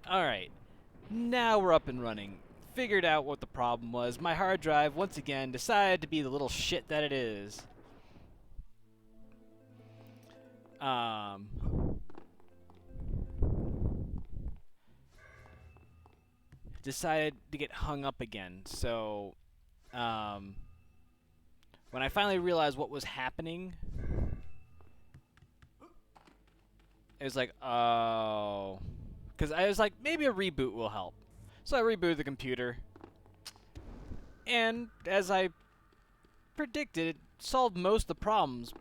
Alright, now we're up and running. Figured out what the problem was. My hard drive, once again, decided to be the little shit that it is. Decided to get hung up again. So, when I finally realized what was happening, it was like, oh. Because I was like, maybe a reboot will help. So I rebooted the computer. And as I predicted, it solved most of the problems.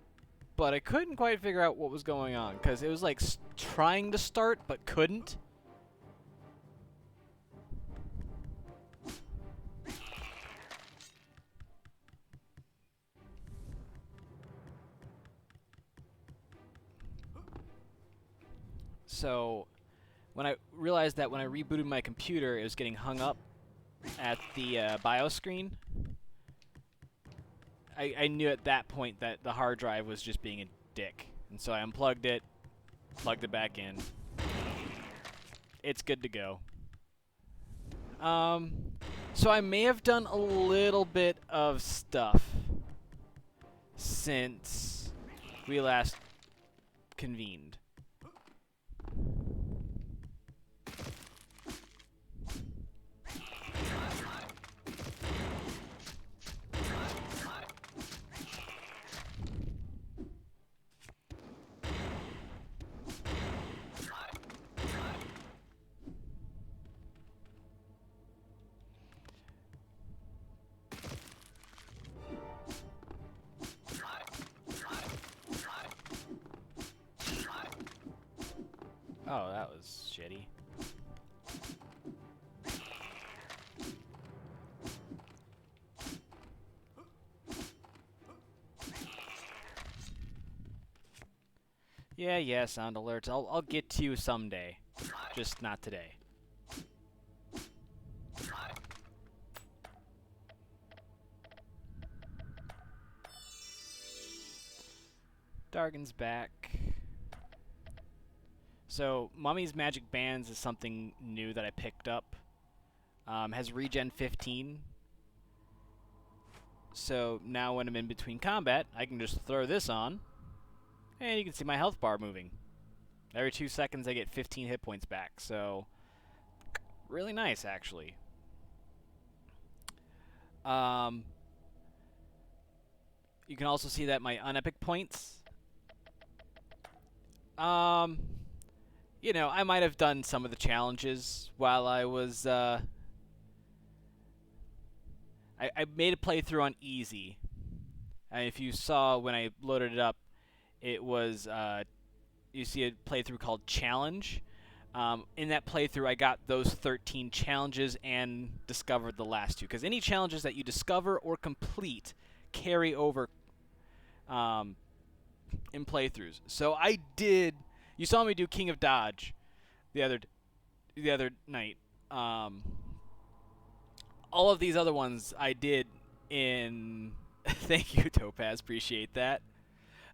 But I couldn't quite figure out what was going on. Because it was like trying to start, but couldn't. So when I realized that when I rebooted my computer, it was getting hung up at the BIOS screen, I knew at that point that the hard drive was just being a dick. And so I unplugged it, plugged it back in. It's good to go. So I may have done a little bit of stuff since we last convened. Oh, that was shitty. Yeah, sound alerts. I'll get to you someday. Just not today. Dargan's back. So, Mummy's Magic Bands is something new that I picked up. Has regen 15. So, now when I'm in between combat, I can just throw this on. And you can see my health bar moving. Every 2 seconds I get 15 hit points back. So, really nice, actually. You can also see that my UnEpic points... you know, I might have done some of the challenges while I was, I made a playthrough on easy. And if you saw when I loaded it up, it was, you see a playthrough called Challenge. In that playthrough, I got those 13 challenges and discovered the last two. Because any challenges that you discover or complete carry over in playthroughs. So I did... You saw me do King of Dodge the other night. All of these other ones I did in... Thank you, Topaz. Appreciate that.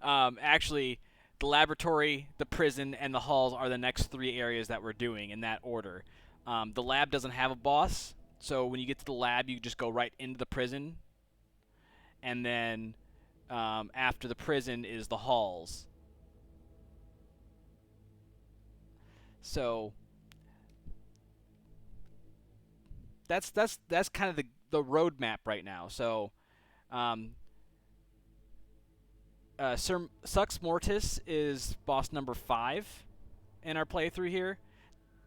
Actually, the laboratory, the prison, and the halls are the next 3 areas that we're doing in that order. The lab doesn't have a boss, so when you get to the lab, you just go right into the prison. And then after the prison is the halls. So that's kind of the roadmap right now. So Sir Sux Mortis is boss number 5 in our playthrough here.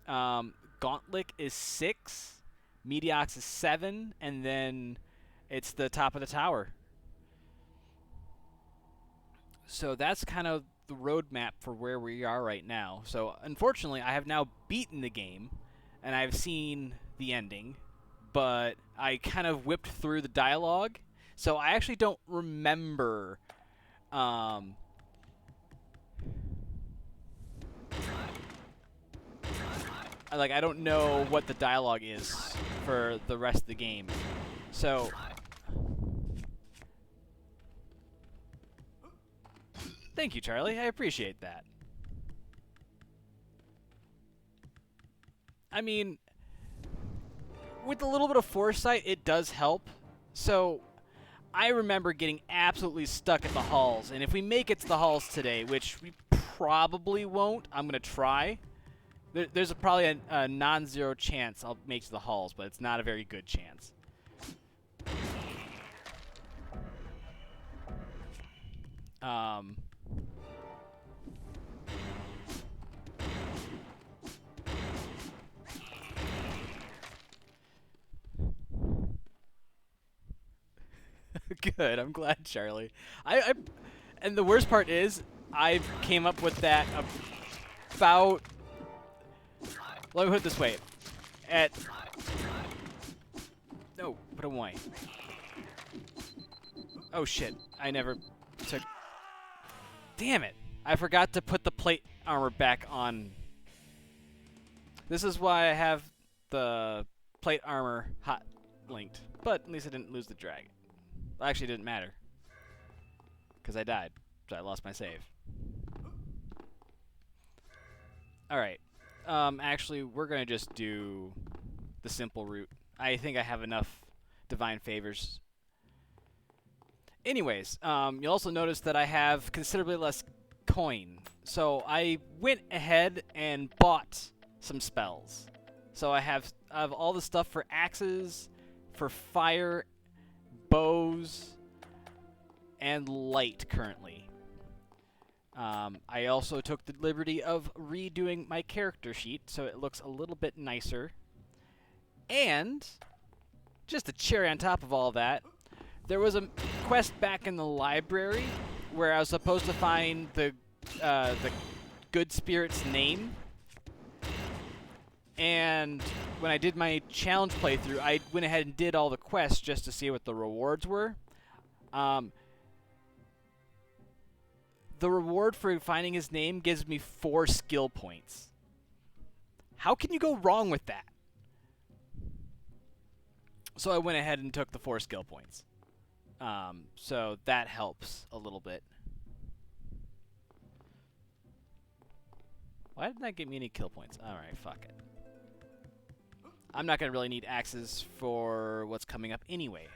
Gauntlet is 6, Mediox is 7, and then it's the top of the tower. So that's kind of the roadmap for where we are right now. So unfortunately, I have now beaten the game, and I've seen the ending, but I kind of whipped through the dialogue, so I actually don't remember. I don't know what the dialogue is for the rest of the game. So thank you, Charlie. I appreciate that. I mean, with a little bit of foresight, it does help. So I remember getting absolutely stuck at the halls, and if we make it to the halls today, which we probably won't, I'm going to try. There's probably a non-zero chance I'll make it to the halls, but it's not a very good chance. Good. I'm glad, Charlie. And the worst part is, I came up with that about. Let me put it this way. No, put him away. Oh shit! I never took. Damn it! I forgot to put the plate armor back on. This is why I have the plate armor hot linked. But at least I didn't lose the dragon. Actually, it didn't matter. Because I died. So I lost my save. Alright. Actually, we're going to just do the simple route. I think I have enough divine favors. Anyways, you'll also notice that I have considerably less coin. So I went ahead and bought some spells. So I have all the stuff for axes, for fire, bows, and light currently. I also took the liberty of redoing my character sheet so it looks a little bit nicer. And just a cherry on top of all that, there was a quest back in the library where I was supposed to find the good spirit's name. And when I did my challenge playthrough, I went ahead and did all the quests just to see what the rewards were. The reward for finding his name gives me 4 skill points. How can you go wrong with that? So I went ahead and took the 4 skill points. So that helps a little bit. Why didn't that give me any kill points? Alright, fuck it. I'm not going to really need axes for what's coming up anyway.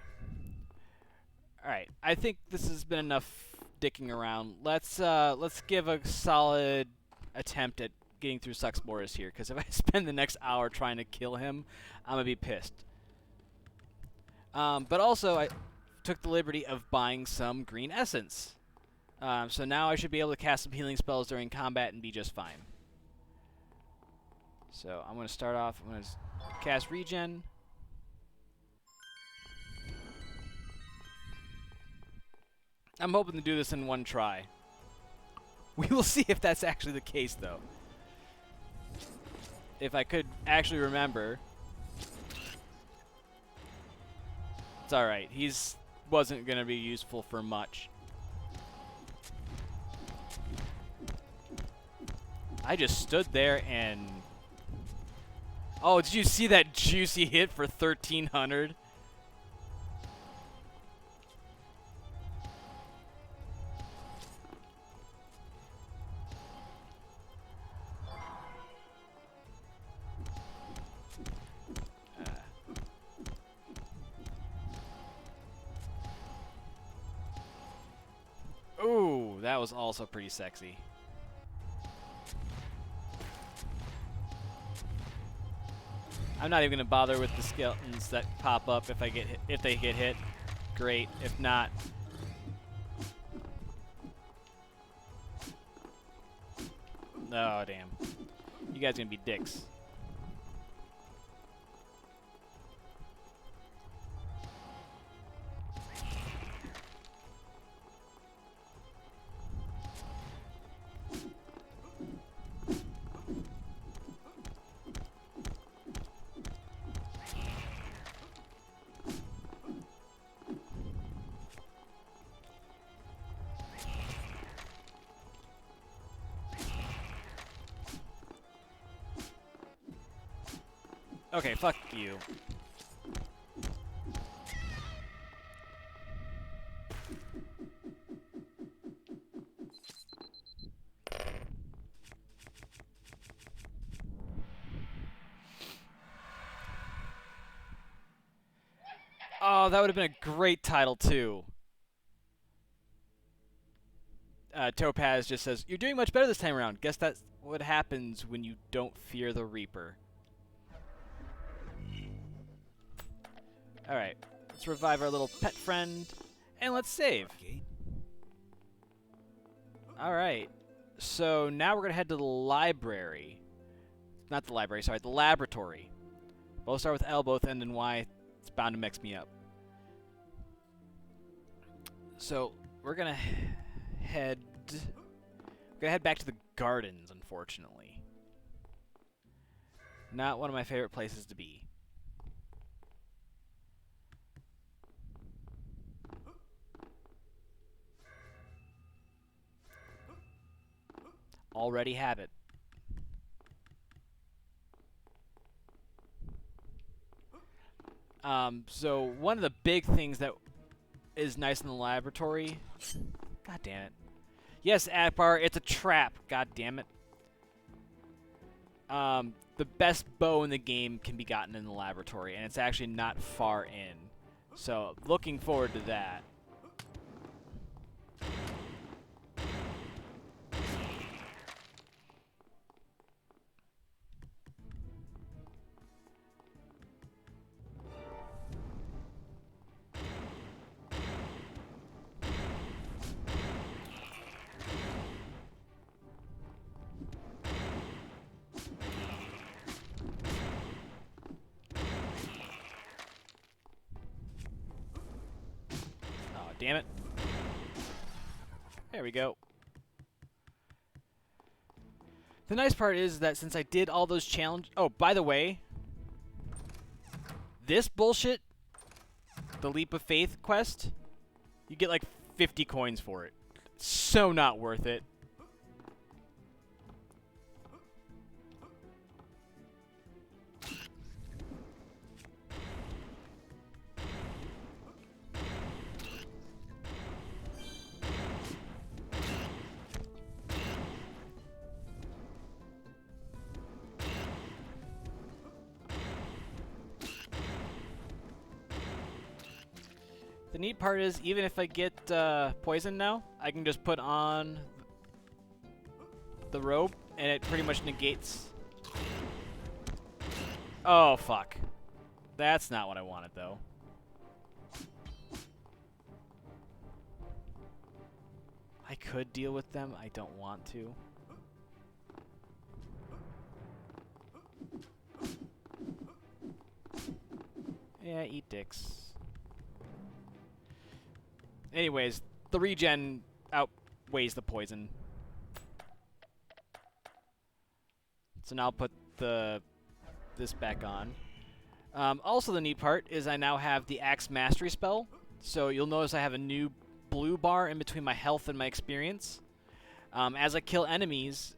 Alright, I think this has been enough dicking around. Let's give a solid attempt at getting through Suxboris here, because if I spend the next hour trying to kill him, I'm going to be pissed. But also, I took the liberty of buying some green essence. So now I should be able to cast some healing spells during combat and be just fine. So I'm going to start off, I'm going to cast regen. I'm hoping to do this in one try. We will see if that's actually the case, though. If I could actually remember. It's alright. He's wasn't going to be useful for much. I just stood there and... Oh, did you see that juicy hit for 1,300? Ooh, that was also pretty sexy. I'm not even gonna bother with the skeletons that pop up if I get hit, if they get hit. Great. If not, oh damn, you guys are gonna be dicks. Okay, fuck you. Oh, that would have been a great title, too. Topaz just says, "You're doing much better this time around. Guess that's what happens when you don't fear the Reaper." Alright, let's revive our little pet friend, and let's save. Alright, so now we're going to head to the library. Not the library, sorry, the laboratory. Both start with L, both end in Y. It's bound to mix me up. So, we're going to head back to the gardens, unfortunately. Not one of my favorite places to be. Already have it. So one of the big things that is nice in the laboratory... God damn it. Yes, Akbar, it's a trap. God damn it. The best bow in the game can be gotten in the laboratory, and it's actually not far in. So, looking forward to that. Damn it. There we go. The nice part is that since I did all those challenges... Oh, by the way, this bullshit, the Leap of Faith quest, you get like 50 coins for it. So not worth it. The neat part is, even if I get poisoned now, I can just put on the robe, and it pretty much negates... Oh, fuck. That's not what I wanted, though. I could deal with them. I don't want to. Yeah, eat dicks. Anyways, the regen outweighs the poison. So now I'll put this back on. Also, the neat part is I now have the Axe Mastery spell. So you'll notice I have a new blue bar in between my health and my experience. As I kill enemies,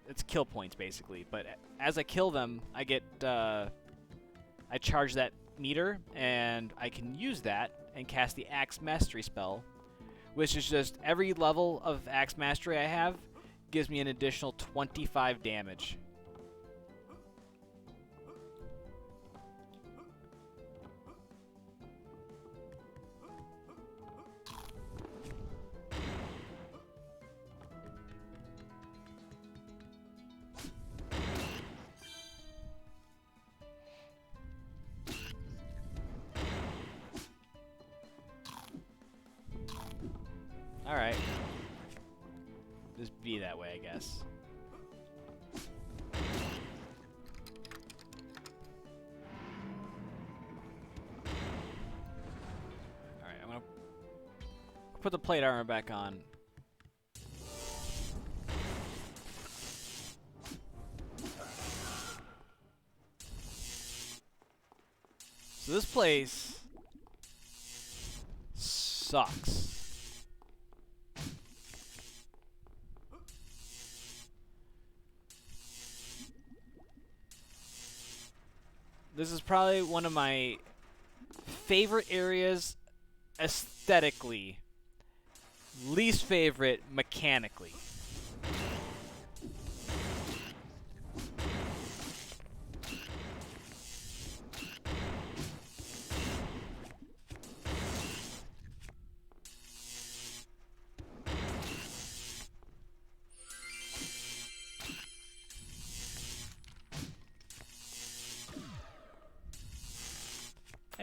it's kill points basically. But as I kill them, I get I charge that meter, and I can use that and cast the Axe Mastery spell, which is just every level of Axe Mastery I have gives me an additional 25 damage. Alright. Just be that way, I guess. Alright, I'm gonna put the plate armor back on. So this place sucks. This is probably one of my favorite areas aesthetically, least favorite mechanically.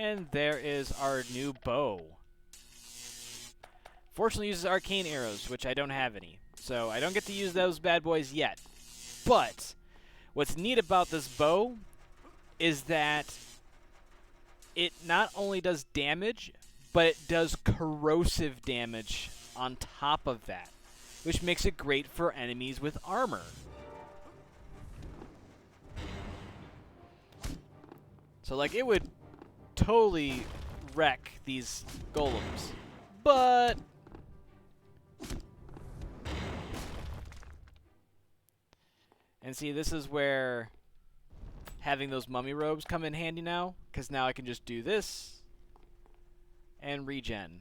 And there is our new bow. Fortunately, uses arcane arrows, which I don't have any. So I don't get to use those bad boys yet. But what's neat about this bow is that it not only does damage, but it does corrosive damage on top of that, which makes it great for enemies with armor. So, like, it would totally wreck these golems. But and see, this is where having those mummy robes come in handy now, because now I can just do this and regen.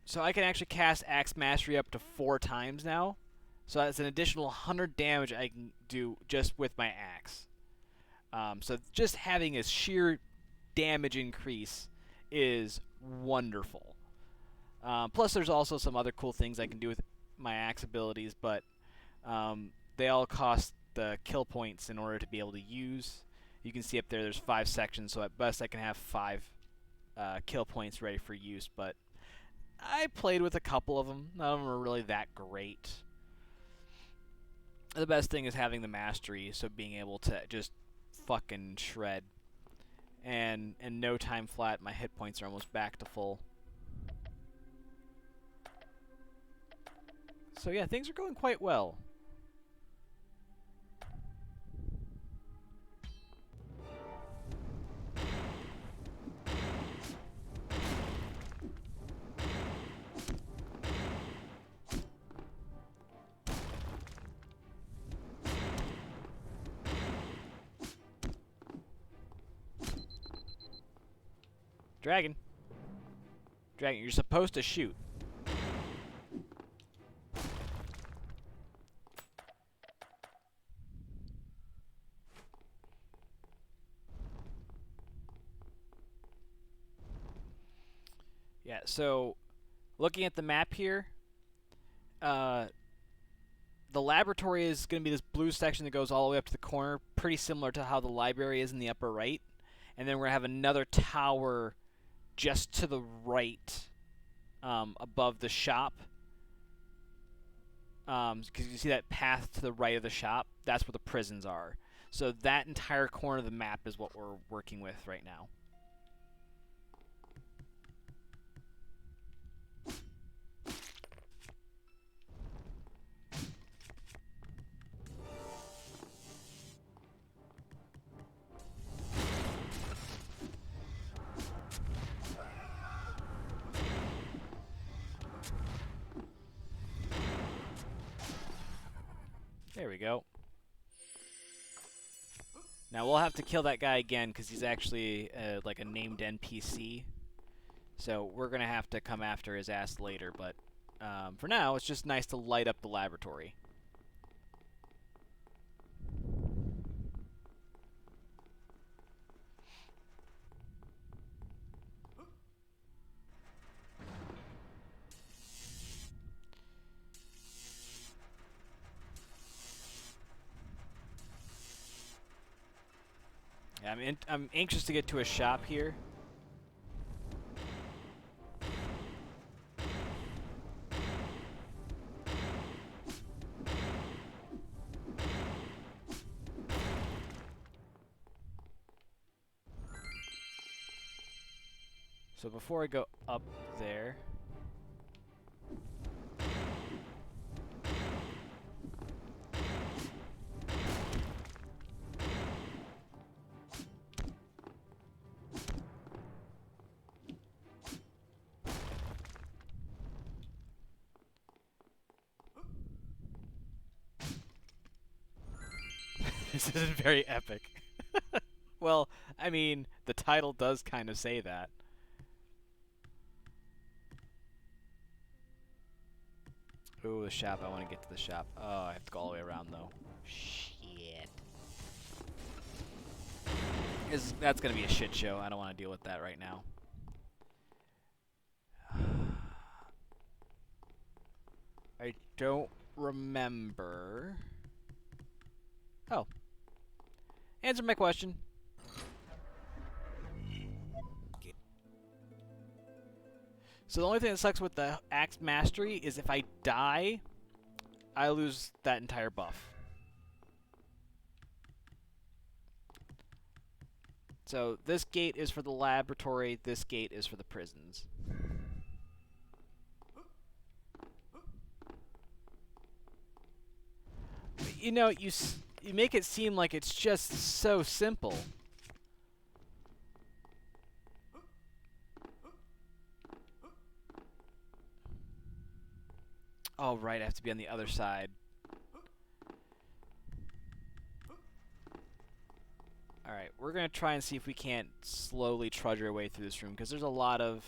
So I can actually cast Axe Mastery up to 4 times now. So that's an additional 100 damage I can do just with my axe. So just having a sheer damage increase is wonderful. Plus, there's also some other cool things I can do with my axe abilities, but they all cost the kill points in order to be able to use. You can see up there there's 5 sections, so at best I can have 5 kill points ready for use, but I played with a couple of them. None of them are really that great. The best thing is having the mastery, so being able to just fucking shred. And in no time flat, my hit points are almost back to full. So yeah, things are going quite well. Dragon. Dragon, you're supposed to shoot. Yeah, so looking at the map here, the laboratory is going to be this blue section that goes all the way up to the corner, pretty similar to how the library is in the upper right. And then we're going to have another tower just to the right, above the shop. Because you see that path to the right of the shop? That's where the prisons are. So that entire corner of the map is what we're working with right now. There we go. Now we'll have to kill that guy again because he's actually like a named NPC. So we're going to have to come after his ass later, but for now it's just nice to light up the laboratory. Yeah, I'm anxious to get to a shop here. So before I go up there... This isn't very epic. Well, I mean, the title does kind of say that. Ooh, the shop. I want to get to the shop. Oh, I have to go all the way around, though. Shit. That's going to be a shit show. I don't want to deal with that right now. I don't remember... Oh. Answer my question. So the only thing that sucks with the Axe Mastery is if I die, I lose that entire buff. So this gate is for the laboratory, this gate is for the prisons. You know, you make it seem like it's just so simple. Oh, right, I have to be on the other side. Alright, we're going to try and see if we can't slowly trudge our way through this room, because there's a lot of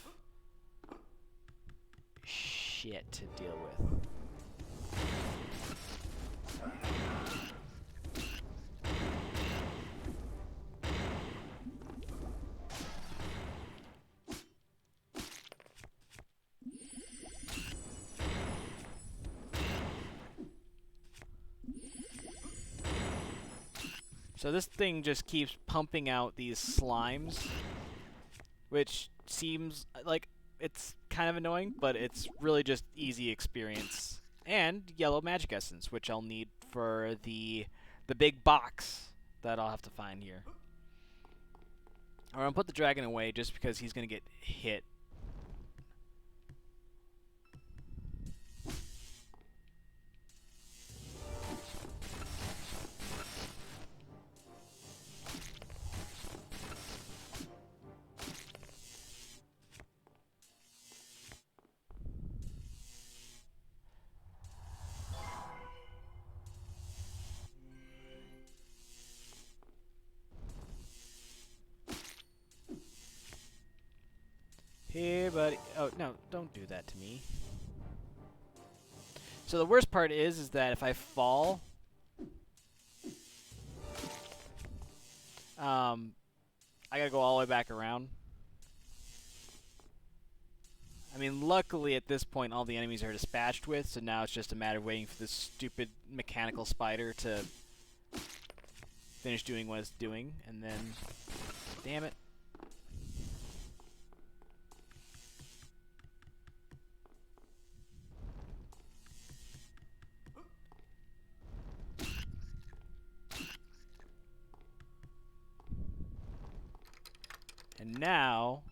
shit to deal with. So this thing just keeps pumping out these slimes, which seems like it's kind of annoying, but it's really just easy experience. And yellow magic essence, which I'll need for the big box that I'll have to find here. I'm going to put the dragon away just because he's going to get hit. Here, buddy. Oh, no, don't do that to me. So the worst part is that if I fall, I gotta go all the way back around. I mean, luckily at this point all the enemies are dispatched with, so now it's just a matter of waiting for this stupid mechanical spider to finish doing what it's doing, and then, damn it. And now,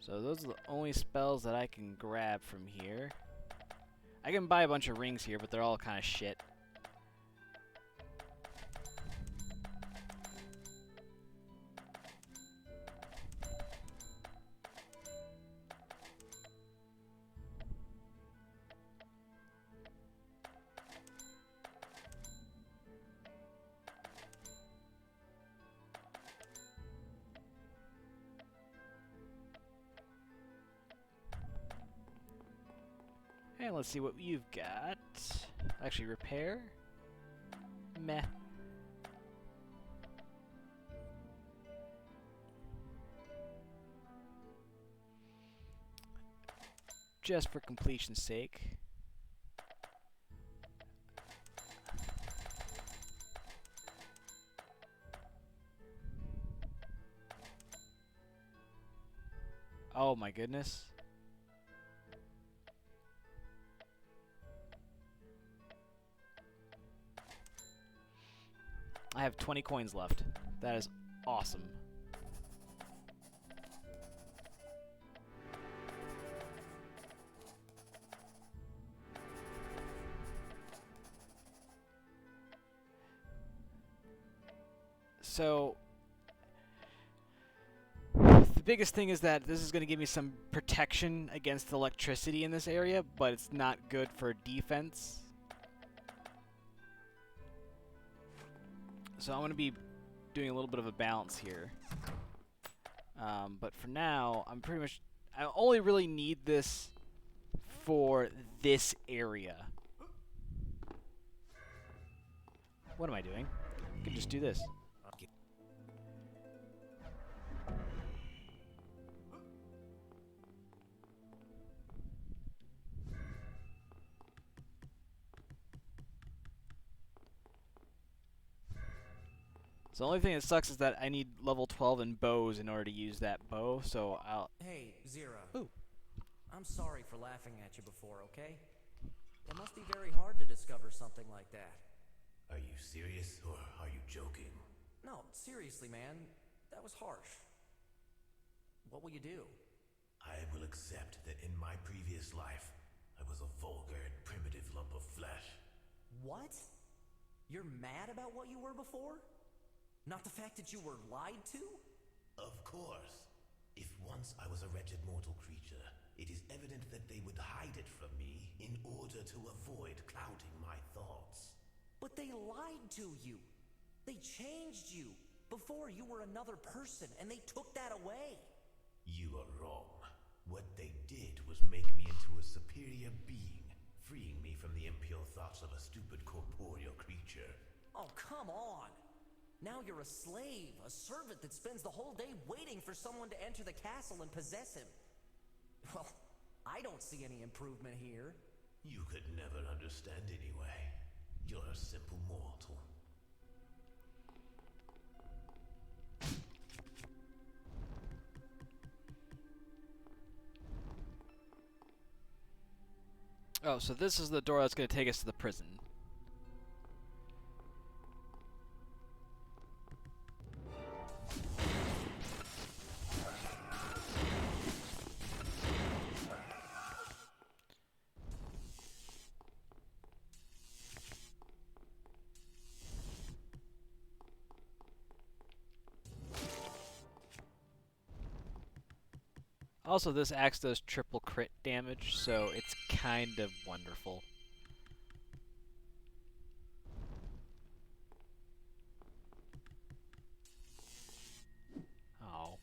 so those are the only spells that I can grab from here. I can buy a bunch of rings here, but they're all kind of shit. And let's see what you've got. Actually, repair? Meh. Just for completion's sake. Oh my goodness. I have 20 coins left. That is awesome. So, the biggest thing is that this is going to give me some protection against electricity in this area, but it's not good for defense. So I'm going to be doing a little bit of a balance here. But for now, I only really need this for this area. What am I doing? I can just do this. So the only thing that sucks is that I need level 12 in bows in order to use that bow, so I'll... Hey, Zira. Ooh. I'm sorry for laughing at you before, okay? It must be very hard to discover something like that. Are you serious, or are you joking? No, seriously, man. That was harsh. What will you do? I will accept that in my previous life, I was a vulgar and primitive lump of flesh. What? You're mad about what you were before? Not the fact that you were lied to? Of course. If once I was a wretched mortal creature, it is evident that they would hide it from me in order to avoid clouding my thoughts. But they lied to you. They changed you. Before you were another person, and they took that away. You are wrong. What they did was make me into a superior being, freeing me from the impure thoughts of a stupid corporeal creature. Oh, come on. Now you're a slave, a servant that spends the whole day waiting for someone to enter the castle and possess him. Well, I don't see any improvement here. You could never understand anyway. You're a simple mortal. Oh, so this is the door that's going to take us to the prison. Also, this axe does triple crit damage, so it's kind of wonderful. Oh.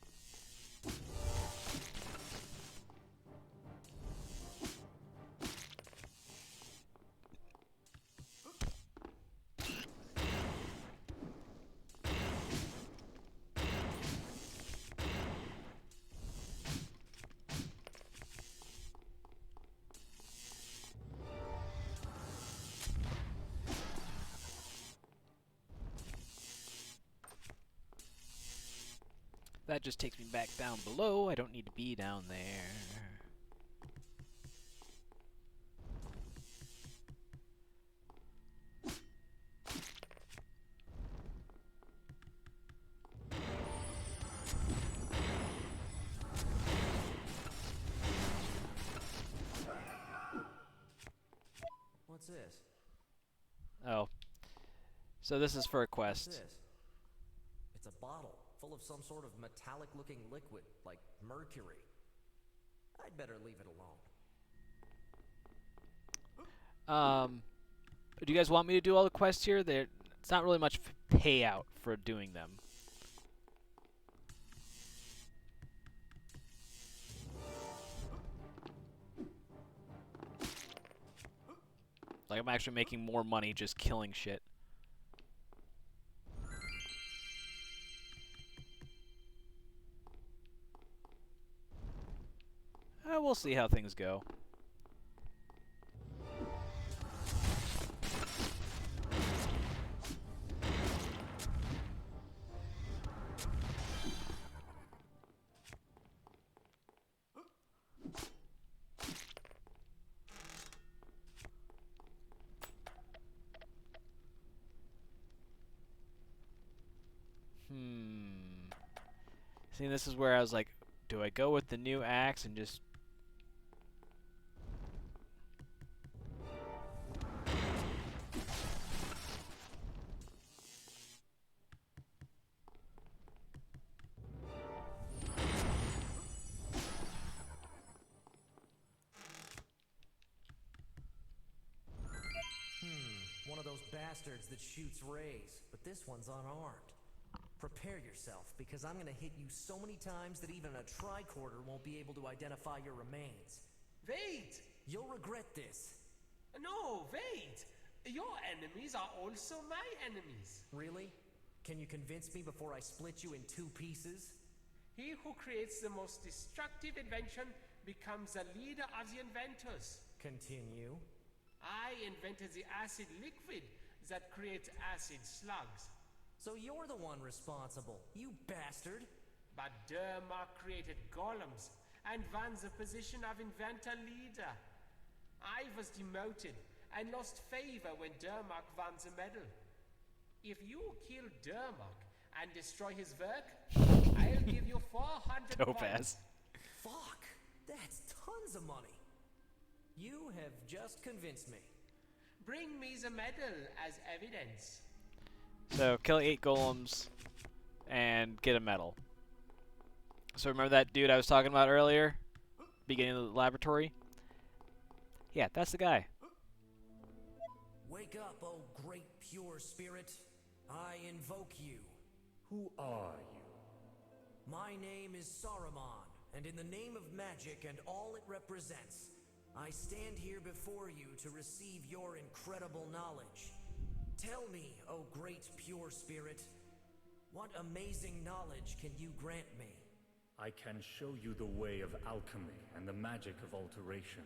That just takes me back down below. I don't need to be down there. What's this? Oh. So this is for a quest. What's this? It's a bottle full of some sort of metallic-looking liquid, like mercury. I'd better leave it alone. Do you guys want me to do all the quests here? It's not really much payout for doing them. Like, I'm actually making more money just killing shit. We'll see how things go. See, this is where I was like, do I go with the new axe and just... One of those bastards that shoots rays, but this one's unarmed. Prepare yourself, because I'm gonna hit you so many times that even a tricorder won't be able to identify your remains. Wait! You'll regret this. No, wait! Your enemies are also my enemies. Really? Can you convince me before I split you in 2 pieces? He who creates the most destructive invention becomes the leader of the inventors. Continue. I invented the acid liquid that creates acid slugs. So you're the one responsible, you bastard. But Dermark created golems and won the position of inventor leader. I was demoted and lost favor when Dermark won the medal. If you kill Dermark and destroy his work, I'll give you 400 Dope points. ass. Fuck, that's tons of money. You have just convinced me. Bring me the medal as evidence. So kill 8 golems and get a medal. So remember that dude I was talking about earlier? Beginning of the laboratory? Yeah, that's the guy. Wake up, oh great pure spirit. I invoke you. Who are you? My name is Saruman, and in the name of magic and all it represents, I stand here before you to receive your incredible knowledge. Tell me, oh great pure spirit, what amazing knowledge can you grant me? I can show you the way of alchemy and the magic of alteration.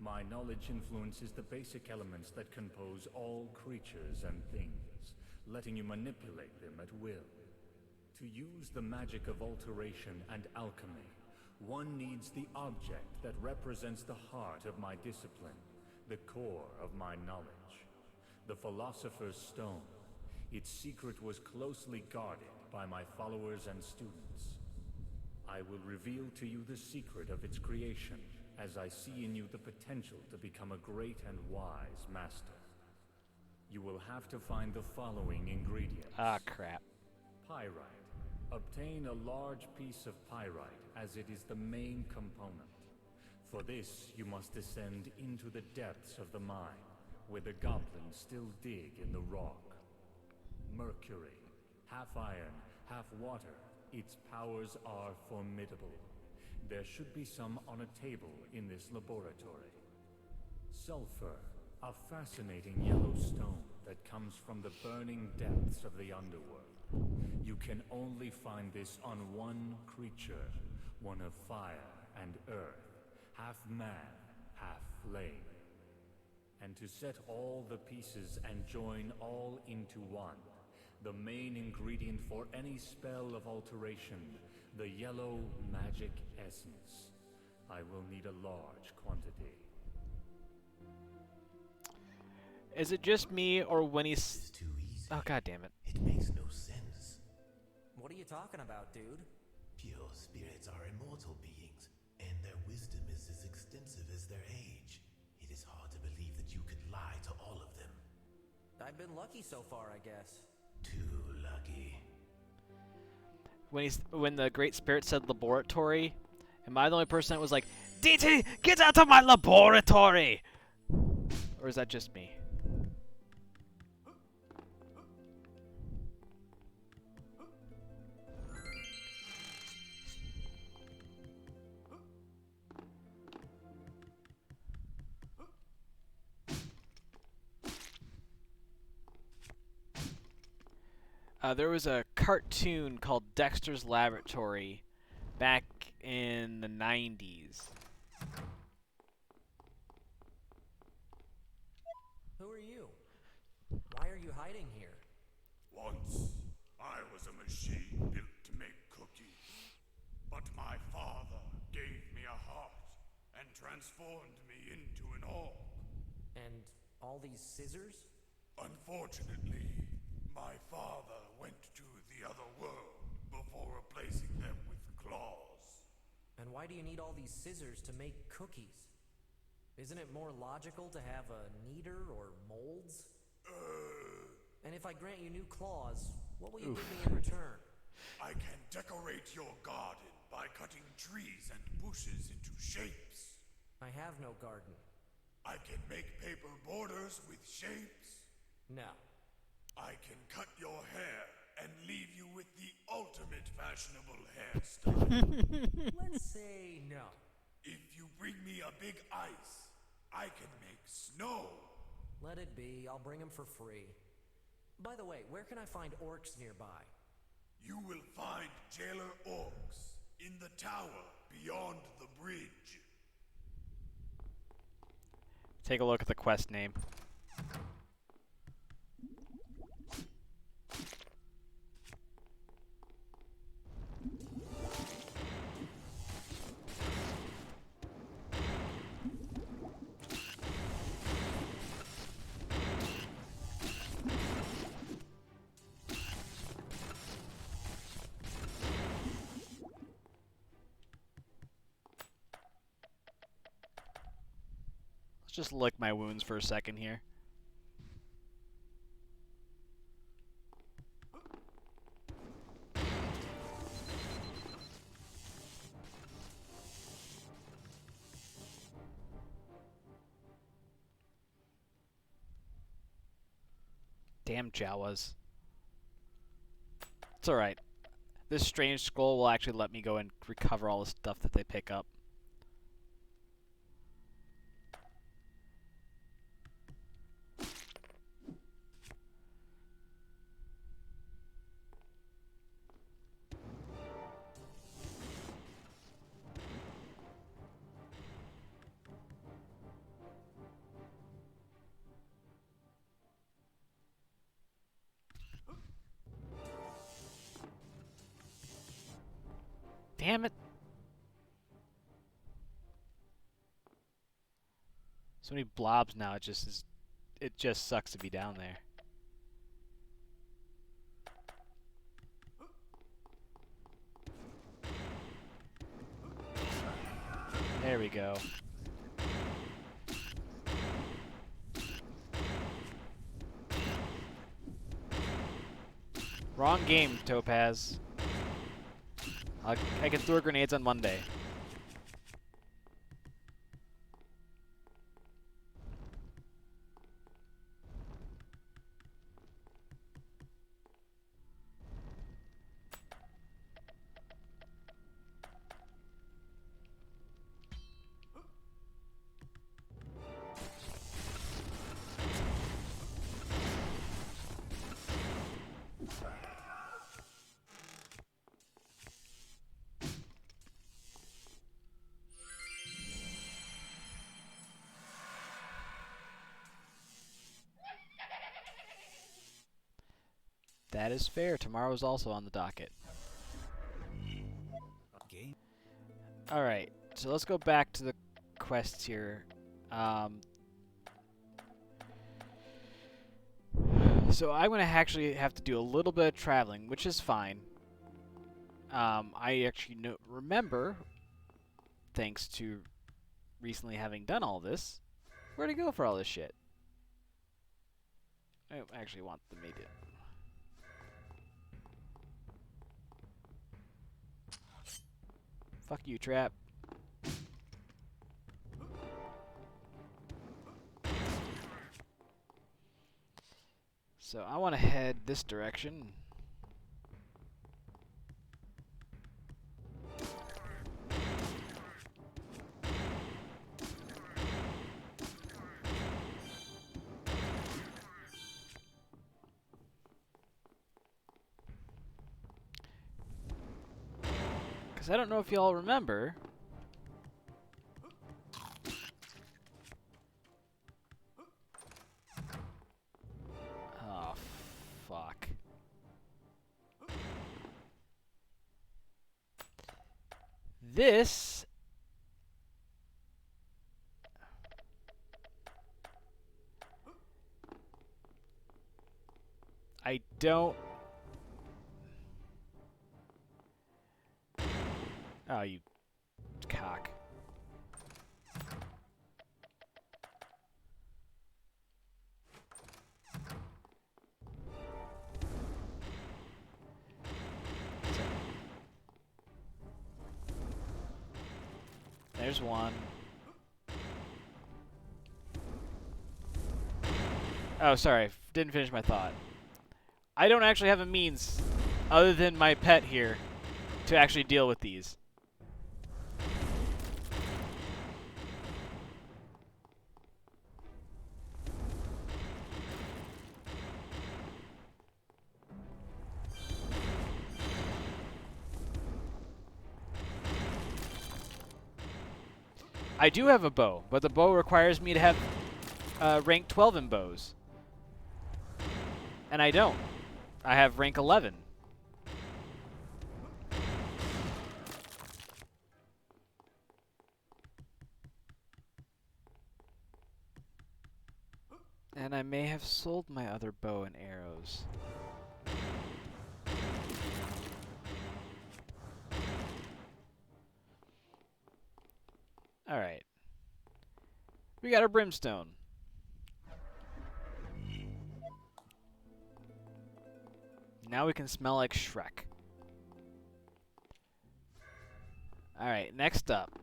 My knowledge influences the basic elements that compose all creatures and things, letting you manipulate them at will. To use the magic of alteration and alchemy, one needs the object that represents the heart of my discipline, the core of my knowledge. The Philosopher's Stone. Its secret was closely guarded by my followers and students. I will reveal to you the secret of its creation, as I see in you the potential to become a great and wise master. You will have to find the following ingredients. Ah, crap. Pyrite. Obtain a large piece of pyrite, as it is the main component. For this, you must descend into the depths of the mine, where the goblins still dig in the rock. Mercury. Half iron, half water. Its powers are formidable. There should be some on a table in this laboratory. Sulfur. A fascinating yellow stone that comes from the burning depths of the underworld. You can only find this on one creature, one of fire and earth, half man, half flame. And to set all the pieces and join all into one, the main ingredient for any spell of alteration, the yellow magic essence. I will need a large quantity. Is it just me, or when he's... It's too easy. Oh, god damn it. It makes no sense. What are you talking about, dude? Pure spirits are immortal beings, and their wisdom is as extensive as their age. It is hard to believe that you could lie to all of them. I've been lucky so far, I guess. Too lucky. When the Great Spirit said laboratory, am I the only person that was like, DT, get out of my laboratory? Or is that just me? There was a cartoon called Dexter's Laboratory back in the 90s. Who are you? Why are you hiding here? Once, I was a machine built to make cookies. But my father gave me a heart and transformed me into an orc. And all these scissors? Unfortunately, my father went to the other world before replacing them with claws. And why do you need all these scissors to make cookies? Isn't it more logical to have a kneader or molds? And if I grant you new claws, what will you give me in return? I can decorate your garden by cutting trees and bushes into shapes. I have no garden. I can make paper borders with shapes. No. I can cut your hair and leave you with the ultimate fashionable hairstyle. Let's say no. If you bring me a big ice, I can make snow. let it be. I'll bring him for free. By the way, where can I find orcs nearby? You will find jailer orcs in the tower beyond the bridge. Take a look at the quest name. Let's just lick my wounds for a second here. Damn Jawas. It's alright. This strange scroll will actually let me go and recover all the stuff that they pick up. Damn it. So many blobs now, it just sucks to be down there. There we go. Wrong game, Topaz. I can throw grenades on Monday. That is fair. Tomorrow is also on the docket. Alright, so let's go back to the quests here. So I'm going to actually have to do a little bit of traveling, which is fine. I actually remember, thanks to recently having done all this, where to go for all this shit. I actually want the mate. Fuck you, Trap. So I want to head this direction. Because I don't know if y'all remember. Oh, fuck. This... I don't... Oh, you cock. There's one. Oh, sorry. Didn't finish my thought. I don't actually have a means, other than my pet here, to actually deal with these. I do have a bow, but the bow requires me to have rank 12 in bows. And I don't. I have rank 11. And I may have sold my other bow and arrows. Alright. We got our brimstone. Now we can smell like Shrek. Alright, next up.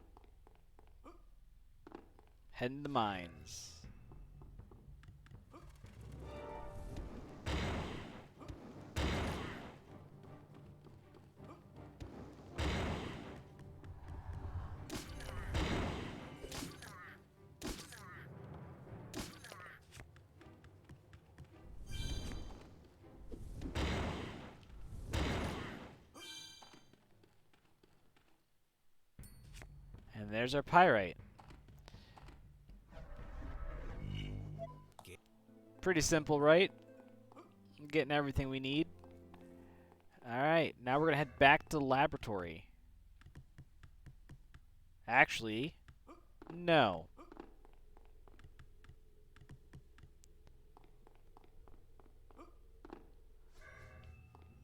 Heading to the mines. And there's our pyrite. Pretty simple, right? Getting everything we need. Alright, now we're going to head back to the laboratory. Actually, no.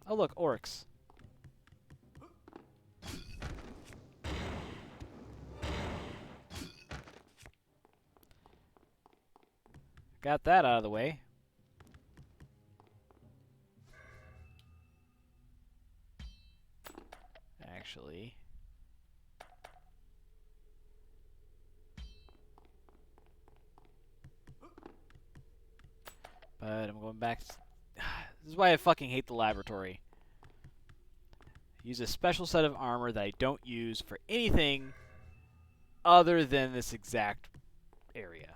Oh look, orcs. Got that out of the way. Actually. But I'm going back. This is why I fucking hate the laboratory. Use a special set of armor that I don't use for anything other than this exact area.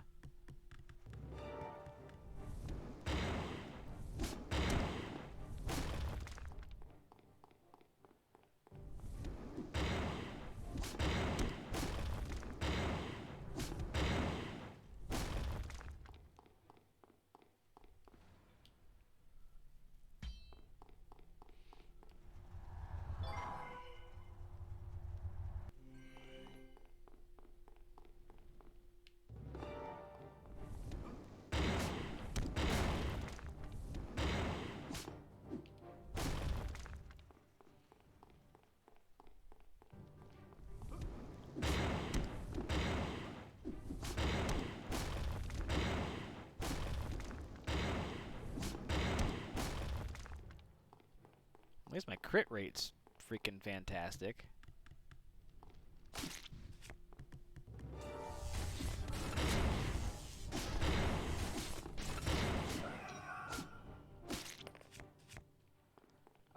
At least my crit rate's freaking fantastic.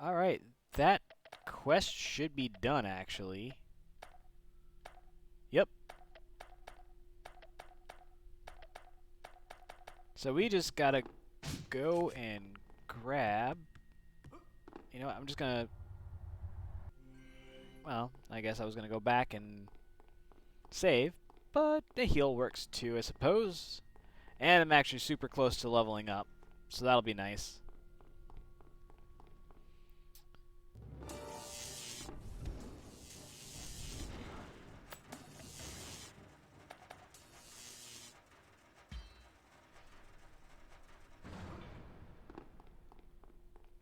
Alright, that quest should be done, actually. Yep. So we just gotta go and grab... You know what, I'm just gonna... Well, I guess I was gonna go back and save, but the heal works too, I suppose. And I'm actually super close to leveling up, so that'll be nice.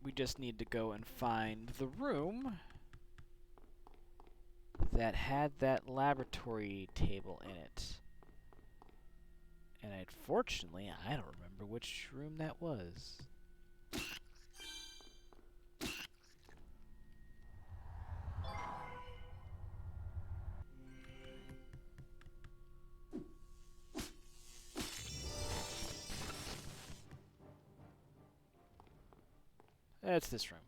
We just need to go and find the room that had that laboratory table in it. And unfortunately, I don't remember which room that was. It's this room.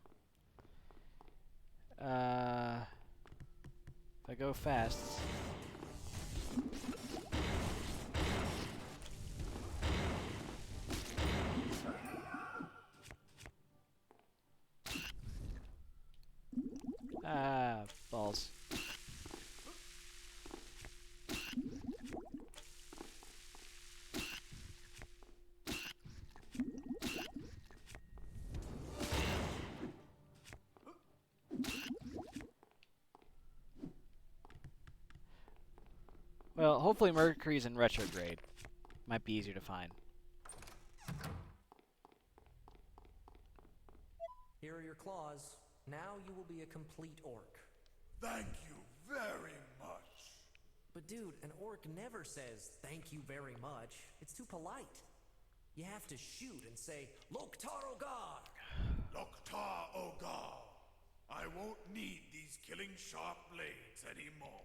If I go fast. Ah, balls. Well, hopefully Mercury's in retrograde. Might be easier to find. Here are your claws. Now you will be a complete orc. Thank you very much. But dude, an orc never says thank you very much. It's too polite. You have to shoot and say, Loktar Ogar! Loktar Ogar. I won't need these killing sharp blades anymore.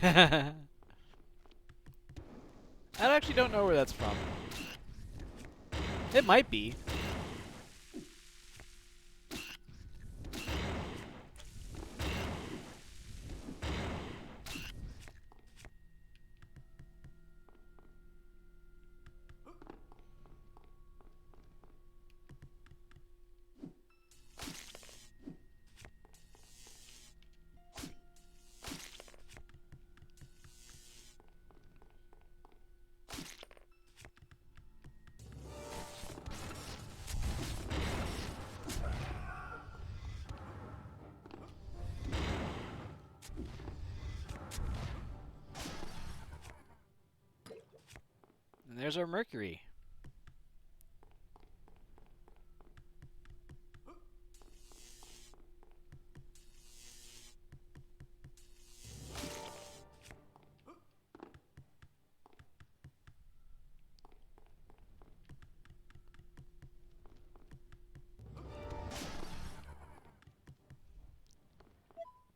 I actually don't know where that's from. It might be. And there's our Mercury.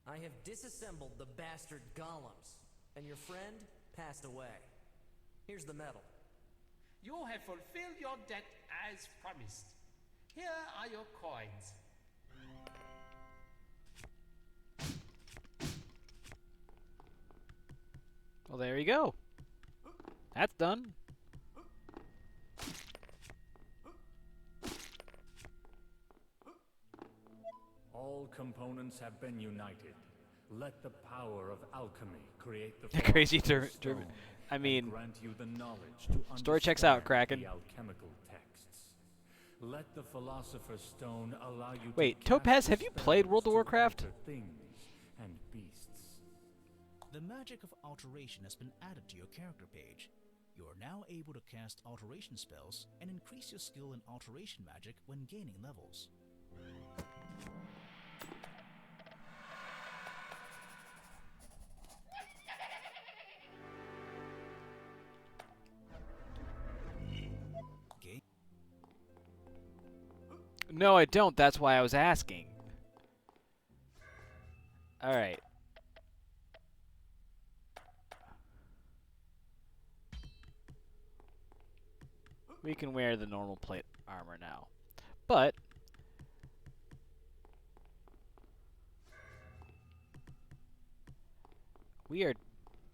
I have disassembled the bastard golems, and your friend passed away. Here's the medal. You have fulfilled your debt as promised. Here are your coins. Well, there you go. That's done. All components have been united. Let the power of alchemy create the Crazy philosopher's German. stone I and mean, grant you the knowledge to story checks out, understand Kraken. the alchemical texts. Let the philosopher's stone allow you Wait, to Topaz, cast have you played spells World of to Warcraft? alter things and beasts. The magic of alteration has been added to your character page. You are now able to cast alteration spells and increase your skill in alteration magic when gaining levels. No, I don't. That's why I was asking. Alright. We can wear the normal plate armor now. But we are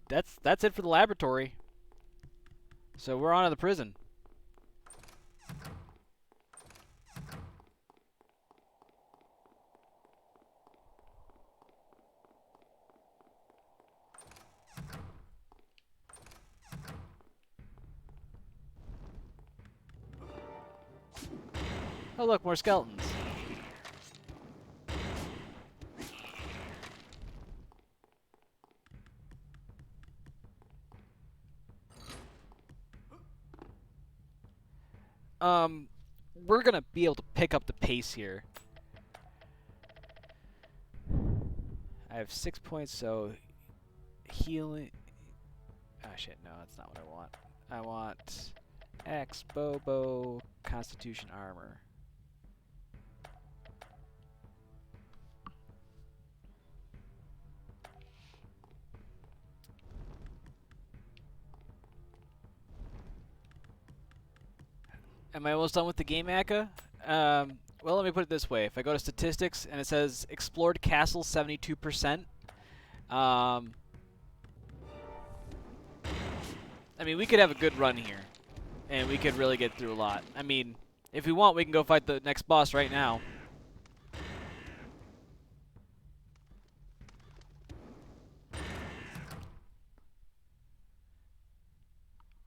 that's it for the laboratory. So we're on to the prison. Oh look, more skeletons. We're gonna be able to pick up the pace here. I have 6 points, so healing. Ah, shit, no, that's not what I want. I want X, Bobo, Constitution Armor. Am I almost done with the game, Aka? Well, let me put it this way. If I go to statistics and it says explored castle 72%, I mean, we could have a good run here, and we could really get through a lot. I mean, if we want, we can go fight the next boss right now.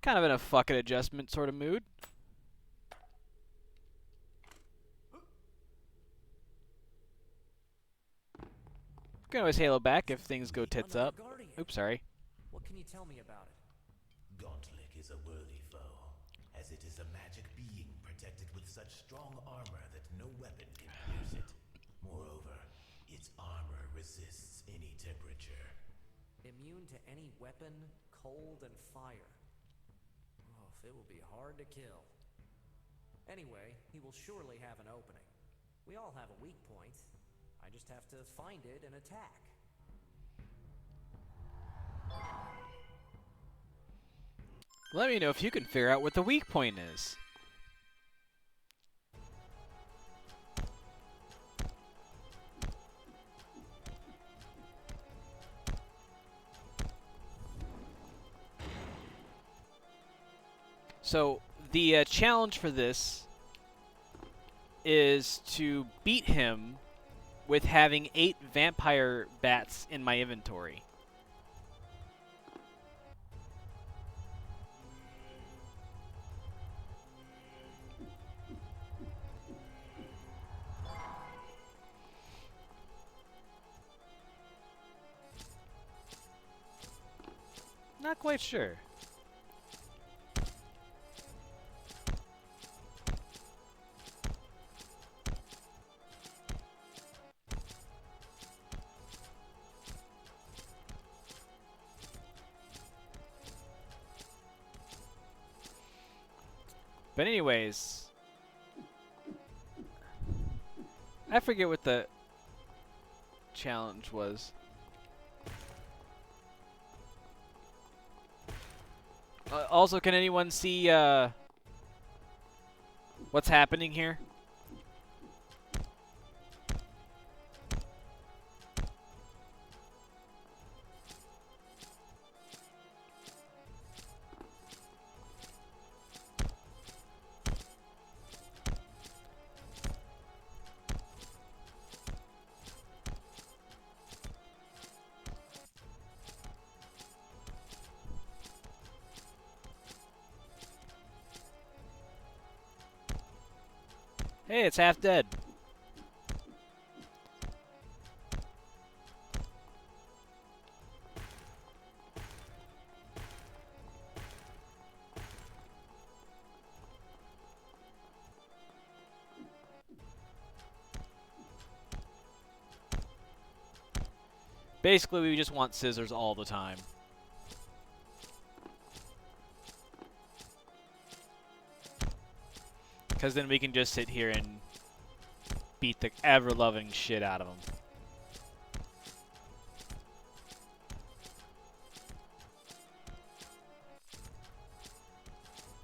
Kind of in a fuck it adjustment sort of mood. You can always halo back if things go tits Another up. guardian. Oops, sorry. What can you tell me about it? Gauntlet is a worthy foe, as it is a magic being protected with such strong armor that no weapon can pierce it. Moreover, its armor resists any temperature. Immune to any weapon, cold, and fire. Oh, it will be hard to kill. Anyway, he will surely have an opening. We all have a weak point. I just have to find it and attack. Let me know if you can figure out what the weak point is. So, the challenge for this is to beat him with having 8 vampire bats in my inventory. Not quite sure. But anyways, I forget what the challenge was. Also, can anyone see what's happening here? Hey, it's half dead. Basically, we just want scissors all the time. Because then we can just sit here and beat the ever-loving shit out of them.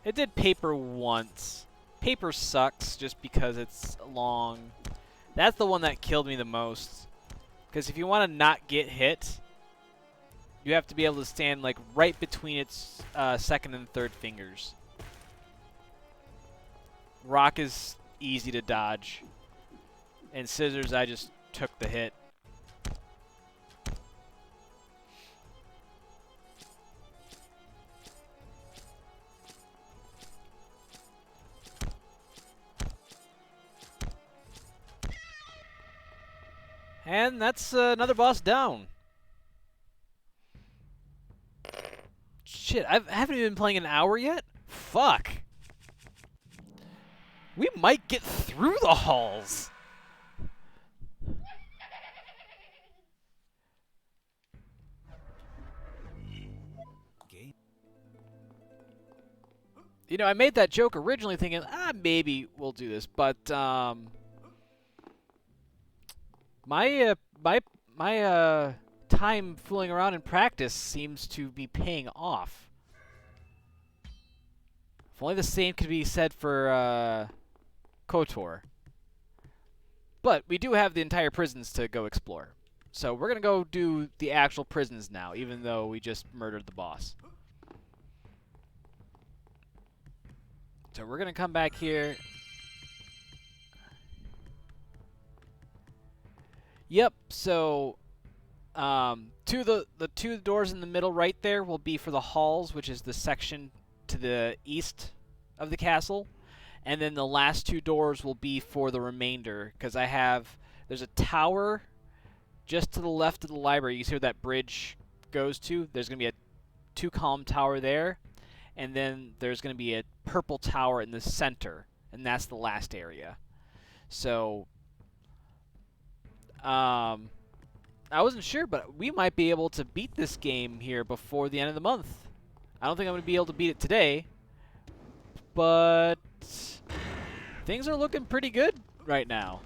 It did paper once. Paper sucks just because it's long. That's the one that killed me the most. Because if you want to not get hit, you have to be able to stand like right between its second and third fingers. Rock is easy to dodge. And scissors, I just took the hit. And that's another boss down. Shit, I haven't even been playing an hour yet? Fuck. We might get through the halls. You know, I made that joke originally thinking, maybe we'll do this, but my time fooling around in practice seems to be paying off. If only the same could be said for KOTOR. But we do have the entire prisons to go explore. So we're going to go do the actual prisons now, even though we just murdered the boss. So we're going to come back here. Yep, so the two doors in the middle right there will be for the halls, which is the section to the east of the castle, and then the last 2 doors will be for the remainder, because there's a tower just to the left of the library. You see where that bridge goes to? There's going to be a 2-column tower there, and then there's going to be a purple tower in the center, and that's the last area. So, I wasn't sure, but we might be able to beat this game here before the end of the month. I don't think I'm going to be able to beat it today, but things are looking pretty good right now.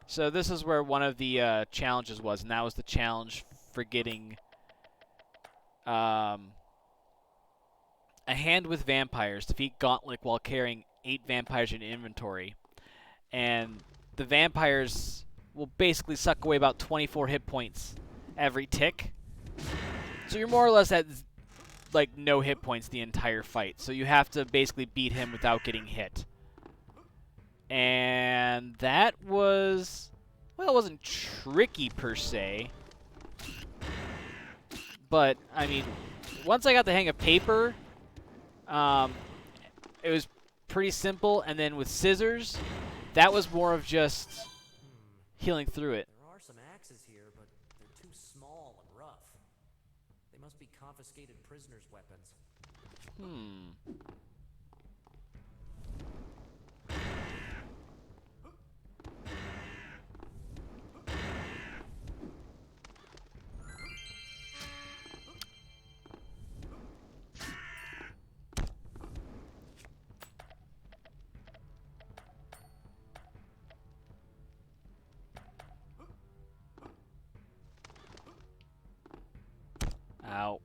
So this is where one of the challenges was, and that was the challenge for getting a hand with vampires. Defeat Gauntlet while carrying 8 vampires in inventory. And the vampires will basically suck away about 24 hit points every tick. So you're more or less at like no hit points the entire fight. So you have to basically beat him without getting hit. And that was, well, it wasn't tricky per se. But, I mean, once I got the hang of paper, it was pretty simple. And then with scissors, that was more of just healing through it. There are some axes here, but they're too small and rough. They must be confiscated prisoners' weapons. Ow.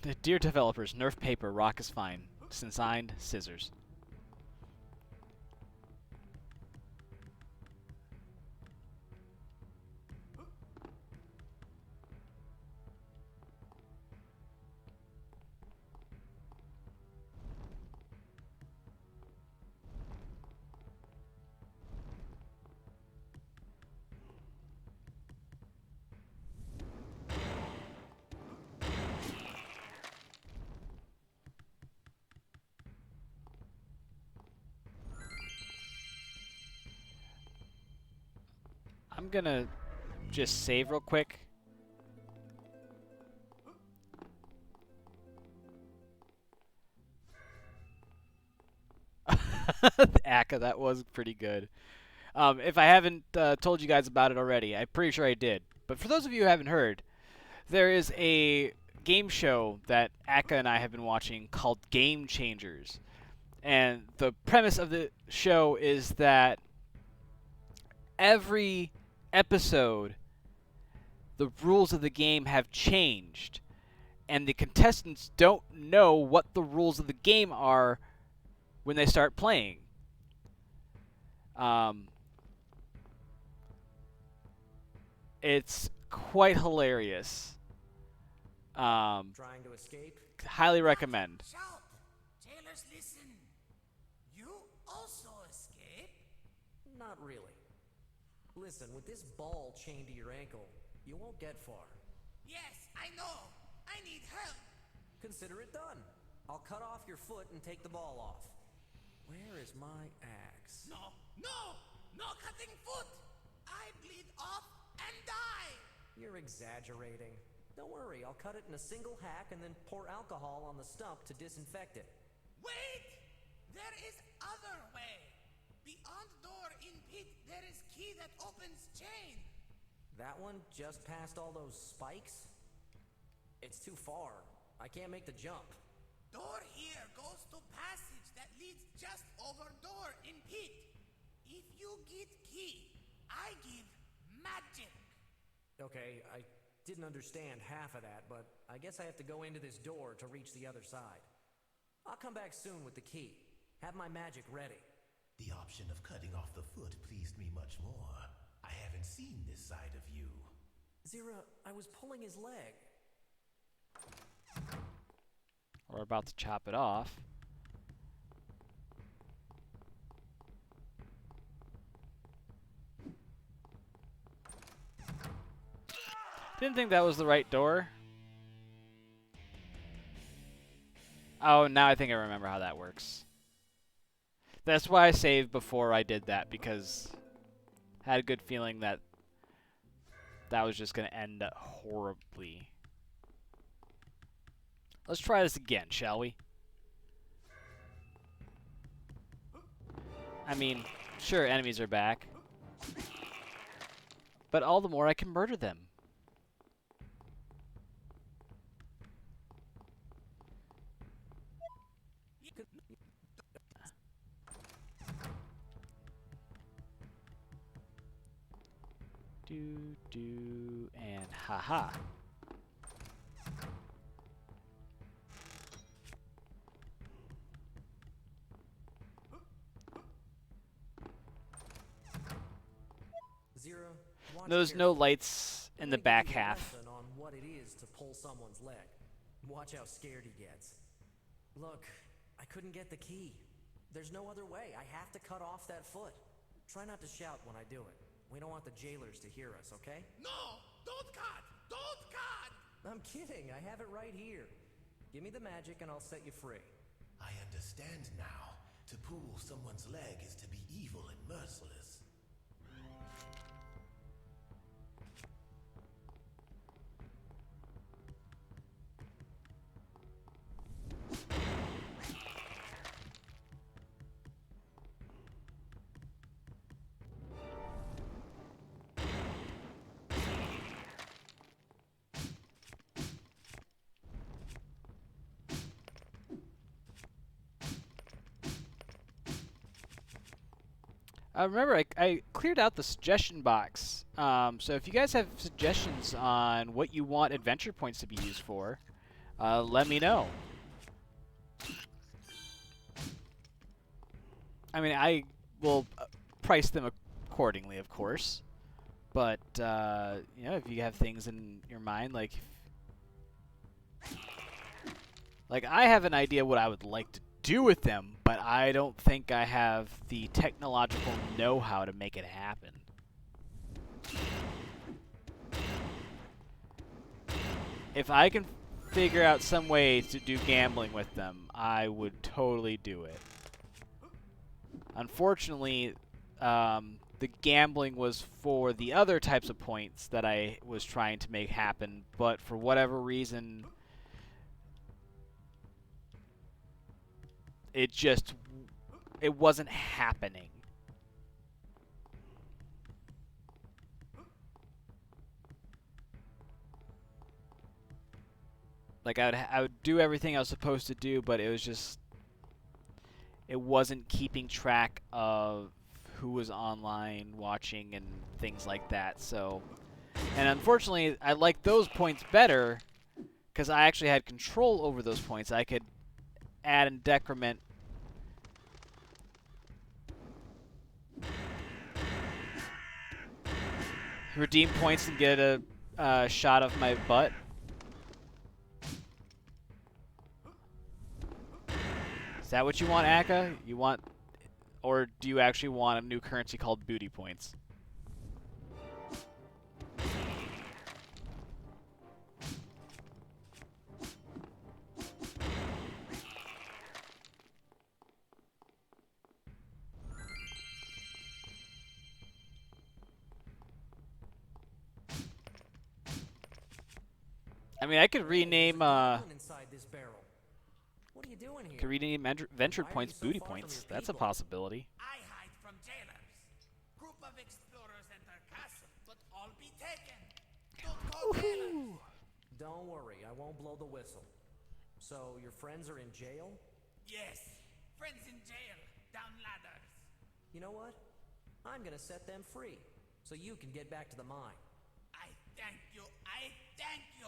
The dear developers, nerf paper, rock is fine. Signed, scissors. I'm gonna just save real quick. Akka, that was pretty good. If I haven't told you guys about it already, I'm pretty sure I did. But for those of you who haven't heard, there is a game show that Akka and I have been watching called Game Changers. And the premise of the show is that every episode, the rules of the game have changed, and the contestants don't know what the rules of the game are when they start playing. It's quite hilarious. Trying to escape? Highly recommend. Shout! Jailers, listen! You also escape? Not really. Listen, with this ball chained to your ankle, you won't get far. Yes, I know! I need help! Consider it done. I'll cut off your foot and take the ball off. Where is my axe? No! No! No cutting foot! I bleed off and die! You're exaggerating. Don't worry, I'll cut it in a single hack and then pour alcohol on the stump to disinfect it. Wait! There is other way! Beyond door in pit, there is key that opens chain! That one just past all those spikes? It's too far. I can't make the jump. Door here goes to passage that leads just over door in pit. If you get key, I give magic. Okay, I didn't understand half of that, but I guess I have to go into this door to reach the other side. I'll come back soon with the key. Have my magic ready. The option of cutting off the foot pleased me much more. I haven't seen this side of you. Zira, I was pulling his leg. Or about to chop it off. Didn't think that was the right door. Oh, now I think I remember how that works. That's why I saved before I did that, because I had a good feeling that that was just going to end up horribly. Let's try this again, shall we? I mean, sure, enemies are back. But all the more I can murder them. And haha. Zero. Watch There's no lights in the I'm gonna back give you a half. lesson on what it is to pull someone's leg. Watch how scared he gets. Look, I couldn't get the key. There's no other way. I have to cut off that foot. Try not to shout when I do it. We don't want the jailers to hear us, okay? No! Don't cut! Don't cut! I'm kidding. I have it right here. Give me the magic and I'll set you free. I understand now. To pull someone's leg is to be evil and merciless. Remember, I cleared out the suggestion box. So if you guys have suggestions on what you want adventure points to be used for, let me know. I mean, I will price them accordingly, of course. But, you know, if you have things in your mind, like I have an idea what I would like to do with them, but I don't think I have the technological know-how to make it happen. If I can figure out some way to do gambling with them, I would totally do it. Unfortunately, the gambling was for the other types of points that I was trying to make happen, but for whatever reason, it wasn't happening. Like I would do everything I was supposed to do, but it wasn't keeping track of who was online watching and things like that. So, and unfortunately, I liked those points better because I actually had control over those points. I could add and decrement redeem points and get a shot of my butt. Is that what you want, Akka? You want, or do you actually want a new currency called booty points? I mean, I could rename Inside this barrel. What are you doing here? could rename venture Why are points you so booty far from points. your That's a people? possibility. I hide from jailers. Group of explorers enter castle, but all be taken. Don't call jailers. Don't worry, I won't blow the whistle. So, your friends are in jail? Yes, friends in jail, down ladders. You know what? I'm gonna set them free, so you can get back to the mine. I thank you. I thank you.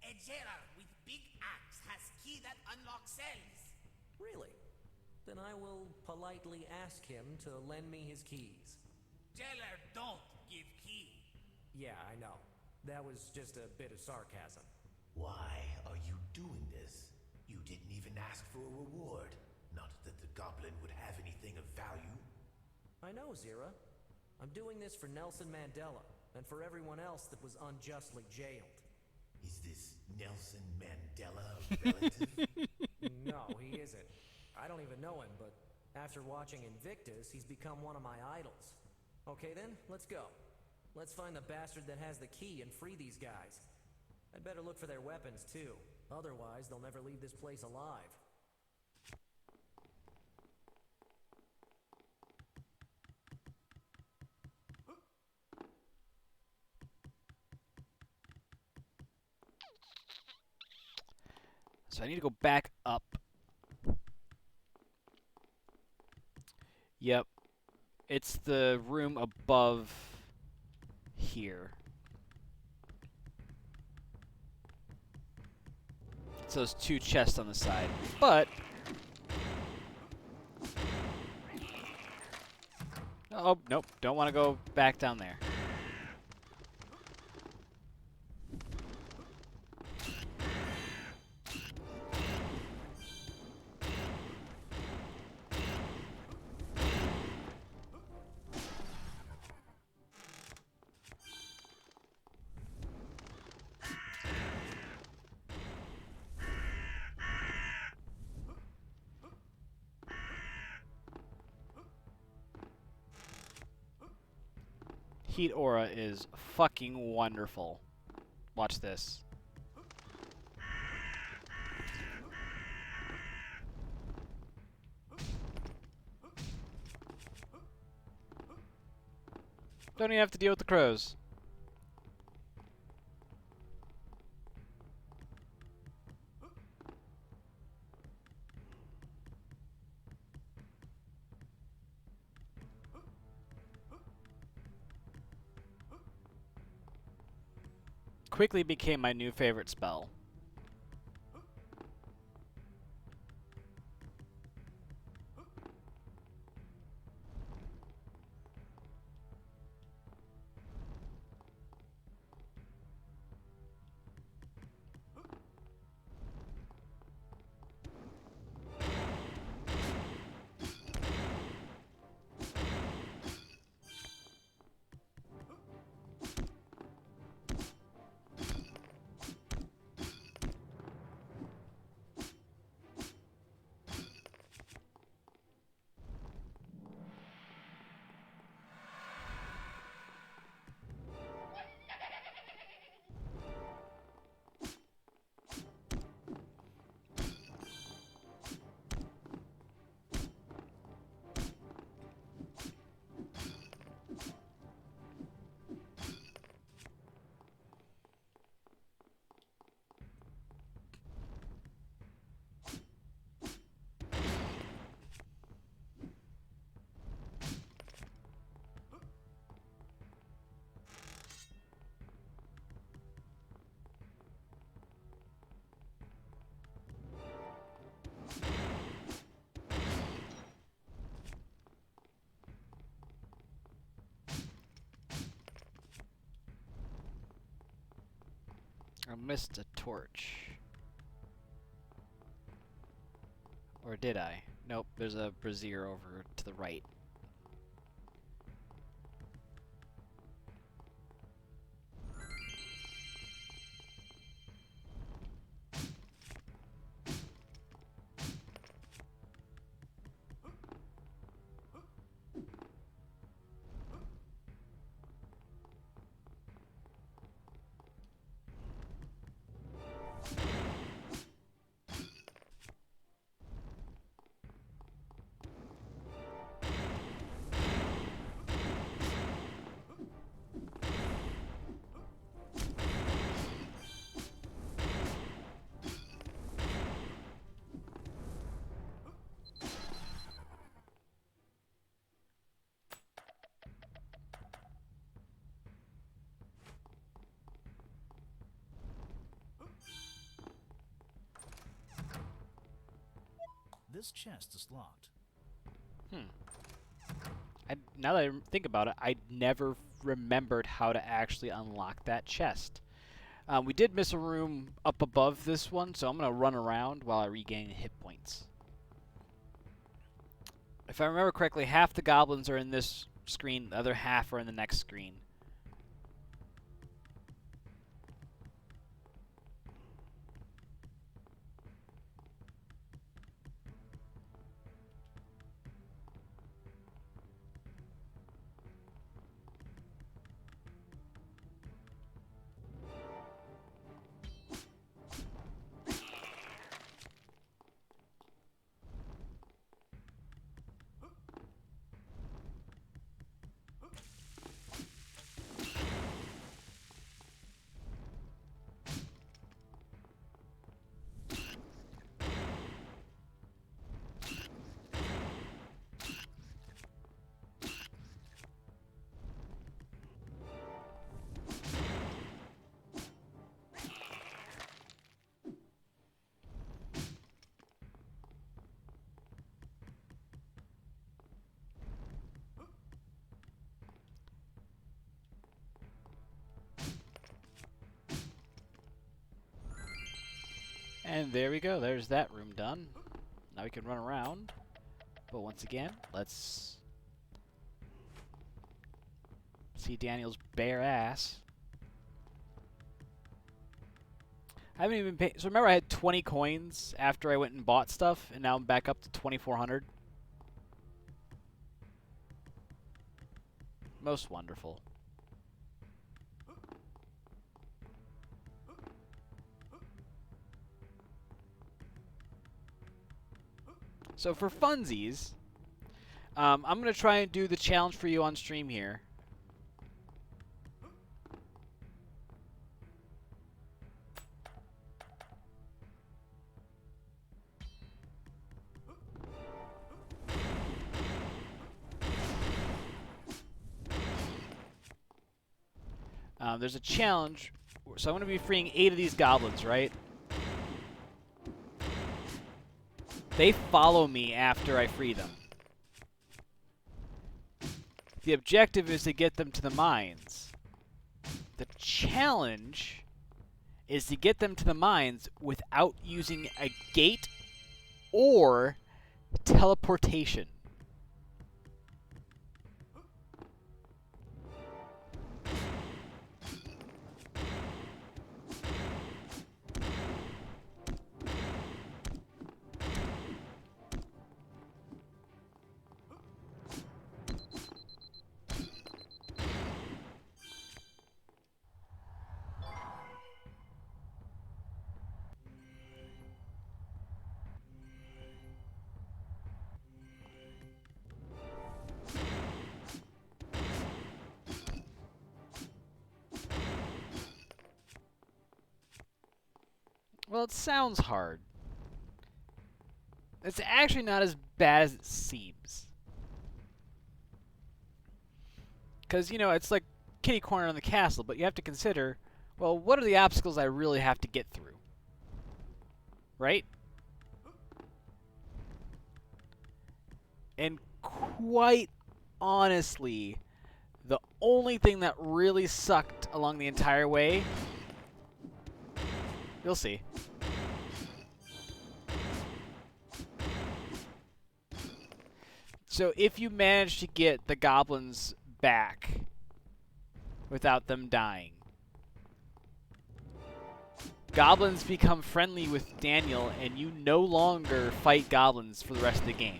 A jailer with big axe has key that unlocks cells. Really? Then I will politely ask him to lend me his keys. Jailer don't give key. Yeah, I know. That was just a bit of sarcasm. Why are you doing this? You didn't even ask for a reward. Not that the goblin would have anything of value. I know, Zira. I'm doing this for Nelson Mandela, and for everyone else that was unjustly jailed. Is this Nelson Mandela a relative? No, he isn't. I don't even know him, but after watching Invictus, he's become one of my idols. Okay then, let's go. Let's find the bastard that has the key and free these guys. I'd better look for their weapons, too. Otherwise, they'll never leave this place alive. So I need to go back up. Yep. It's the room above here. It's those two chests on the side. But... oh, nope. Don't want to go back down there. Heat aura is fucking wonderful. Watch this. Don't even have to deal with the crows. Quickly became my new favorite spell. I missed a torch. Or did I? Nope, there's a brazier over to the right. This chest is locked. Now that I think about it, I never remembered how to actually unlock that chest. We did miss a room up above this one, so I'm going to run around while I regain hit points. If I remember correctly, half the goblins are in this screen, the other half are in the next screen. And there we go. There's that room done. Now we can run around. But once again, let's see Daniel's bare ass. I haven't even paid. So remember I had 20 coins after I went and bought stuff, and now I'm back up to 2,400. Most wonderful. So for funsies, I'm going to try and do the challenge for you on stream here. There's a challenge, so I'm going to be freeing 8 of these goblins, right? They follow me after I free them. The objective is to get them to the mines. The challenge is to get them to the mines without using a gate or teleportation. Well, it sounds hard. It's actually not as bad as it seems. Because, you know, it's like kitty corner in the castle, but you have to consider, well, what are the obstacles I really have to get through? Right? And quite honestly, the only thing that really sucked along the entire way, you'll see. So if you manage to get the goblins back without them dying, goblins become friendly with Daniel and you no longer fight goblins for the rest of the game.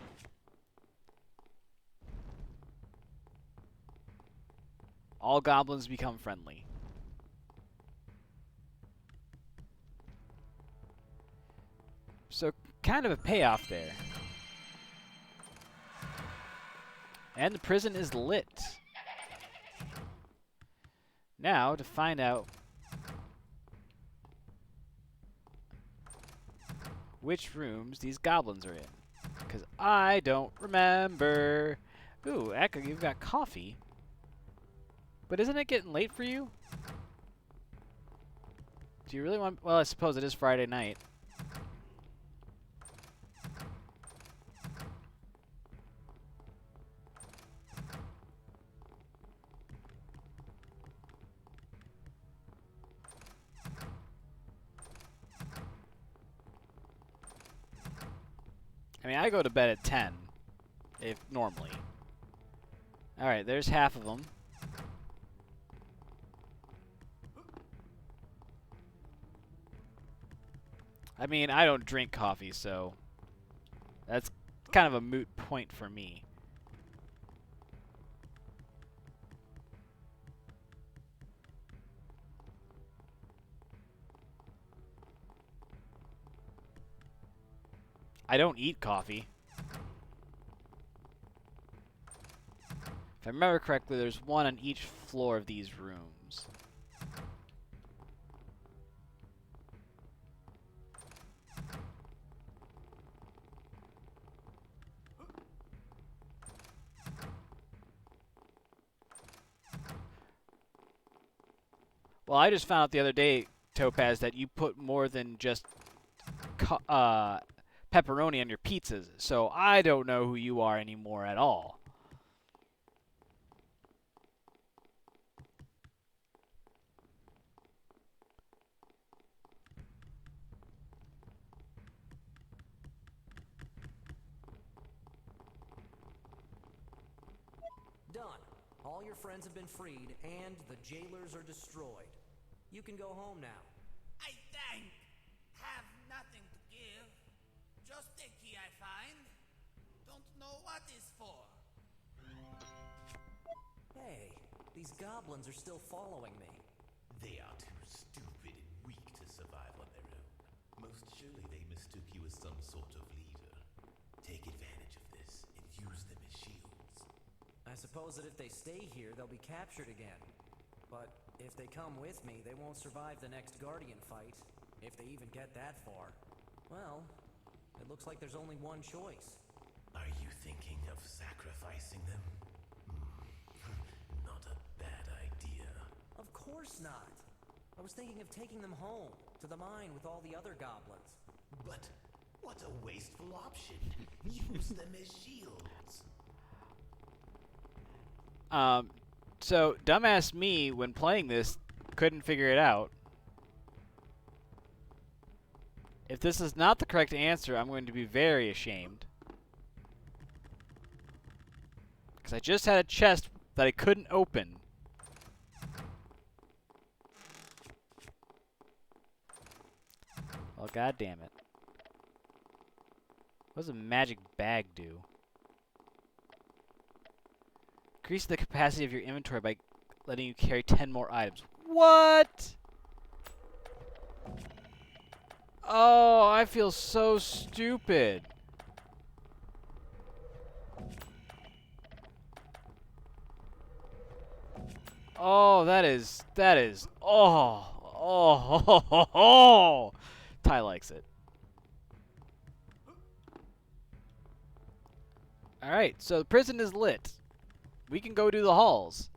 All goblins become friendly. So kind of a payoff there. And the prison is lit. Now, to find out which rooms these goblins are in. Because I don't remember. Ooh, Echo, you've got coffee. But isn't it getting late for you? Do you really want... Well, I suppose it is Friday night. I mean, I go to bed at 10, if normally. Alright, there's half of them. I mean, I don't drink coffee, so that's kind of a moot point for me. I don't eat coffee. If I remember correctly, there's one on each floor of these rooms. Well, I just found out the other day, Topaz, that you put more than just pepperoni on your pizzas, so I don't know who you are anymore at all. Done. All your friends have been freed, and the jailers are destroyed. You can go home now. I thank. Have nothing to give. Just a key I find. Don't know what is for. Hey, these goblins are still following me. They are too stupid and weak to survive on their own. Most surely they mistook you as some sort of leader. Take advantage of this and use them as shields. I suppose that if they stay here, they'll be captured again. But if they come with me, they won't survive the next Guardian fight, if they even get that far. Well, it looks like there's only one choice. Are you thinking of sacrificing them? Not a bad idea. Of course not. I was thinking of taking them home, to the mine with all the other goblins. But what a wasteful option. Use them as shields. So dumbass me, when playing this, couldn't figure it out. If this is not the correct answer, I'm going to be very ashamed. Because I just had a chest that I couldn't open. Well, god damn it. What does a magic bag do? Increase the capacity of your inventory by letting you carry 10 more items. What? Oh, I feel so stupid. Oh, that is, oh. Ty likes it. Alright, so the prison is lit. We can go do the halls.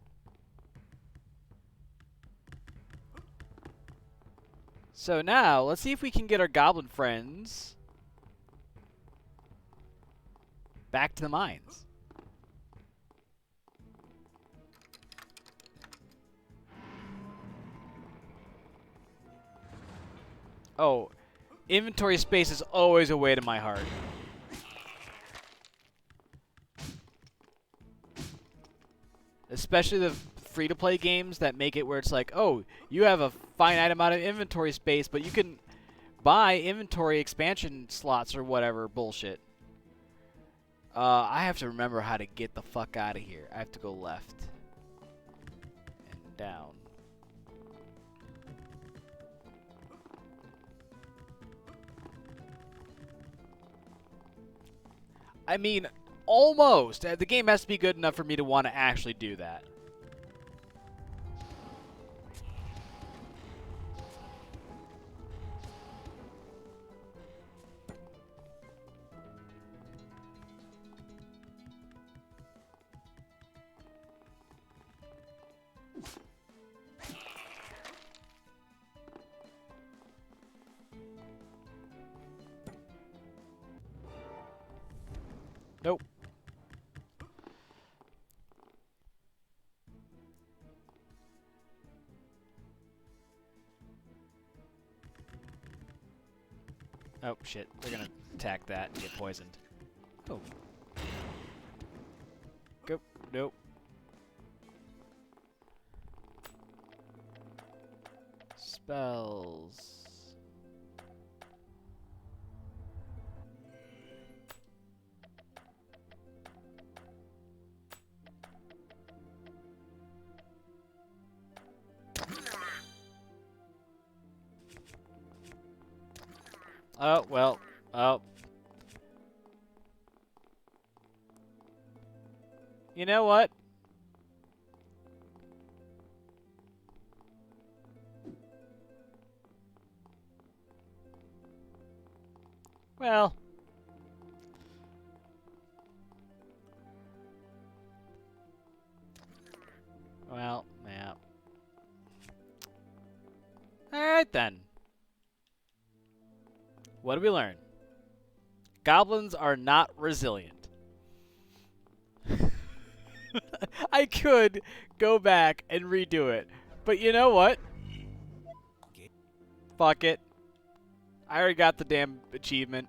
So now, let's see if we can get our goblin friends back to the mines. Oh, inventory space is always a way to my heart. Especially the free-to-play games that make it where it's like, oh, you have a finite amount of inventory space, but you can buy inventory expansion slots or whatever bullshit. I have to remember how to get the fuck out of here. I have to go left and down. I mean, almost. The game has to be good enough for me to want to actually do that. Nope. Oh, shit. They're gonna attack that and get poisoned. Oh. Go. Nope. Spells. Oh, well. Oh. You know what? Well. Well, yeah. Alright then. What did we learn? Goblins are not resilient. I could go back and redo it. But you know what? Fuck it. I already got the damn achievement.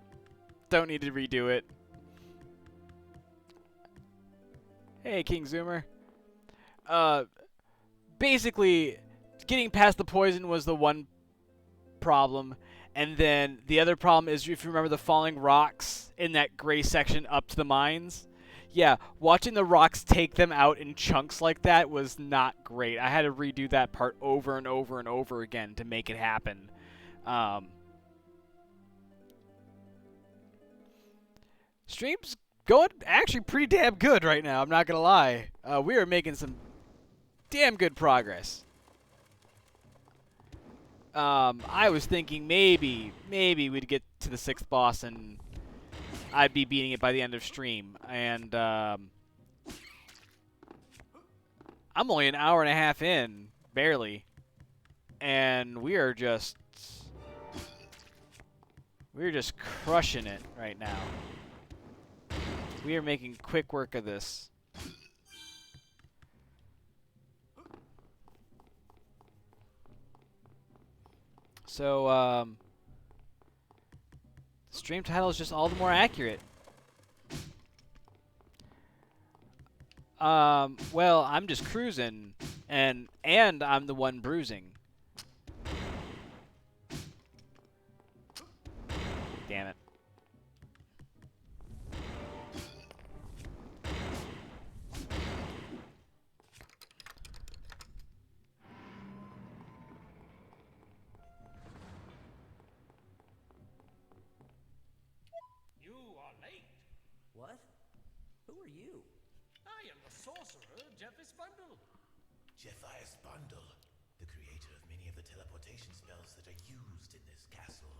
Don't need to redo it. Hey, King Zoomer. Basically, getting past the poison was the one problem. And then the other problem is, if you remember the falling rocks in that gray section up to the mines. Yeah, watching the rocks take them out in chunks like that was not great. I had to redo that part over and over and over again to make it happen. Stream's going actually pretty damn good right now, I'm not going to lie. We are making some damn good progress. I was thinking maybe we'd get to the 6th boss and I'd be beating it by the end of stream. And I'm only an hour and a half in, barely. And we're just crushing it right now. We are making quick work of this. So, stream title is just all the more accurate. Well, I'm just cruising, and I'm the one bruising. Damn it. You are late. What? Who are you? I am the sorcerer, Jeffis Bundle. Jephias Bundle, the creator of many of the teleportation spells that are used in this castle.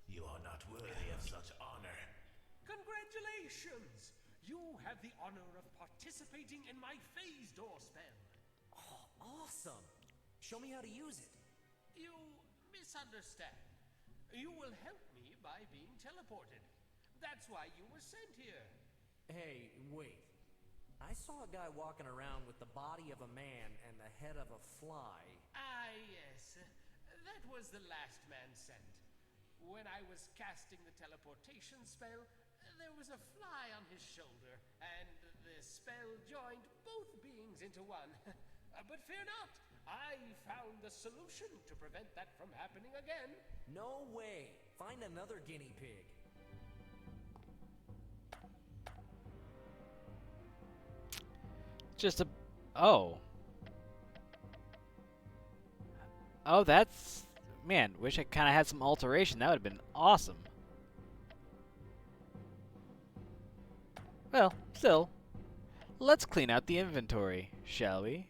You are not worthy of such honor. Congratulations! You have the honor of participating in my phase door spell. Oh, awesome! Show me how to use it. You misunderstand. You will help me by being teleported. That's why you were sent here. Hey, wait. I saw a guy walking around with the body of a man and the head of a fly. Ah, yes. That was the last man sent. When I was casting the teleportation spell, there was a fly on his shoulder, and the spell joined both beings into one. But fear not, I found the solution to prevent that from happening again. No way! Find another guinea pig. Just a... Oh. Oh, that's... Man, wish I kind of had some alteration. That would have been awesome. Well, still. Let's clean out the inventory, shall we?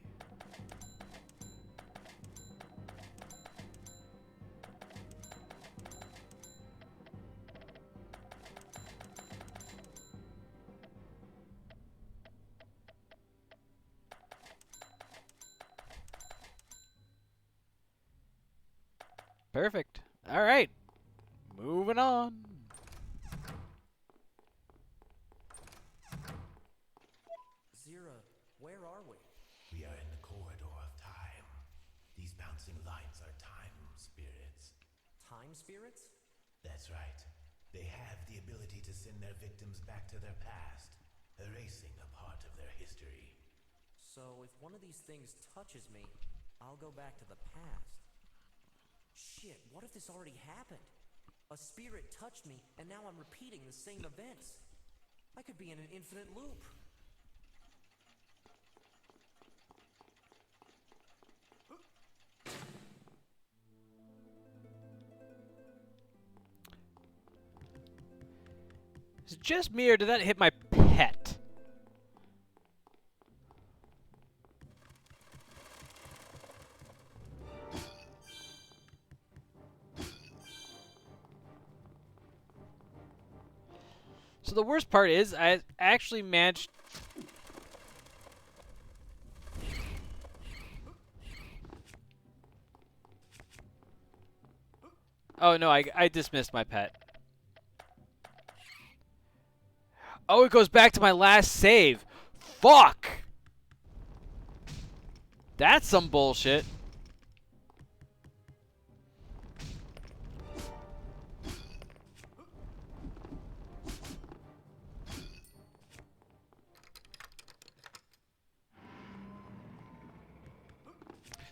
Perfect. All right. Moving on. Zira, where are we? We are in the corridor of time. These bouncing lights are time spirits. Time spirits? That's right. They have the ability to send their victims back to their past, erasing a part of their history. So if one of these things touches me, I'll go back to the past. Shit, what if this already happened? A spirit touched me, and now I'm repeating the same events. I could be in an infinite loop. Is it just me, or did that hit my pet? So the worst part is, I actually managed... Oh no, I dismissed my pet. Oh, it goes back to my last save. Fuck! That's some bullshit.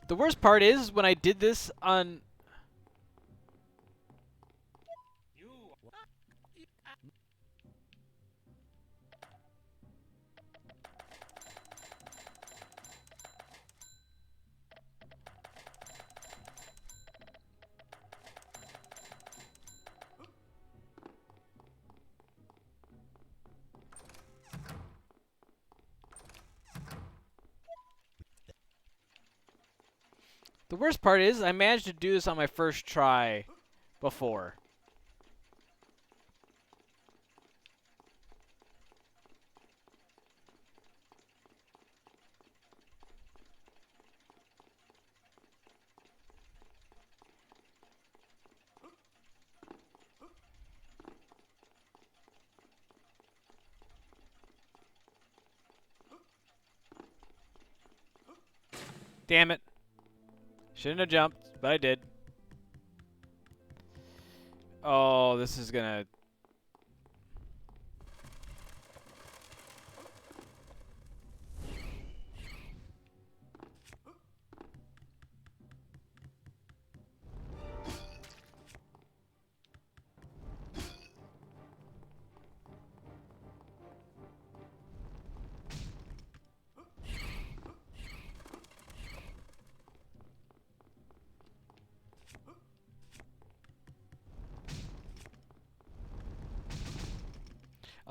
The worst part is when I did this on... The worst part is I managed to do this on my first try before. Damn it. Shouldn't have jumped, but I did. Oh, this is gonna...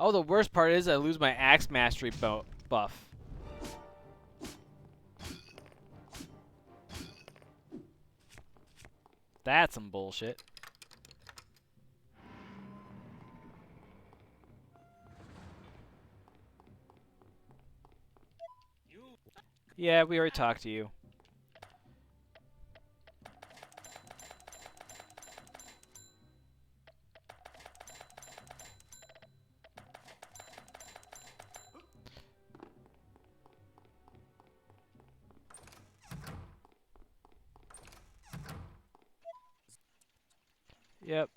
Oh, the worst part is I lose my axe mastery buff. That's some bullshit. Yeah, we already talked to you. Yep.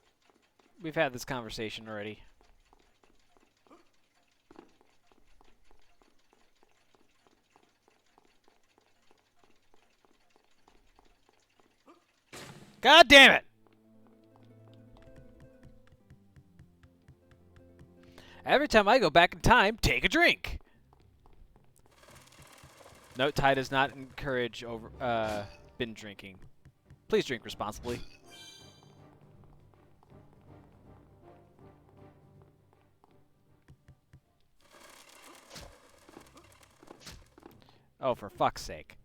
We've had this conversation already. God damn it! Every time I go back in time, take a drink. Note: Ty does not encourage binge drinking. Please drink responsibly. Oh, for fuck's sake.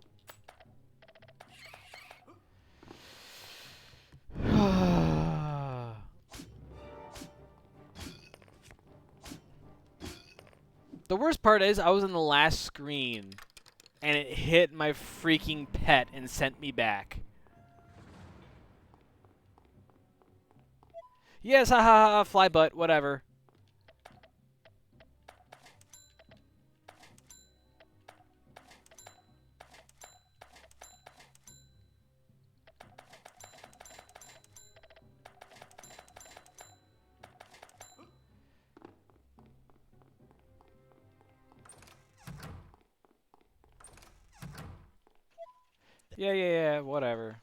The worst part is I was in the last screen and it hit my freaking pet and sent me back. Yes, haha, fly butt, whatever. Yeah, whatever.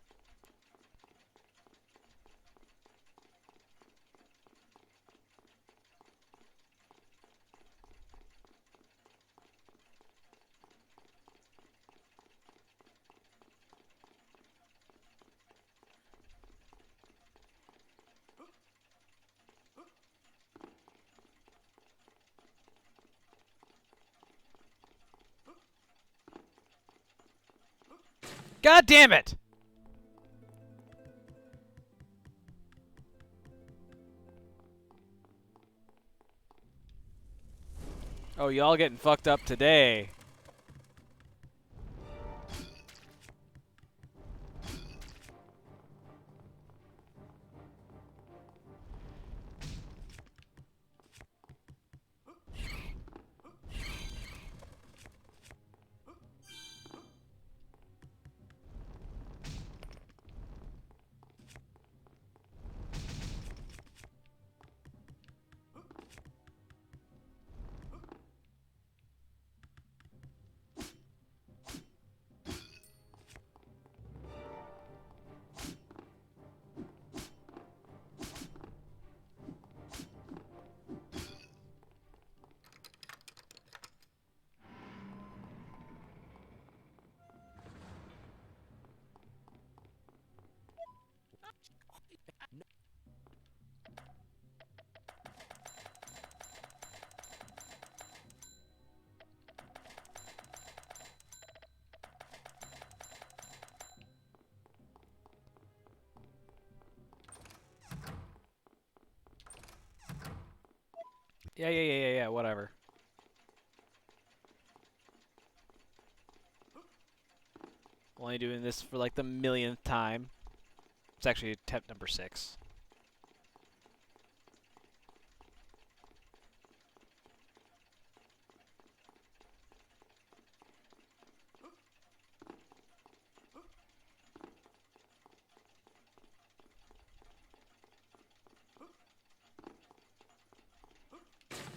God damn it! Oh, y'all getting fucked up today. Yeah, whatever. Only doing this for like the millionth time. It's actually attempt number 6.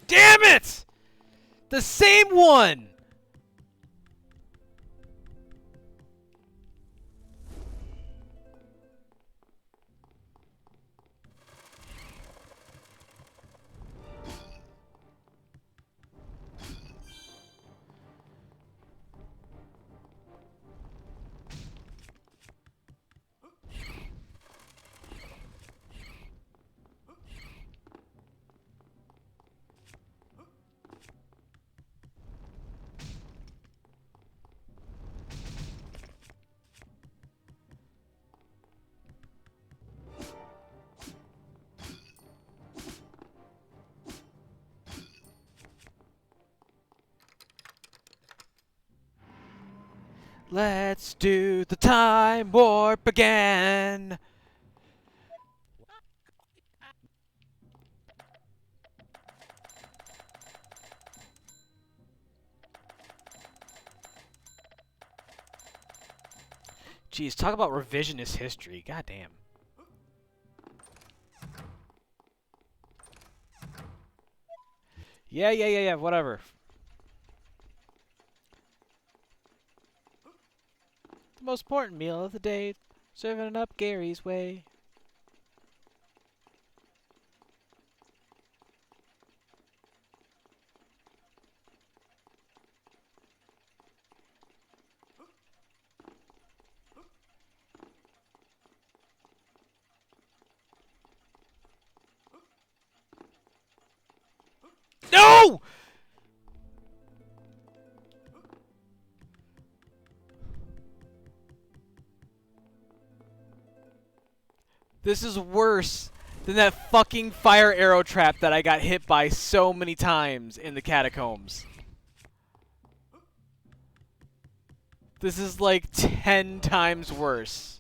Damn it! The same one! Let's do the time warp again! Jeez, talk about revisionist history. God damn. Yeah, whatever. The most important meal of the day. Serving it up Gary's way. No! This is worse than that fucking fire arrow trap that I got hit by so many times in the catacombs. This is like 10 times worse.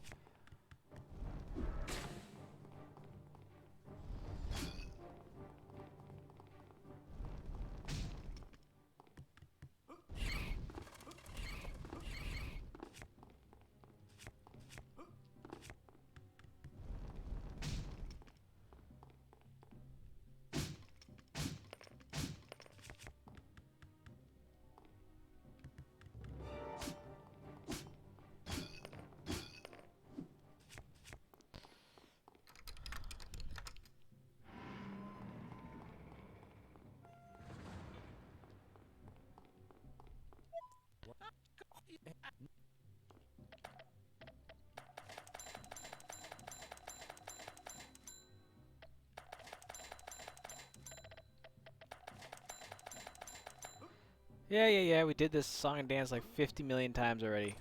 Yeah. We did this song and dance like 50 million times already.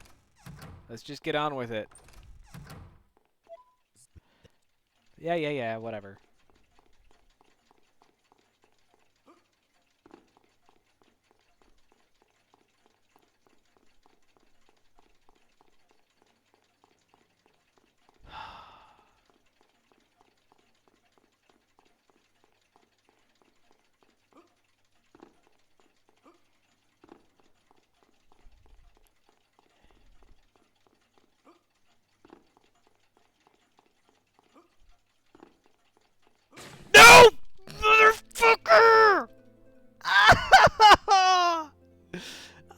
Let's just get on with it. Yeah. Whatever. No! Motherfucker!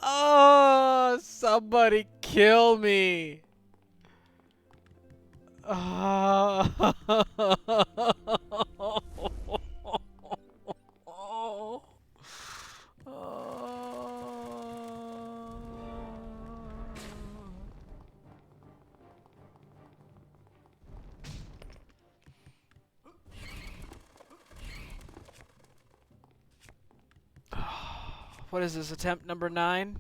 Oh, somebody kill me. What is this, attempt number 9?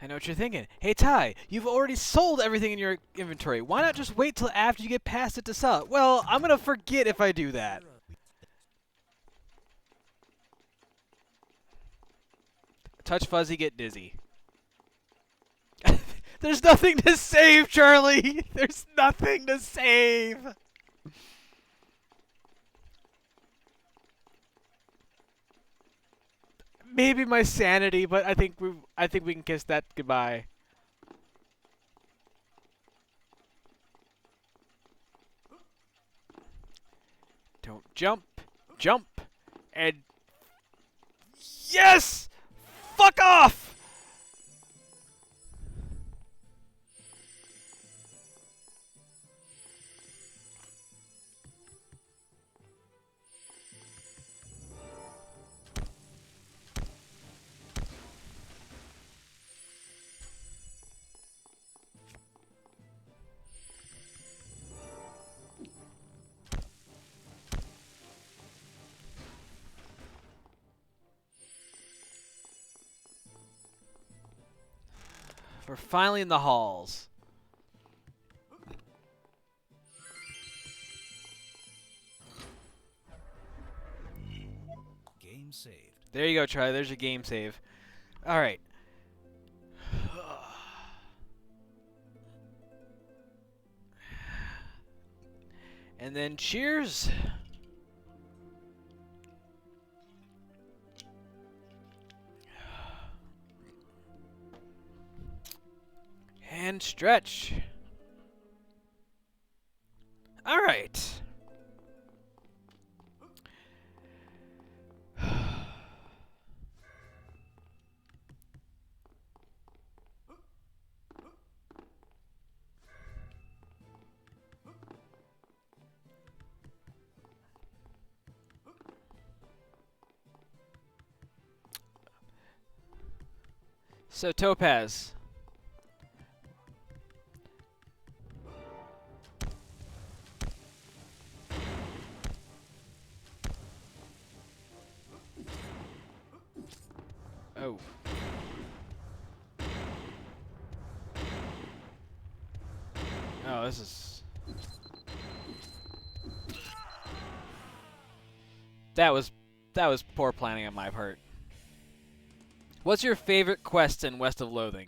I know what you're thinking. Hey Ty, you've already sold everything in your inventory. Why not just wait till after you get past it to sell it? Well, I'm gonna forget if I do that. Touch fuzzy, get dizzy. There's nothing to save, Charlie! There's nothing to save! Maybe my sanity, but I think we can kiss that goodbye. Don't jump, jump, and yes! Fuck off! We're finally in the halls. Game saved. There you go, Charlie. There's your game save. All right. And then cheers. And stretch. All right. So Topaz. Oh. Oh, this is... That was poor planning on my part. What's your favorite quest in West of Loathing?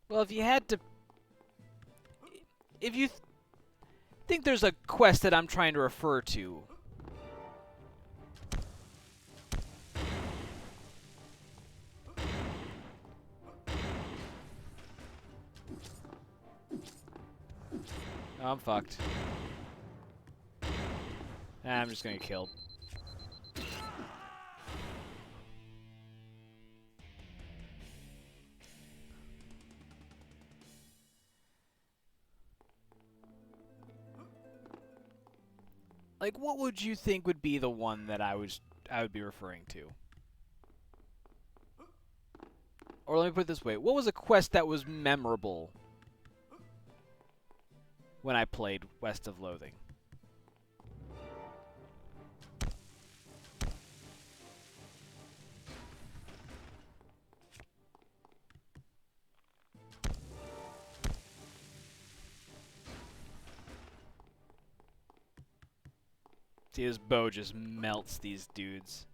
Well, if you had to... If you think there's a quest that I'm trying to refer to... Oh, I'm fucked. I'm just gonna get killed. Like, what would you think would be the one that I would be referring to? Or let me put it this way: what was a quest that was memorable when I played West of Loathing? See, his bow just melts these dudes.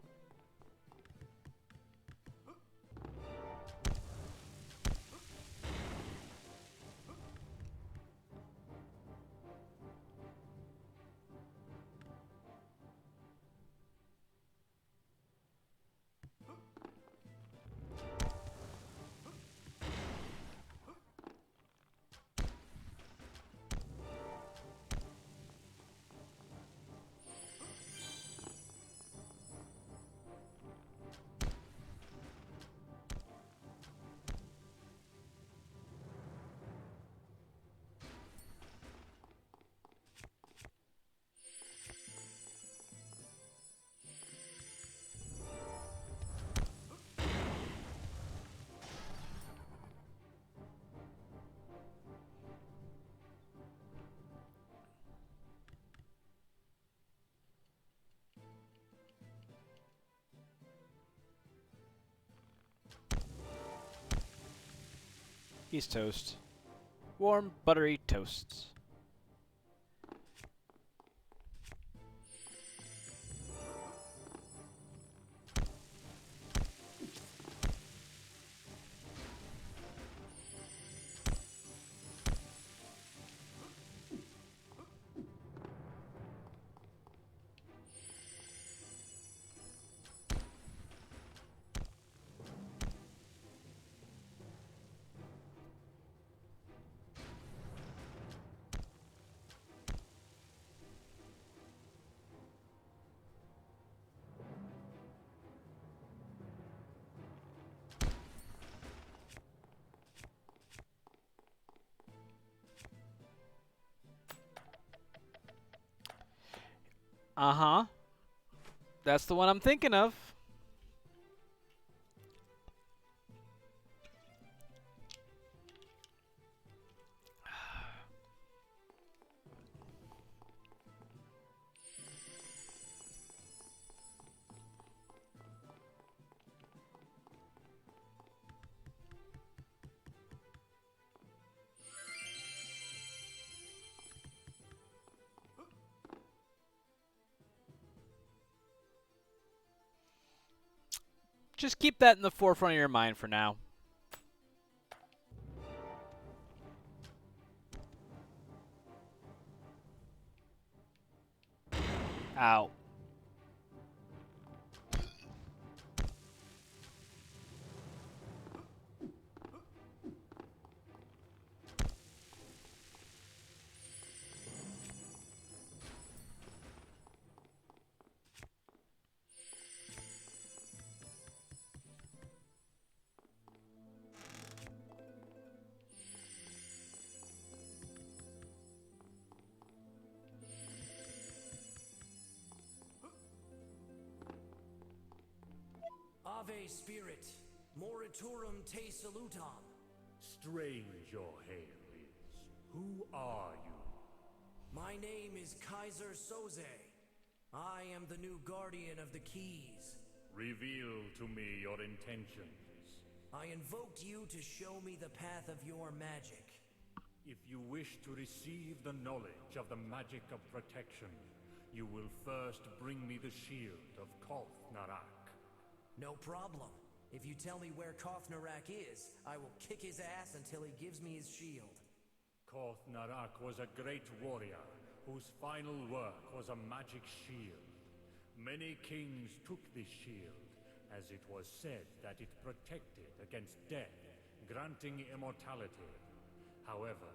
He's toast. Warm, buttery toasts. Uh-huh. That's the one I'm thinking of. Just keep that in the forefront of your mind for now. Ow. Ave Spirit, Moriturum te salutam. Strange your hail is. Who are you? My name is Kaiser Soze. I am the new guardian of the keys. Reveal to me your intentions. I invoked you to show me the path of your magic. If you wish to receive the knowledge of the magic of protection, you will first bring me the shield of Koth Narak. No problem. If you tell me where Kothnarak is, I will kick his ass until he gives me his shield. Koth-Narak was a great warrior, whose final work was a magic shield. Many kings took this shield, as it was said that it protected against death, granting immortality. However,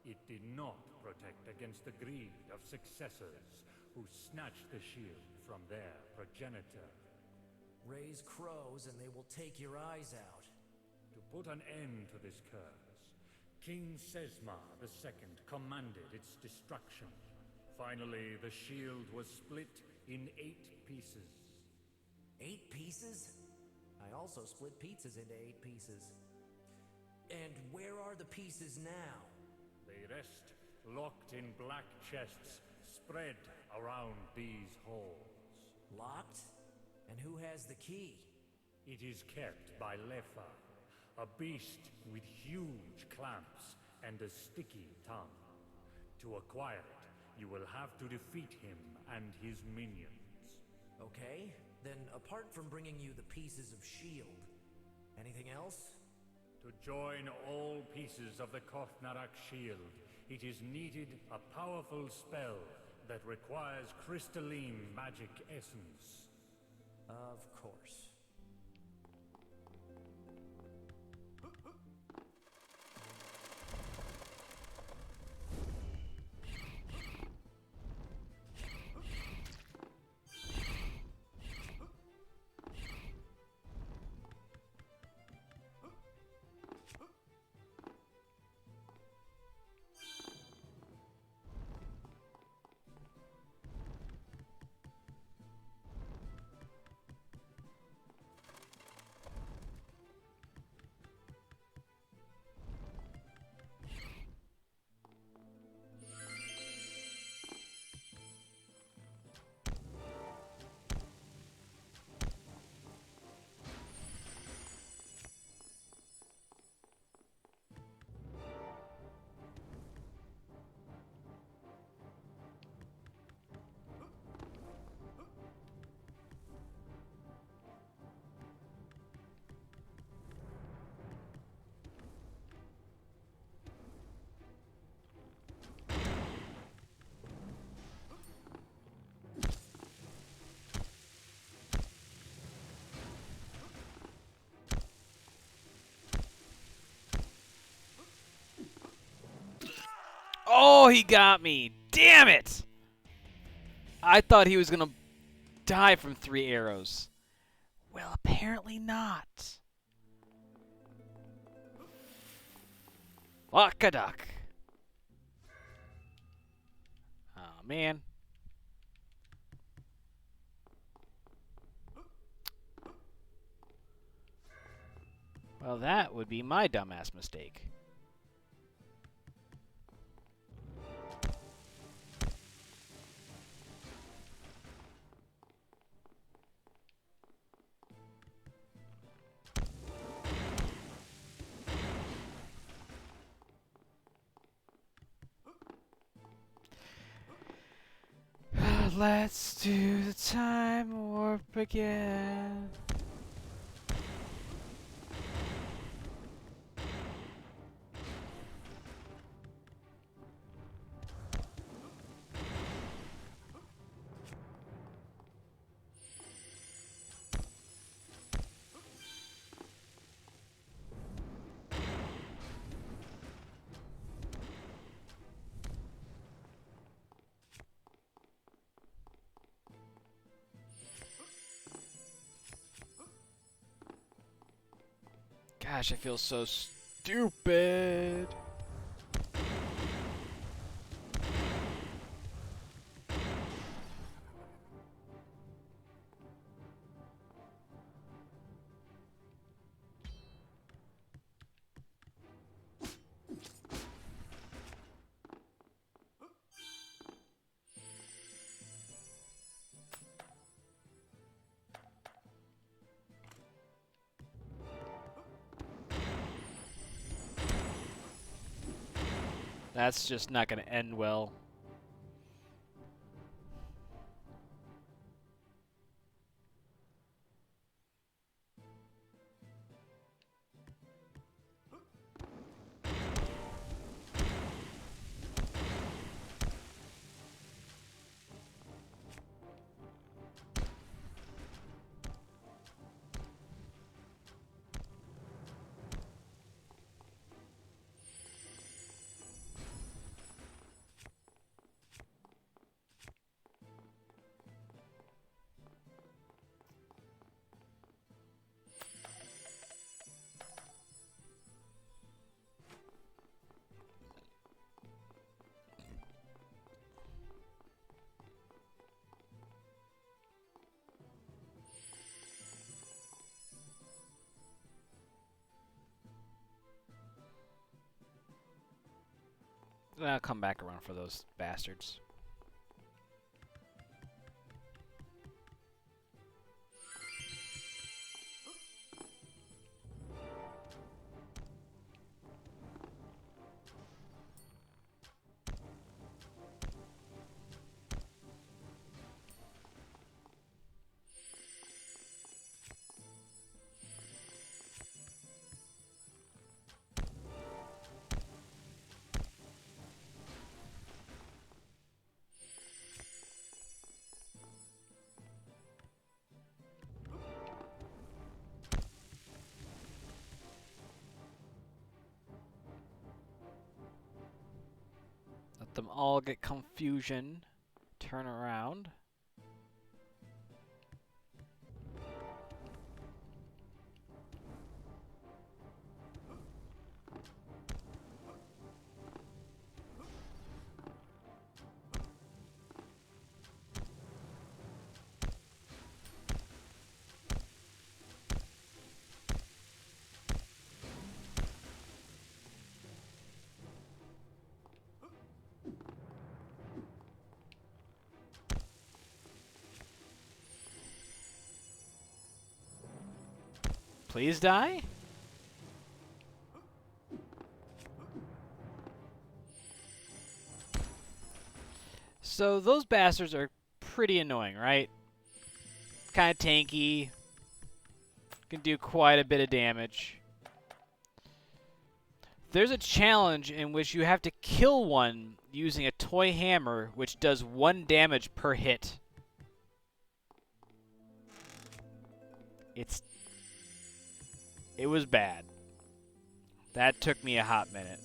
it did not protect against the greed of successors, who snatched the shield from their progenitor. Raise crows and they will take your eyes out. To put an end to this curse, King Sesma II commanded its destruction. Finally, the shield was split in 8 pieces. 8 pieces? I also split pizzas into 8 pieces. And where are the pieces now? They rest locked in black chests spread around these halls. Locked? And who has the key? It is kept by Lefa, a beast with huge clamps and a sticky tongue. To acquire it, you will have to defeat him and his minions. Okay, then apart from bringing you the pieces of shield, anything else? To join all pieces of the Koth-Narak shield, it is needed a powerful spell that requires crystalline magic essence. Of course. Oh, he got me. Damn it! I thought he was going to die from 3 arrows. Well, apparently not. Fuck a duck. Oh, man. Well, that would be my dumbass mistake. Let's do the time warp again. Gosh, I feel so stupid. That's just not going to end well. I'll come back around for those bastards. Let them all get confusion. Turn around. Please die? So those bastards are pretty annoying, right? Kind of tanky. Can do quite a bit of damage. There's a challenge in which you have to kill one using a toy hammer, which does 1 damage per hit. It was bad. That took me a hot minute.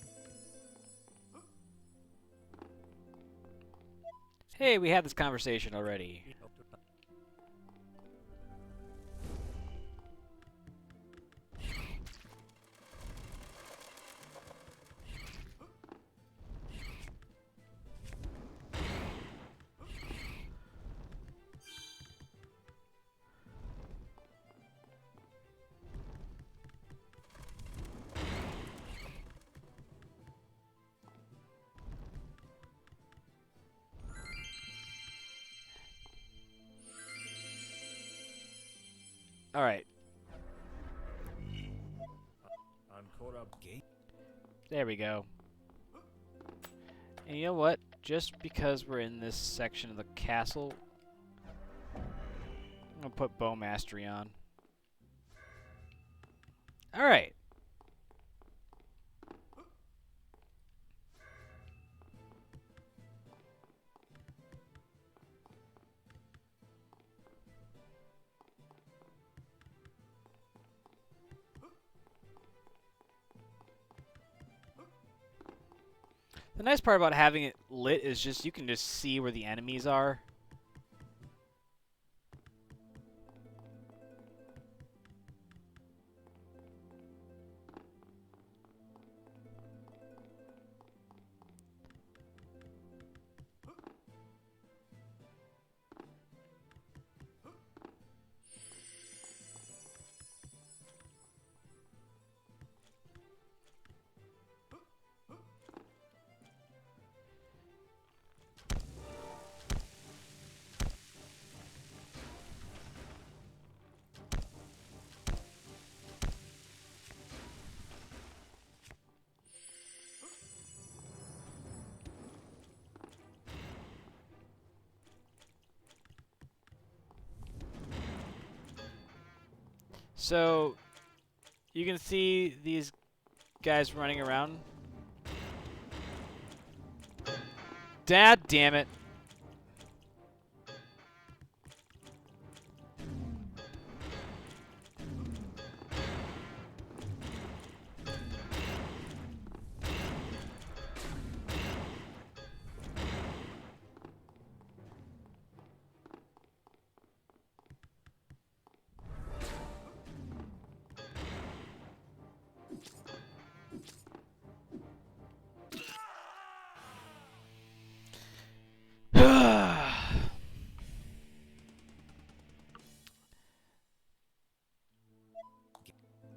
Hey, we had this conversation already. All right. There we go. And you know what? Just because we're in this section of the castle, I'm gonna put bow mastery on. All right. The nice part about having it lit is just you can just see where the enemies are. So, you can see these guys running around. Dad damn it.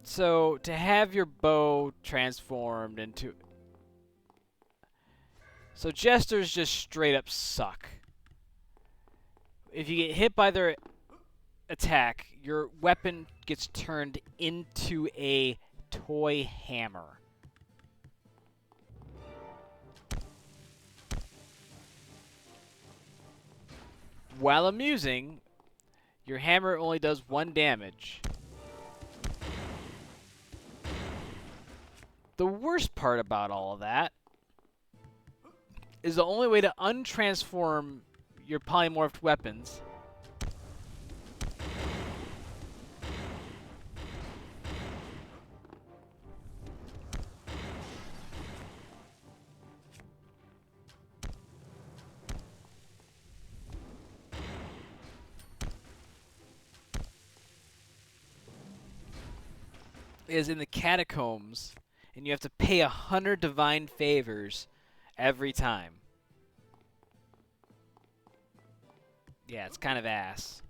So, to have your bow transformed into... So jesters just straight up suck. If you get hit by their attack, your weapon gets turned into a toy hammer. While amusing, your hammer only does 1 damage. The worst part about all of that is the only way to untransform your polymorphed weapons is in the Catacombs, and you have to pay 100 divine favors every time. Yeah, it's kind of ass.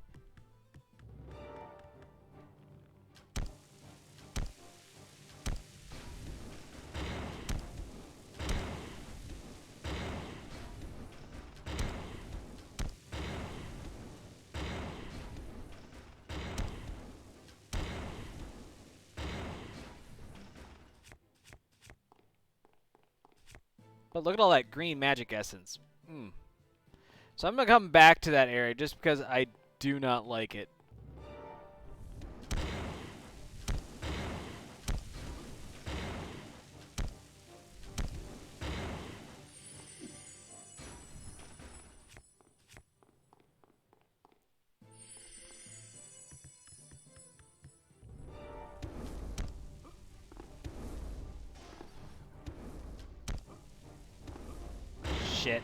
But look at all that green magic essence. So I'm going to come back to that area just because I do not like it. Shit.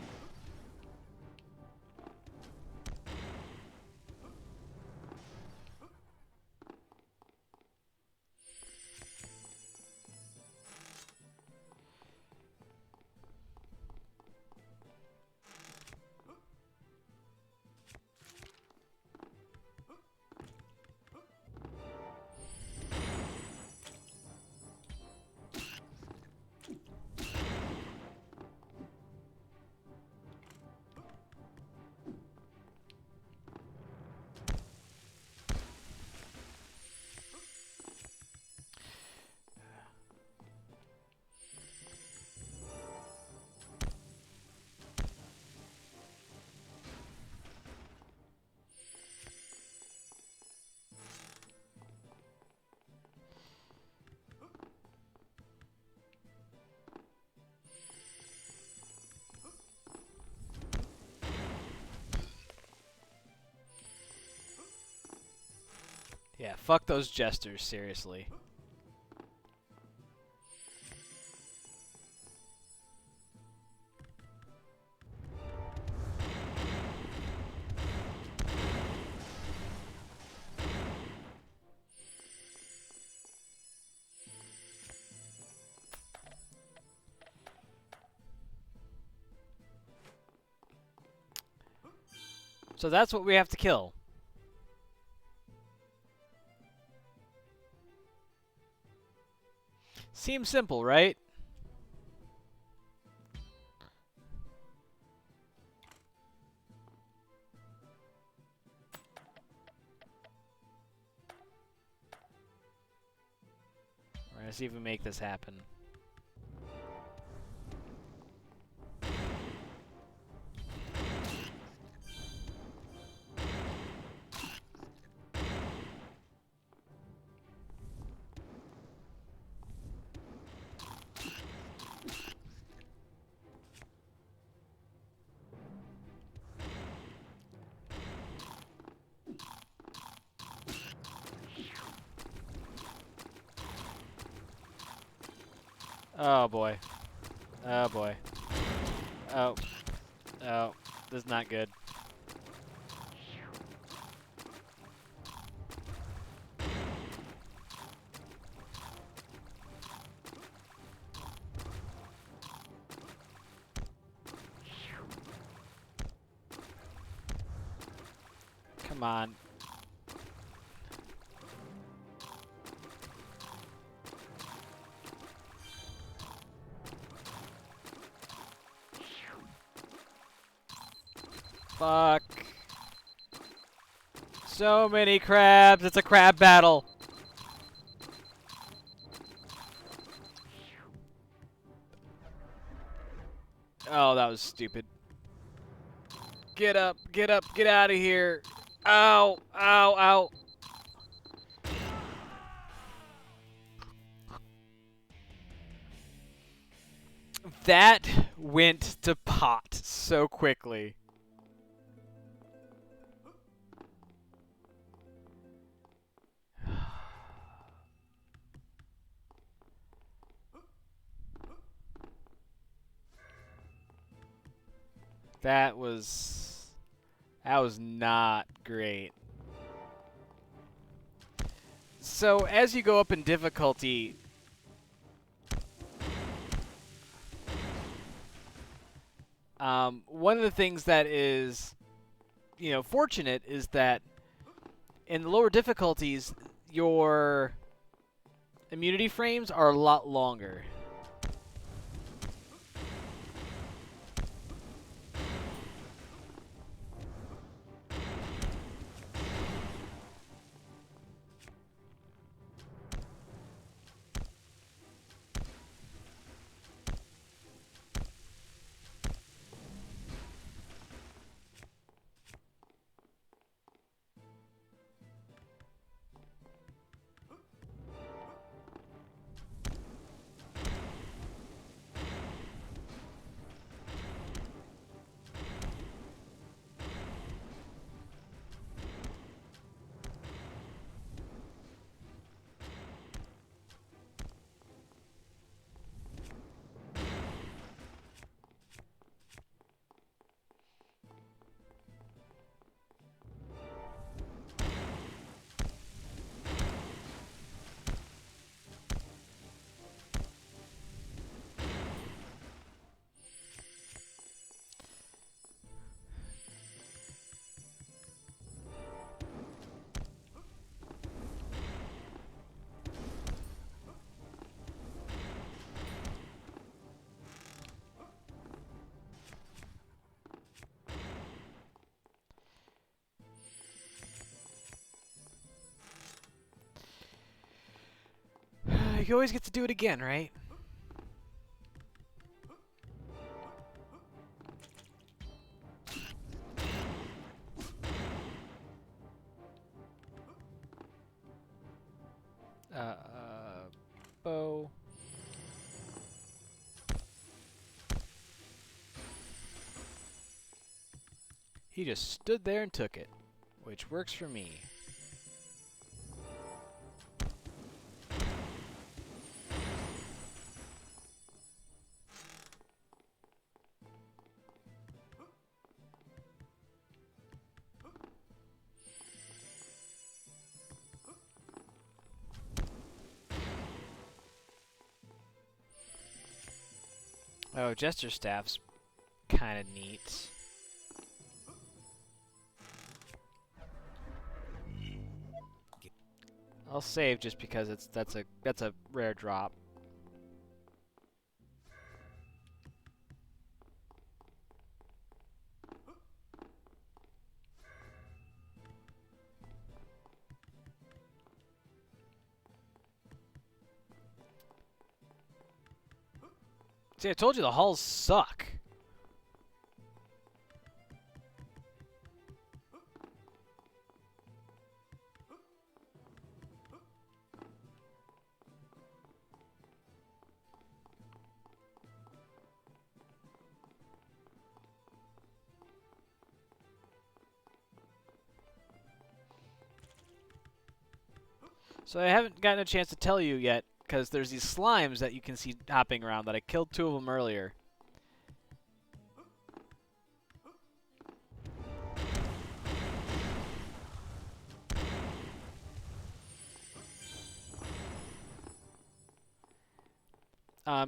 Yeah, fuck those jesters, seriously. So that's what we have to kill. Seems simple, right? We're gonna see if we make this happen. Oh boy. Oh boy. Oh. Oh. This is not good. Come on. Fuck. So many crabs. It's a crab battle. Oh, that was stupid. Get up, get up, get out of here. Ow, ow, ow. That went to pot so quickly. That was not great. So as you go up in difficulty, one of the things that is, fortunate is that in the lower difficulties, your immunity frames are a lot longer. You always get to do it again, right? Bow. He just stood there and took it, which works for me. Oh, Jester Staff's kind of neat. I'll save just because that's a rare drop. See, I told you the halls suck. So I haven't gotten a chance to tell you yet, because there's these slimes that you can see hopping around that I killed 2 of them earlier.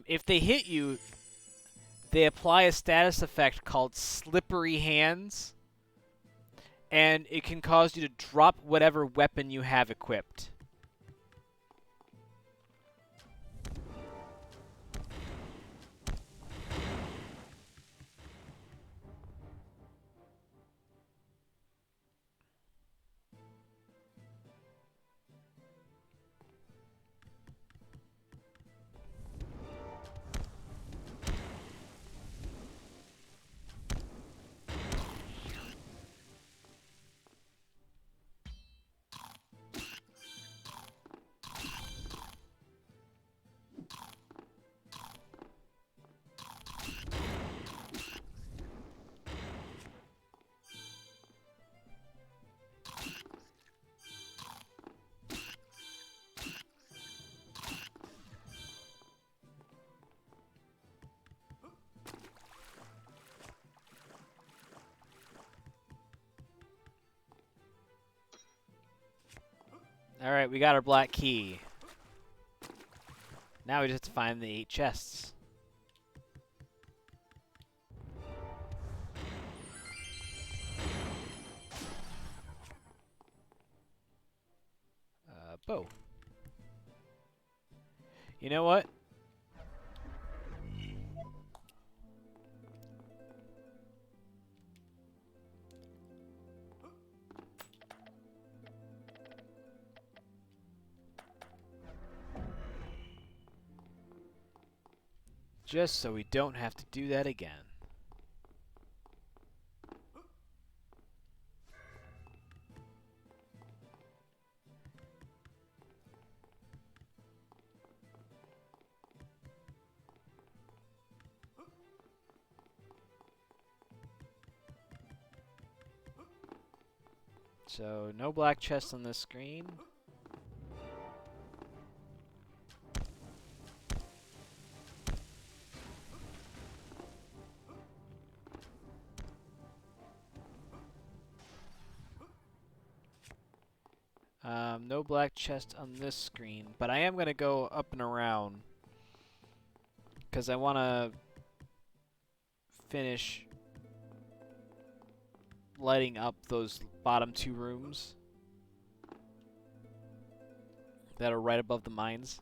If they hit you, they apply a status effect called Slippery Hands, and it can cause you to drop whatever weapon you have equipped. Alright, we got our black key. Now we just have to find the 8 chests. Bow. You know what? Just so we don't have to do that again. So, no black chests on this screen. No black chest on this screen, but I am going to go up and around because I want to finish lighting up those bottom 2 rooms that are right above the mines.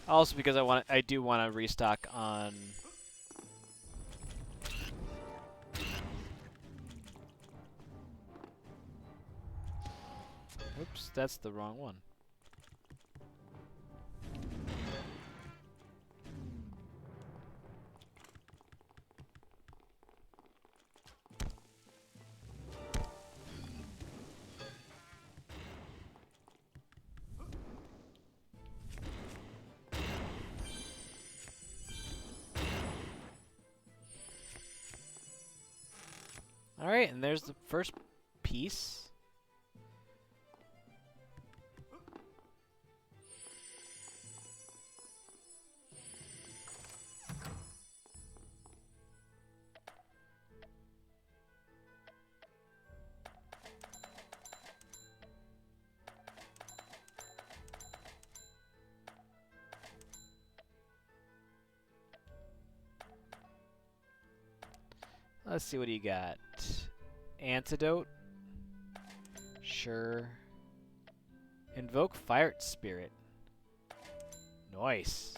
Also because I do want to restock on Oops, that's the wrong one. Alright, and there's the first piece. Let's see, what do you got? Antidote? Sure. Invoke Fire Spirit. Nice.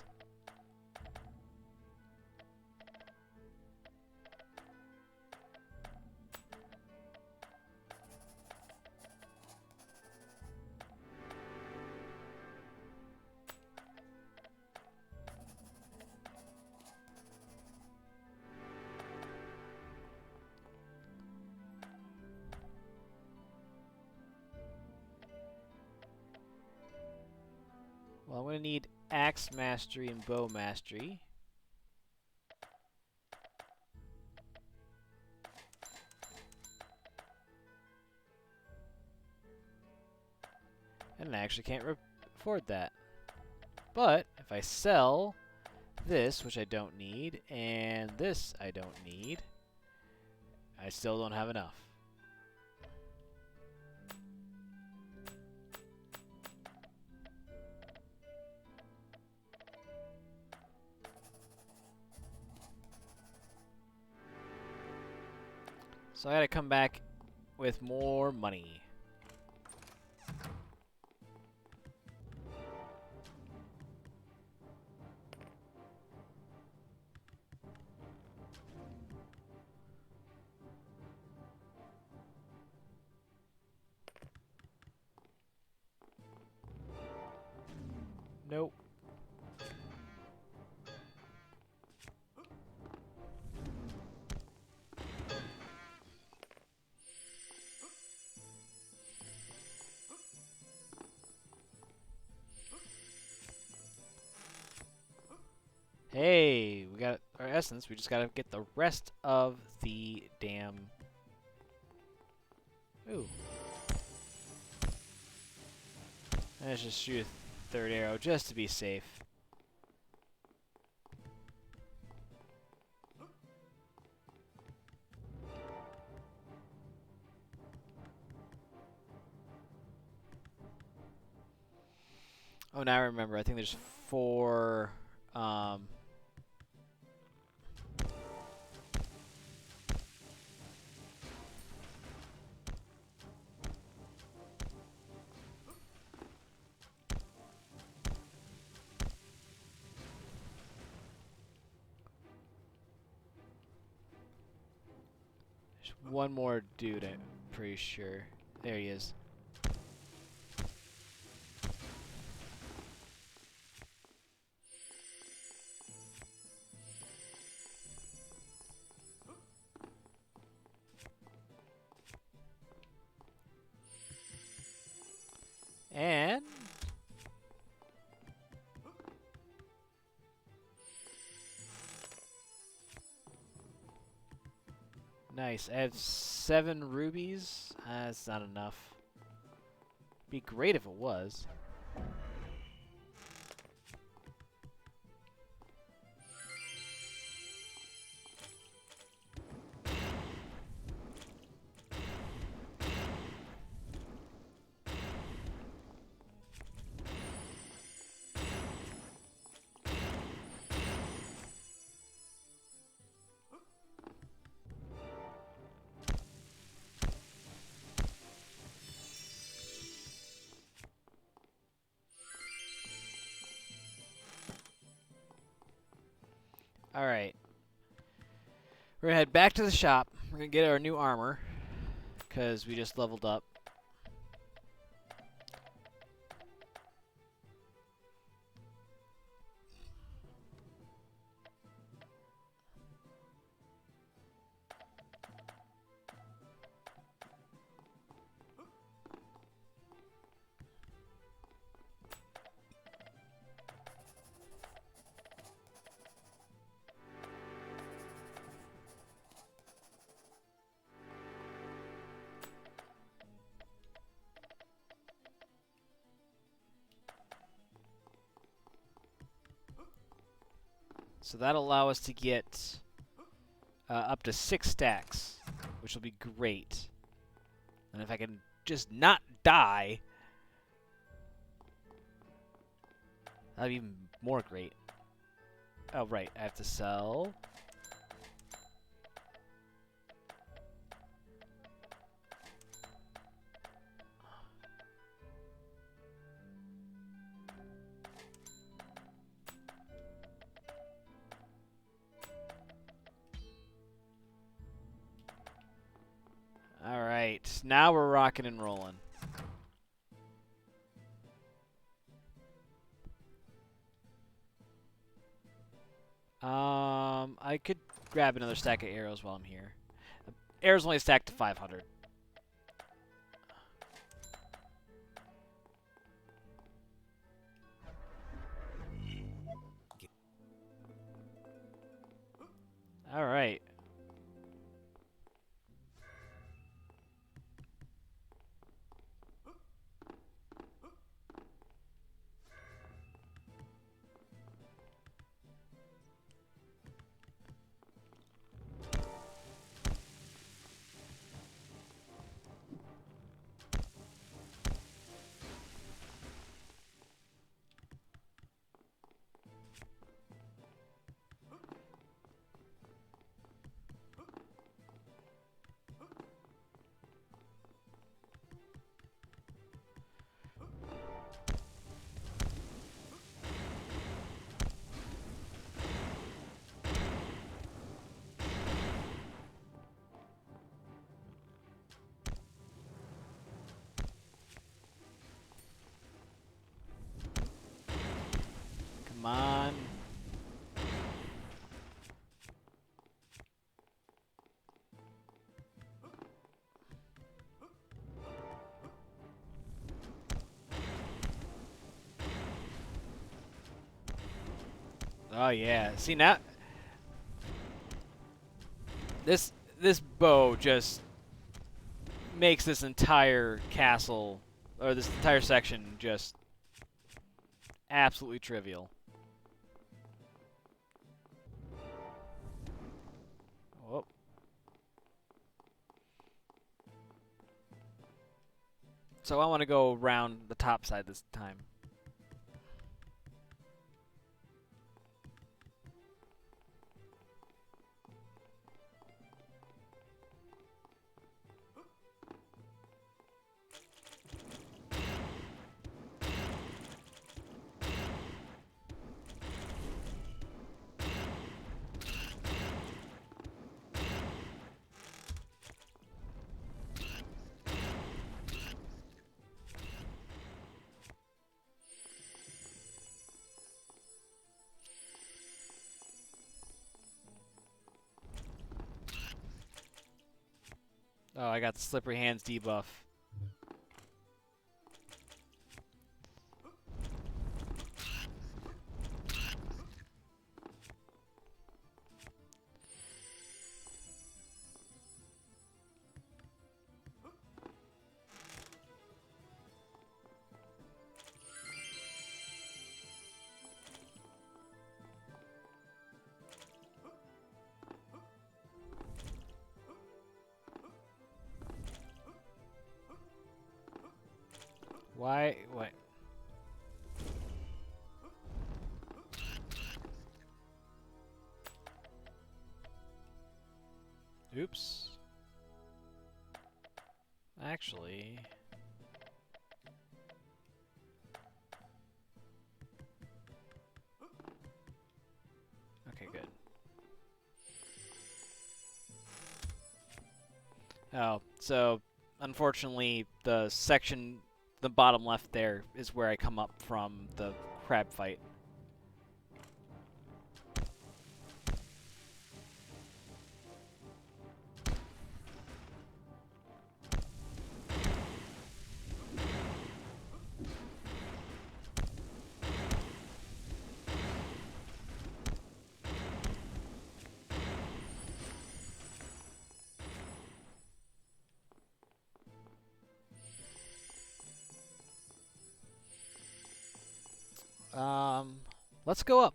Well, I'm going to need Axe Mastery and Bow Mastery. And I actually can't afford that. But if I sell this, which I don't need, and this I don't need, I still don't have enough. So I gotta come back with more money. Nope. essence. We just gotta get the rest of the damn... Ooh. Let's just shoot a third arrow just to be safe. Oh, now I remember. I think there's 4... one more dude, I'm pretty sure. There he is. And... Nice. I have 7 rubies. That's not enough. Be great if it was. Alright. We're gonna head back to the shop. We're gonna get our new armor, because we just leveled up. So that'll allow us to get up to 6 stacks, which will be great. And if I can just not die, that'll be even more great. Oh, right, I have to sell. Alright, now we're rocking and rolling. I could grab another stack of arrows while I'm here. Arrows only stack to 500. Alright. Come on. Oh yeah. See now This bow just makes this entire castle, or this entire section, just absolutely trivial. Whoop. So I want to go around the top side this time. Oh, I got the slippery hands debuff. Why? What? Oops. Actually... Okay, good. Oh, so unfortunately the section, the bottom left there, is where I come up from the crab fight. Let's go up.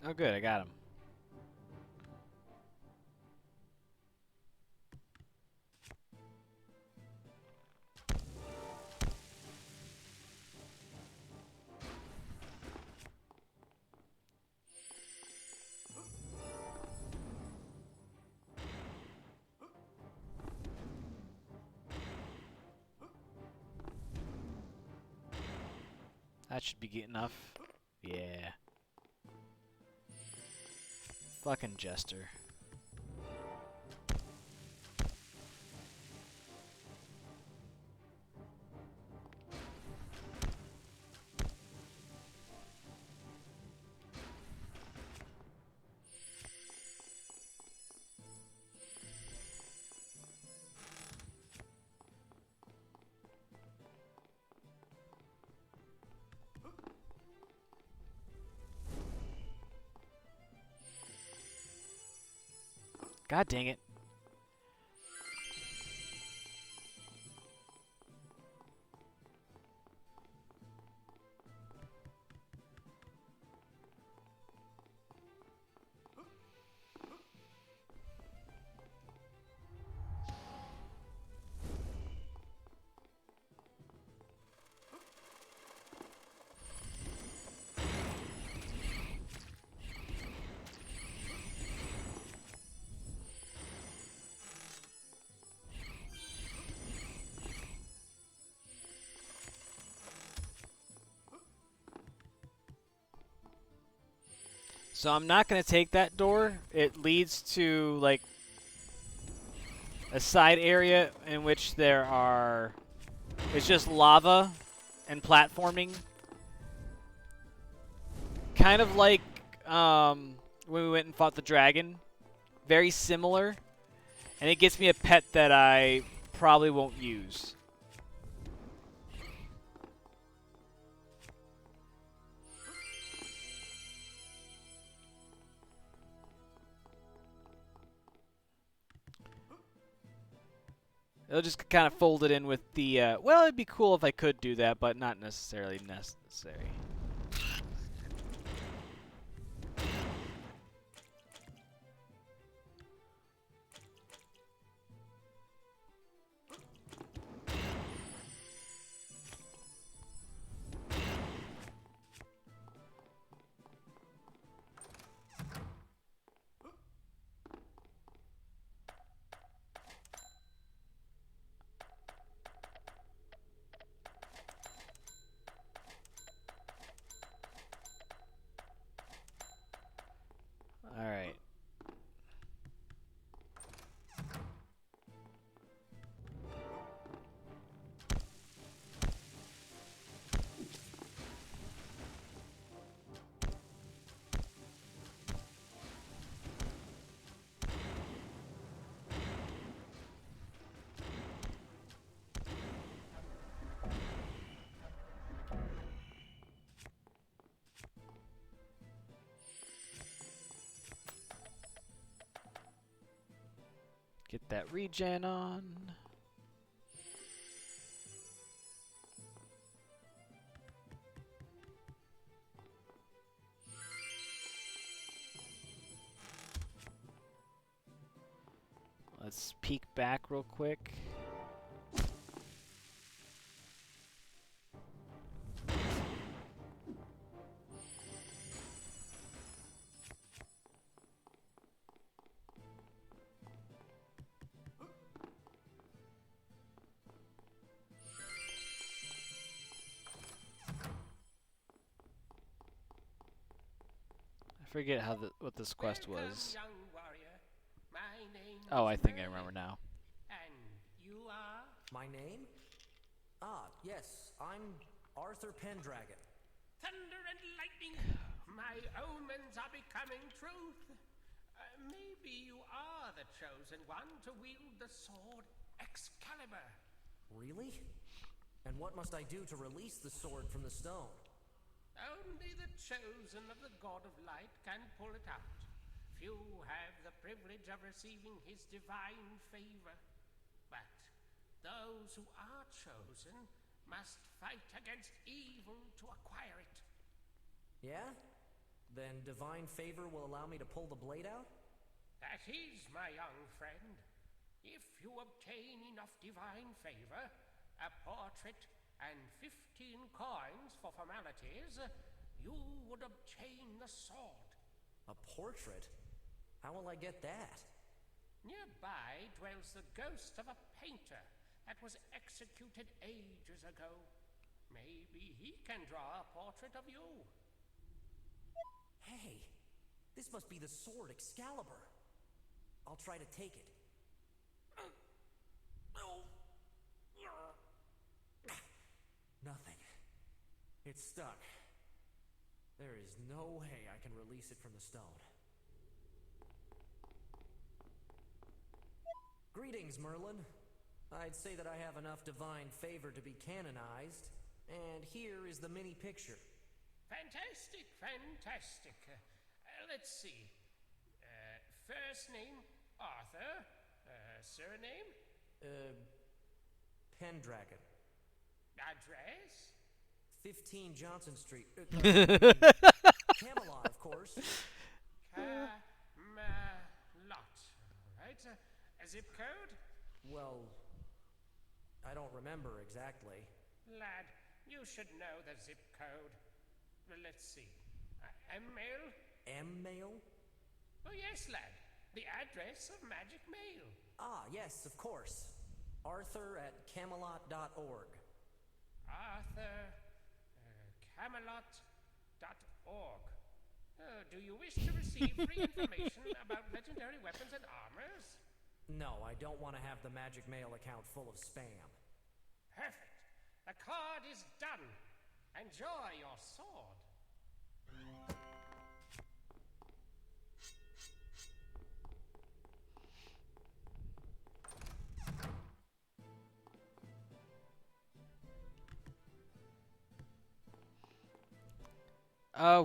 Oh good, I got him. That should be good enough. Yeah. Fucking Jester. God dang it. So I'm not going to take that door. It leads to, like, a side area in which it's just lava and platforming. Kind of like when we went and fought the dragon. Very similar. And it gets me a pet that I probably won't use. It'll just kind of fold it in with the, well, it'd be cool if I could do that, but not necessarily necessary. Alright. Get that regen on. Let's peek back real quick. I forget how what this quest was. Young warrior. My name Oh, is I think I Merlin. remember now. And you are? My name? Ah, yes, I'm Arthur Pendragon. Thunder and lightning. My omens are becoming truth. Maybe you are the chosen one to wield the sword Excalibur. Really? And what must I do to release the sword from the stone? Only the chosen of the God of Light can pull it out. Few have the privilege of receiving his divine favor. But those who are chosen must fight against evil to acquire it. Yeah? Then divine favor will allow me to pull the blade out? That is, my young friend. If you obtain enough divine favor, a portrait, and 15 coins for formalities, you would obtain the sword. A portrait? How will I get that? Nearby dwells the ghost of a painter that was executed ages ago. Maybe he can draw a portrait of you. Hey, this must be the sword Excalibur. I'll try to take it. Nothing. It's stuck. There is no way I can release it from the stone. Greetings, Merlin. I'd say that I have enough divine favor to be canonized, and here is the mini picture. Fantastic, fantastic. Let's see. First name, Arthur. Surname? Pendragon. Address? 15 Johnson Street. Camelot, of course. Camelot. Right. A zip code? Well, I don't remember exactly. Lad, you should know the zip code. Let's see. M-mail? M-mail? Oh, yes, lad. The address of Magic Mail. Ah, yes, of course. Arthur at Camelot.org. Arthur, Camelot.org. Do you wish to receive free information about legendary weapons and armors? No, I don't want to have the magic mail account full of spam. Perfect. The card is done. Enjoy your sword.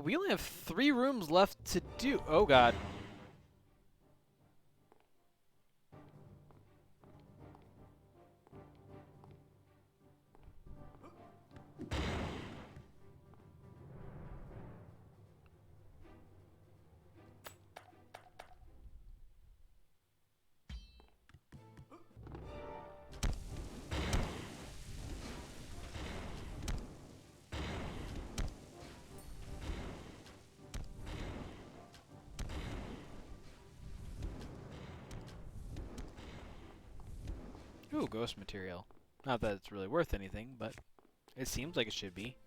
We only have 3 rooms left to do. Oh god. Ooh, ghost material. Not that it's really worth anything, but it seems like it should be.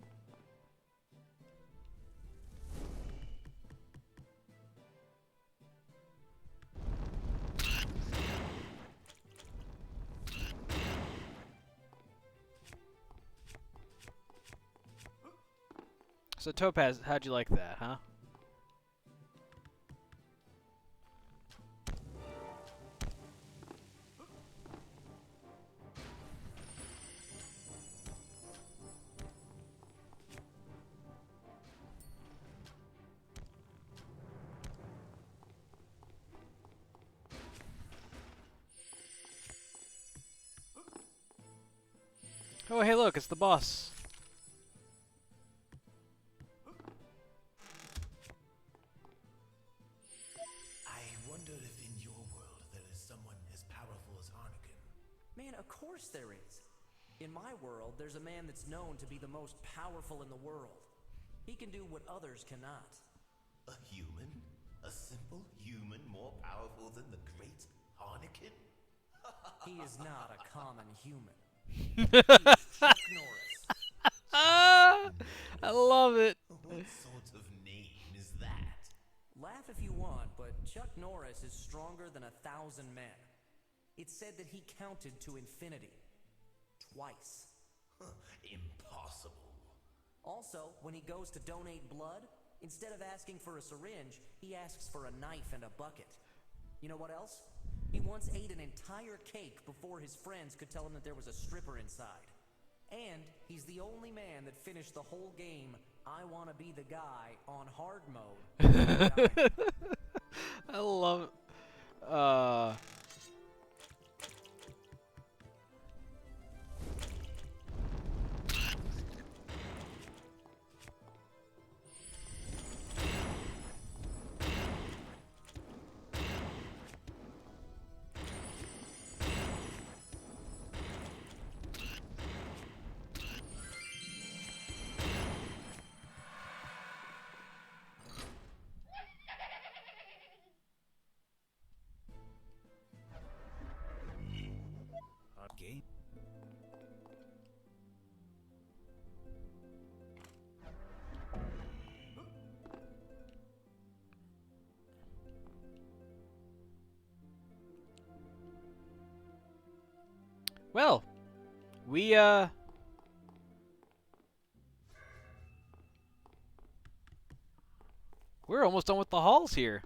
So Topaz, how'd you like that, huh? Oh, hey, look, it's the boss. I wonder if in your world there is someone as powerful as Harnigan. Man, of course there is. In my world, there's a man that's known to be the most powerful in the world. He can do what others cannot. A human? A simple human more powerful than the great Harnigan? He is not a common human. He is Chuck Norris. Ah, I love it. What sort of name is that? Laugh if you want, but Chuck Norris is stronger than 1,000 men. It's said that he counted to infinity. Twice. Impossible. Also, when he goes to donate blood, instead of asking for a syringe, he asks for a knife and a bucket. You know what else? He once ate an entire cake before his friends could tell him that there was a stripper inside. And he's the only man that finished the whole game, I Wanna Be the Guy, on hard mode. I love it. Game. Well, we're almost done with the halls here.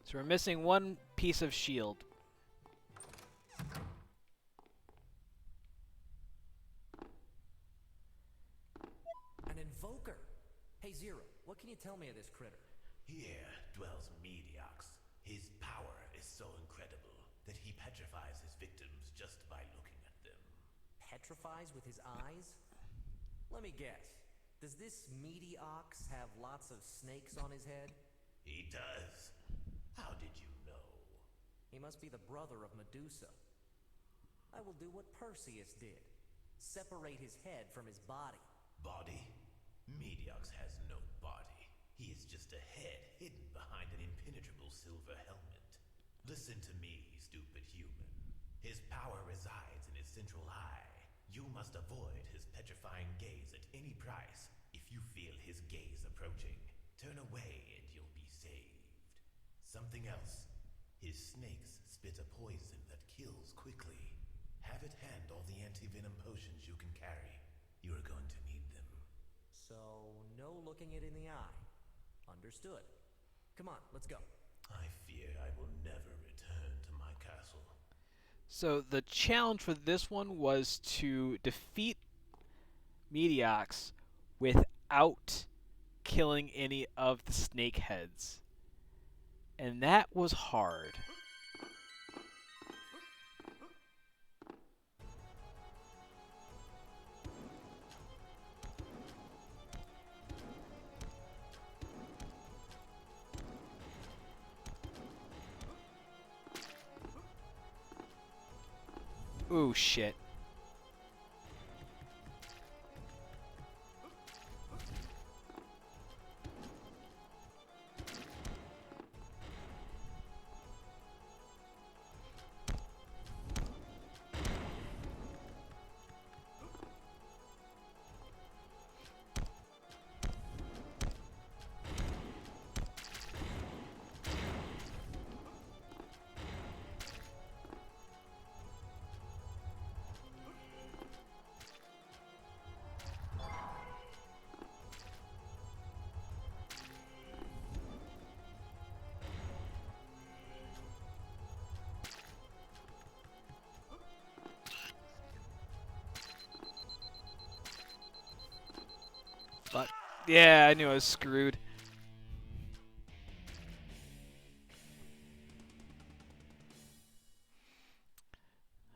So we're missing one piece of shield. An invoker. Hey Zero, what can you tell me of this critter? Here dwells Mediox. His power is so incredible that he petrifies his victims just by looking at them. Petrifies with his eyes? Let me guess. Does this meaty ox have lots of snakes on his head? He does. How did you know? He must be the brother of Medusa. I will do what Perseus did. Separate his head from his body. Body? Mediox has no body. He is just a head hidden behind an impenetrable silver helmet. Listen to me, stupid human. His power resides in his central eye. You must avoid his petrifying gaze at any price. If you feel his gaze approaching, turn away and you'll be saved. Something else. His snakes spit a poison that kills quickly. Have it handle the anti-venom potions you can carry. You're going to need them. So, no looking it in the eye. Understood. Come on, let's go. I fear I will never return to my castle. So the challenge for this one was to defeat Mediox without killing any of the snake heads. And that was hard. Ooh, shit. But yeah, I knew I was screwed.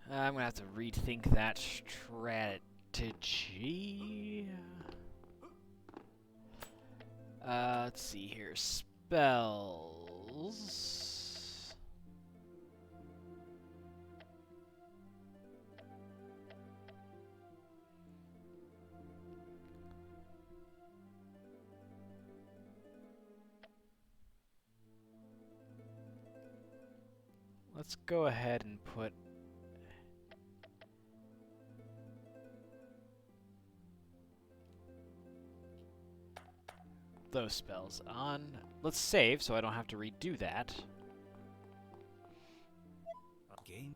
I'm gonna have to rethink that strategy. Let's see here. Spells. Let's go ahead and put those spells on. Let's save so I don't have to redo that. Game.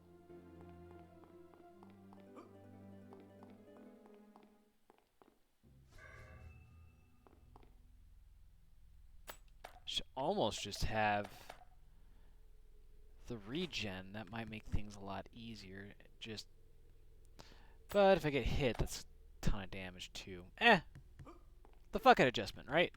Should almost just have the regen. That might make things a lot easier. But if I get hit, that's a ton of damage too. The fucking adjustment, right?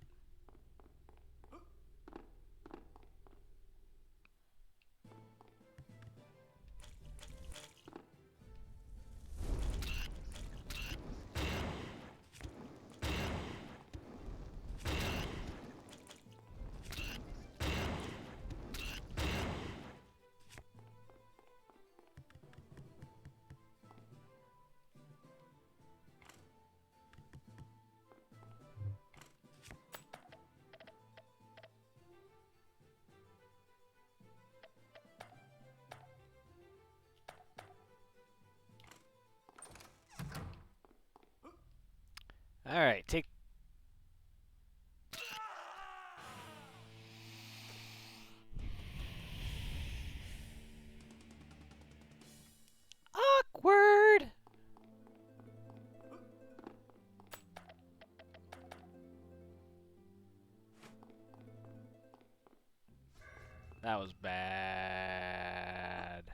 Alright, take... Awkward! That was bad.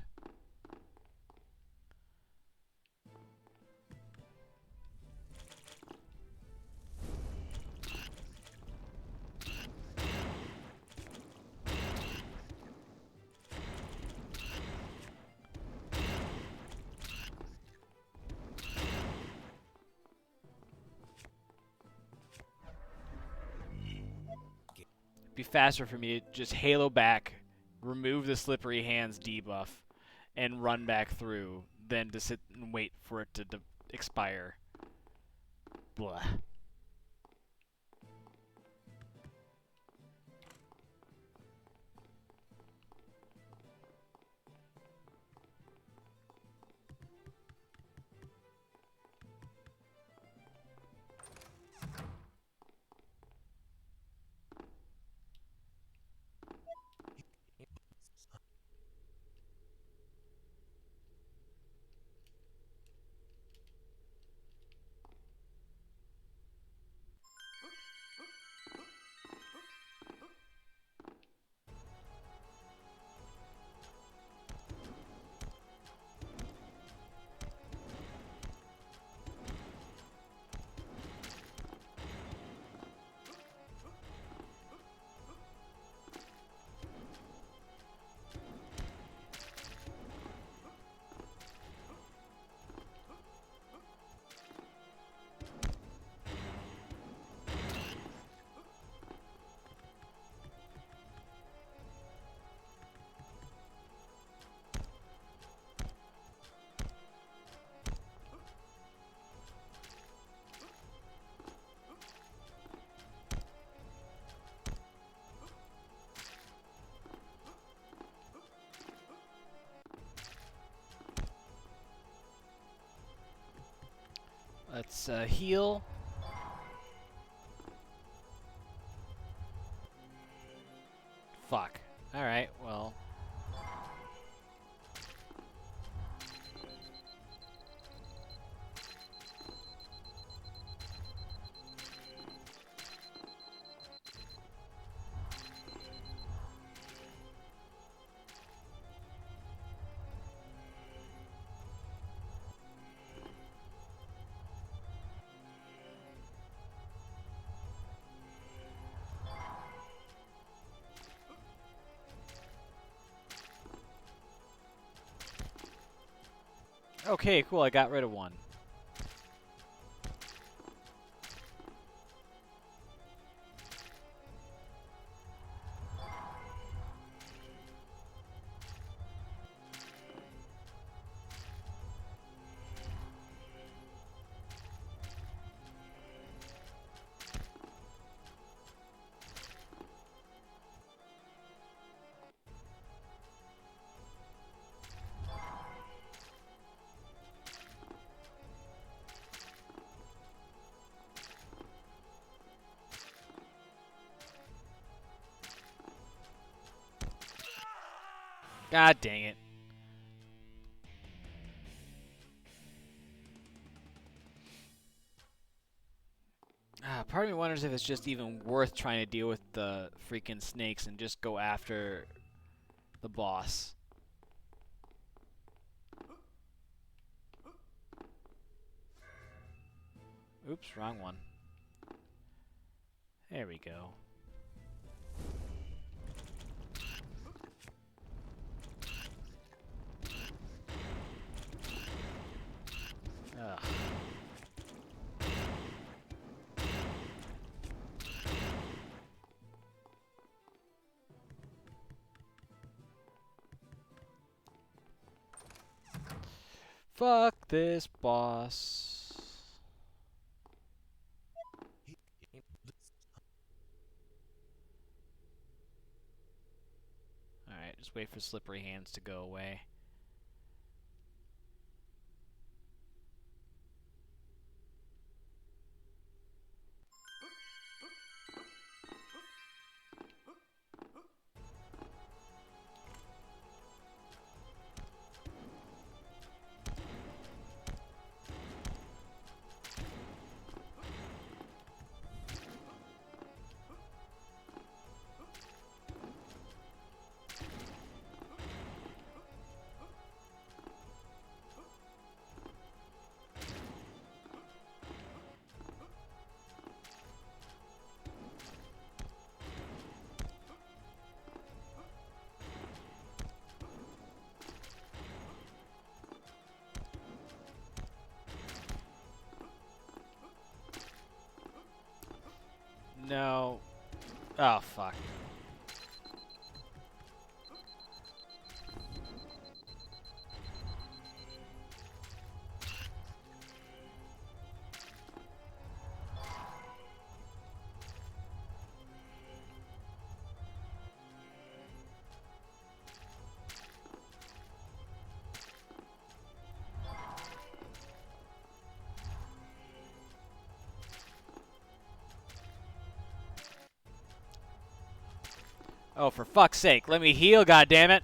Be faster for me to just halo back, remove the slippery hands debuff, and run back through than to sit and wait for it to expire. Blah. Let's heal. Fuck. Alright, well. Okay, cool, I got rid of one. God dang it. Part of me wonders if it's just even worth trying to deal with the freaking snakes and just go after the boss. Oops, wrong one. There we go. Ugh. Fuck this boss. Alright, just wait for slippery hands to go away. No. Oh, fuck. Oh, for fuck's sake, let me heal, goddammit!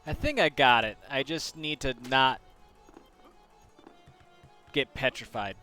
I think I got it. I just need to not get petrified.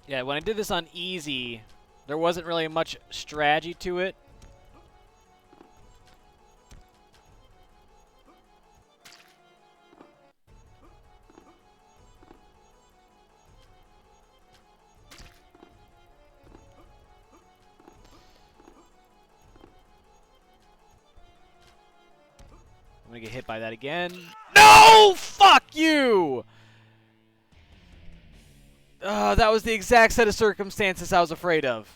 Yeah, when I did this on easy, there wasn't really much strategy to it. I'm gonna get hit by that again. No! Fuck you! That was the exact set of circumstances I was afraid of.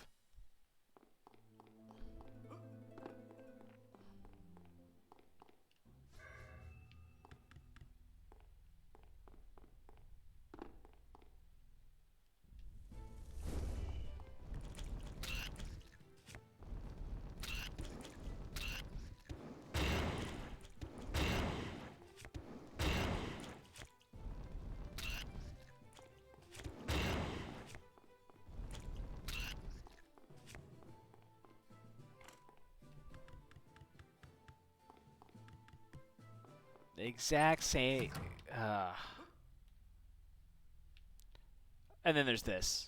The exact same. And then there's this.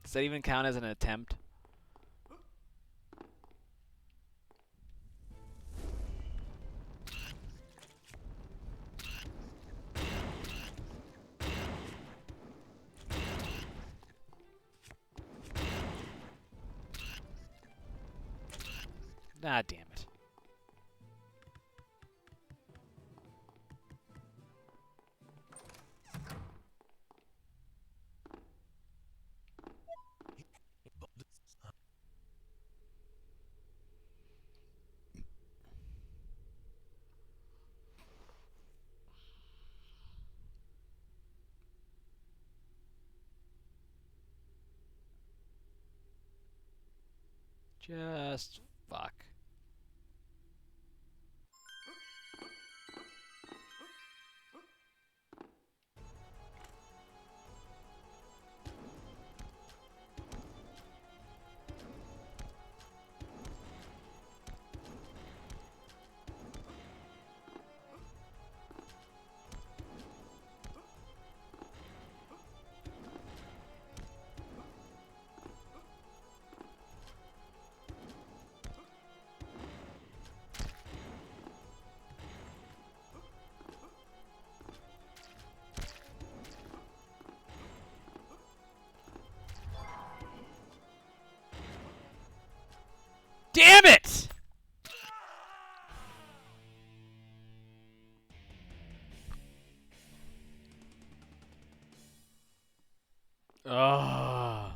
Does that even count as an attempt? Ah, damn it. Just fuck. Damn it! Ugh.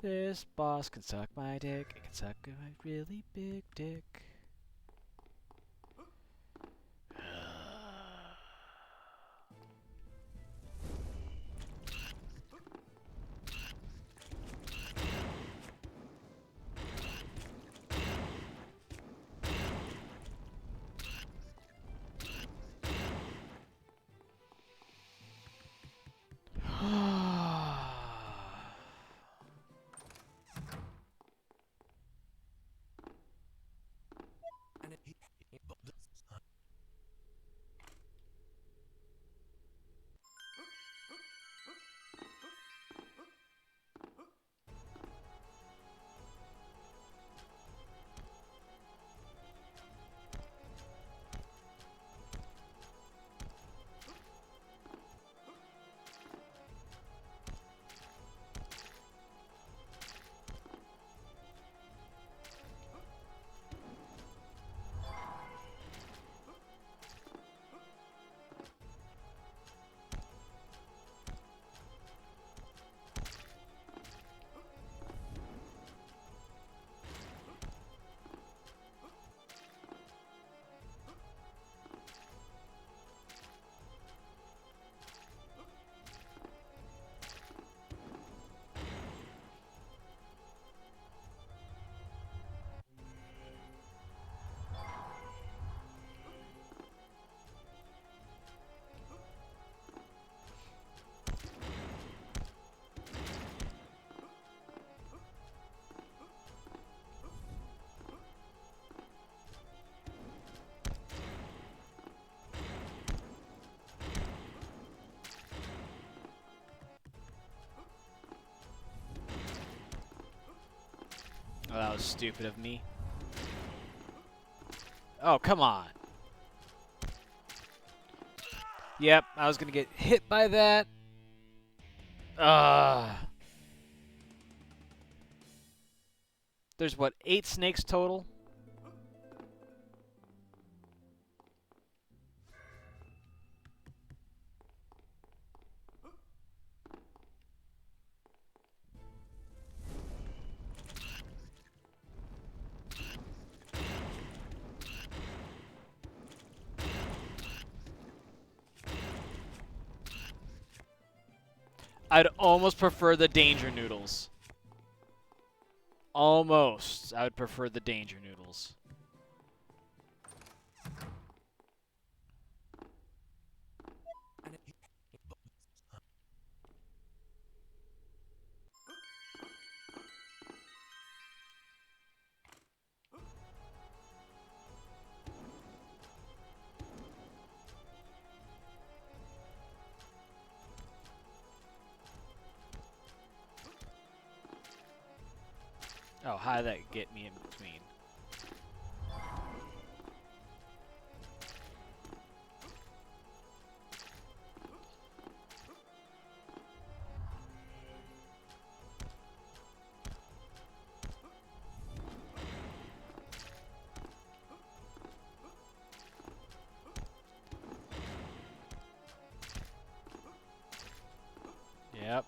This boss can suck my dick. It can suck my really big dick. Oh, that was stupid of me. Oh, come on. Yep, I was gonna get hit by that. There's what, 8 snakes total? I'd almost prefer the danger noodles. Almost. I would prefer the danger noodles. Oh, how did that get me in between? Yep.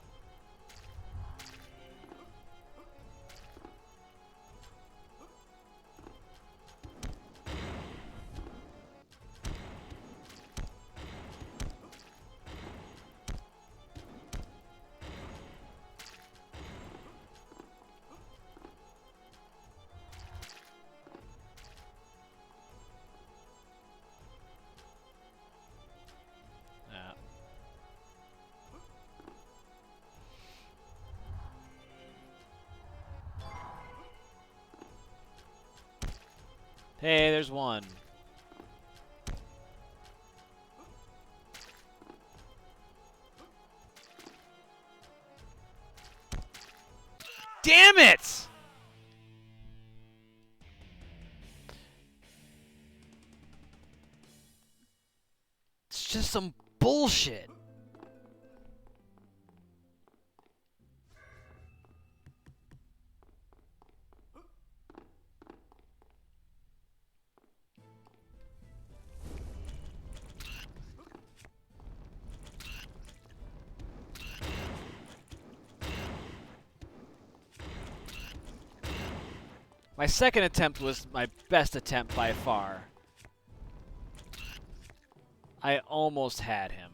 Yeah. Hey, there's one. Damn it! It's just some bullshit. My second attempt was my best attempt by far. I almost had him.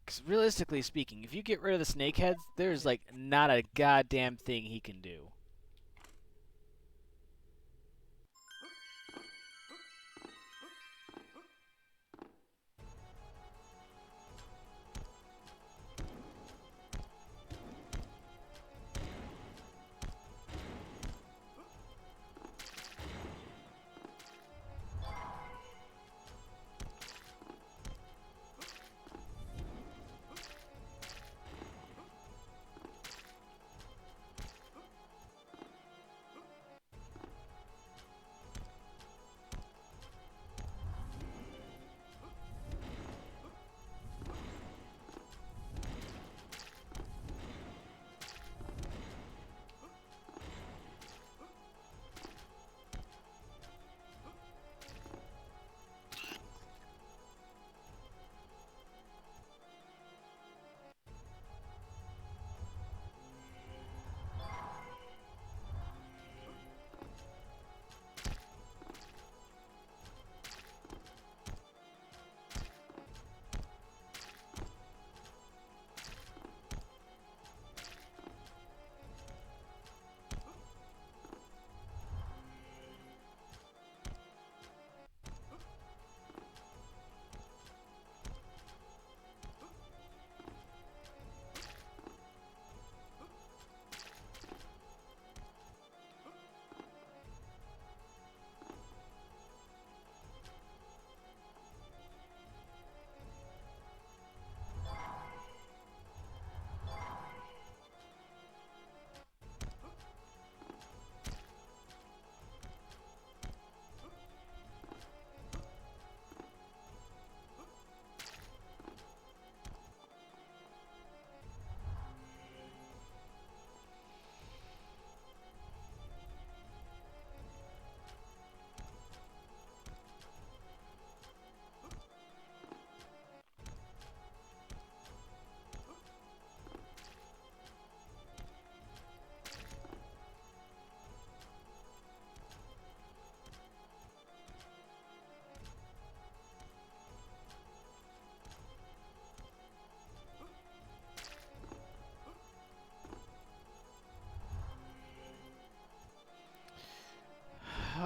Because realistically speaking, if you get rid of the snakeheads, there's like not a goddamn thing he can do.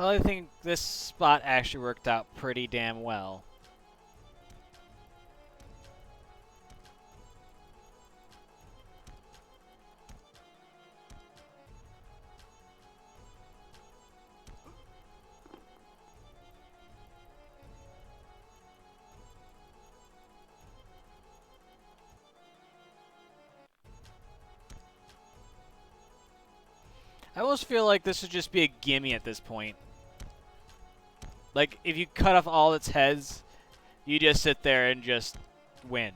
Well, I think this spot actually worked out pretty damn well. I almost feel like this would just be a gimme at this point. Like, if you cut off all its heads, you just sit there and just win.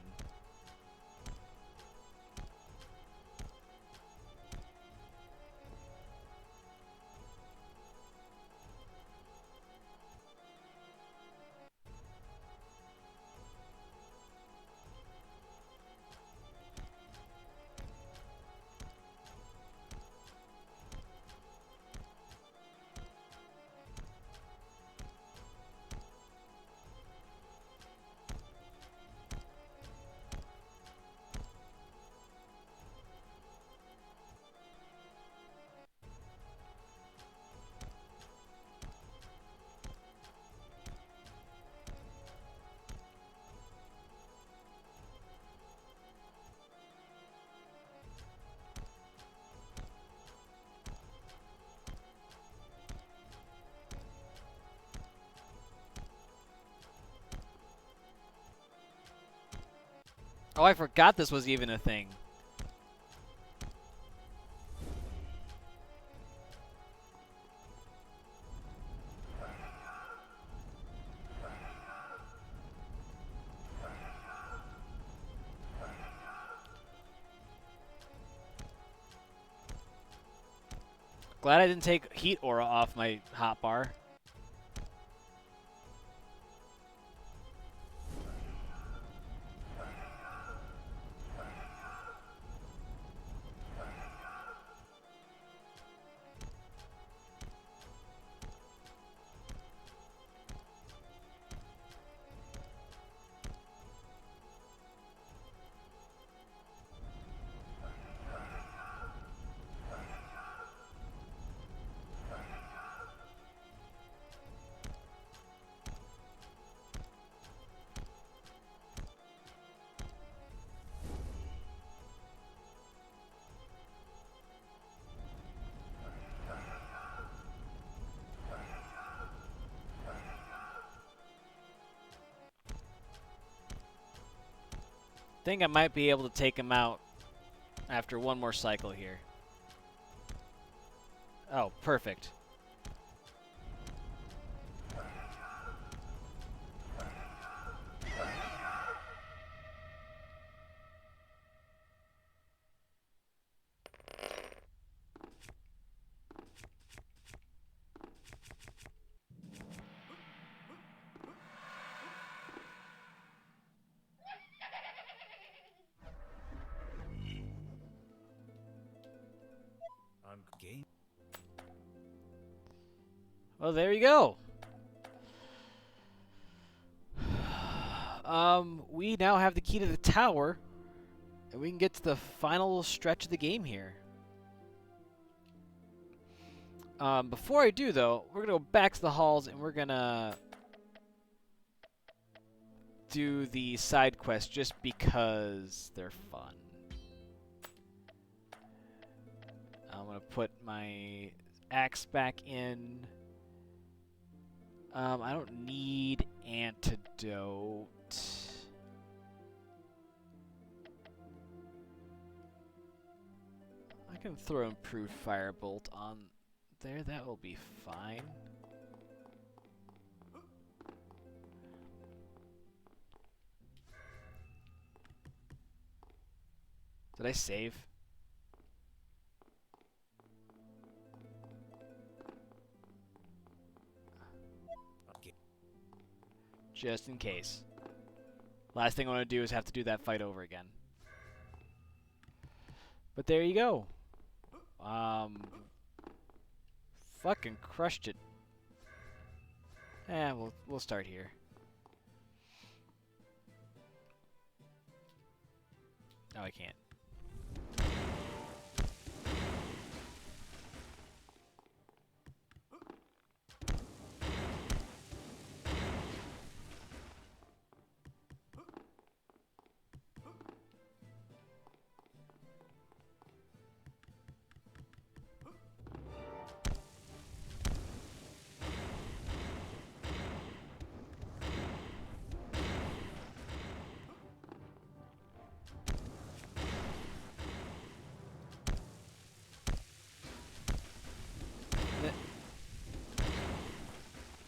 Oh, I forgot this was even a thing. Glad I didn't take heat aura off my hotbar. Think I might be able to take him out after one more cycle here. Oh, perfect. Game. Well, there you go. We now have the key to the tower, and we can get to the final stretch of the game here. Before I do, though, we're going to go back to the halls, and we're going to do the side quests just because they're fun. I'm going to put my axe back in. I don't need antidote. I can throw improved firebolt on there. That will be fine. Did I save? Just in case. Last thing I want to do is have to do that fight over again. But there you go. Fucking crushed it. We'll start here. No, I can't.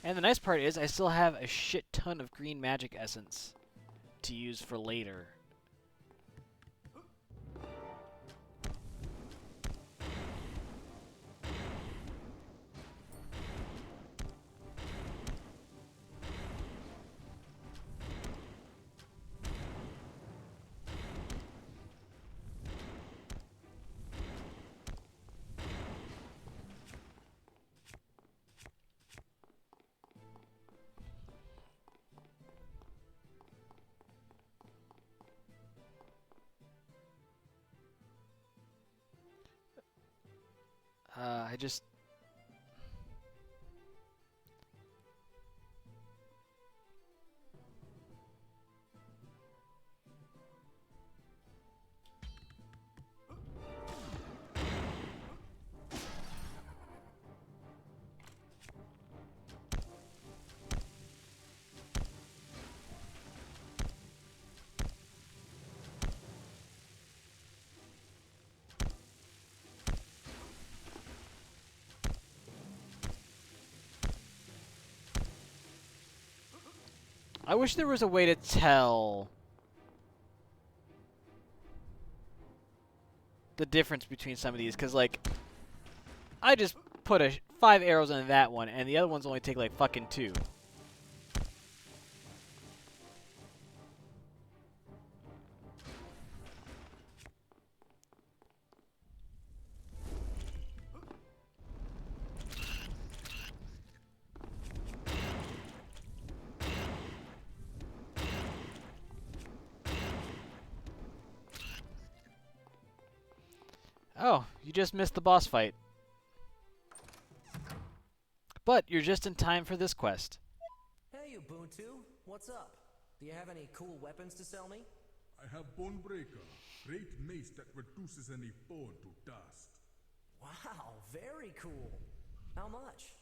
And the nice part is I still have a shit ton of green magic essence to use for later. I just... I wish there was a way to tell the difference between some of these, because, like, I just put 5 arrows on that one, and the other ones only take, like, fucking 2. Oh, you just missed the boss fight. But you're just in time for this quest. Hey, Ubuntu. What's up? Do you have any cool weapons to sell me? I have Bonebreaker, great mace that reduces any bone to dust. Wow, very cool. How much?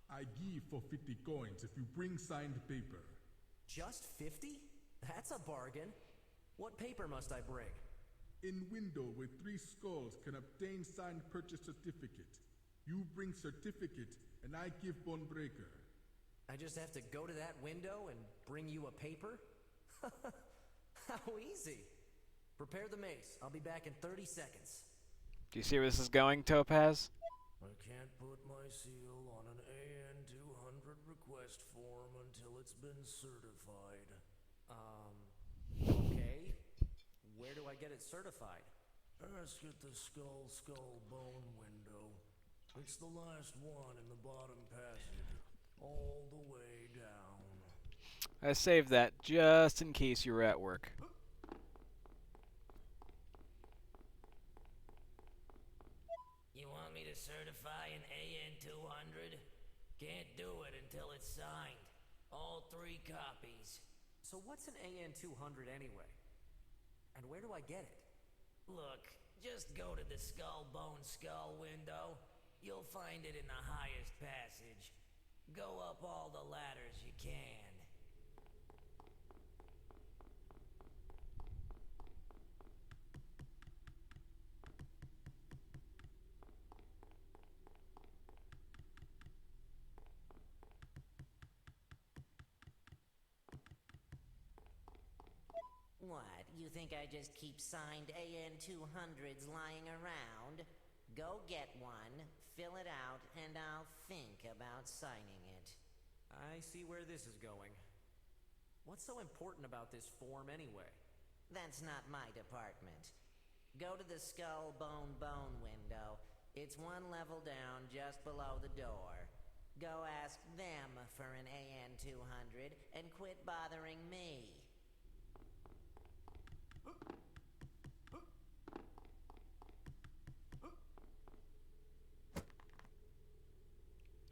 I give for 50 coins if you bring signed paper. Just 50? That's a bargain. What paper must I bring? In window with 3 skulls can obtain signed purchase certificate. You bring certificate and I give Bonebreaker. I just have to go to that window and bring you a paper? How easy. Prepare the mace. I'll be back in 30 seconds. Do you see where this is going, Topaz? I can't put my seal on an AN200 request form until it's been certified. Okay. Where do I get it certified? Ask at the skull bone window. It's the last one in the bottom passage, all the way down. I saved that just in case you were at work. You want me to certify an AN200? Can't do it until it's signed. All 3 copies. So what's an AN200 anyway? And where do I get it? Look, just go to the skull window. You'll find it in the highest passage. Go up all the ladders you can. What, you think I just keep signed AN200s lying around? Go get one, fill it out, and I'll think about signing it. I see where this is going. What's so important about this form anyway? That's not my department. Go to the skull bone window. It's 1 level down just below the door. Go ask them for an AN200 and quit bothering me.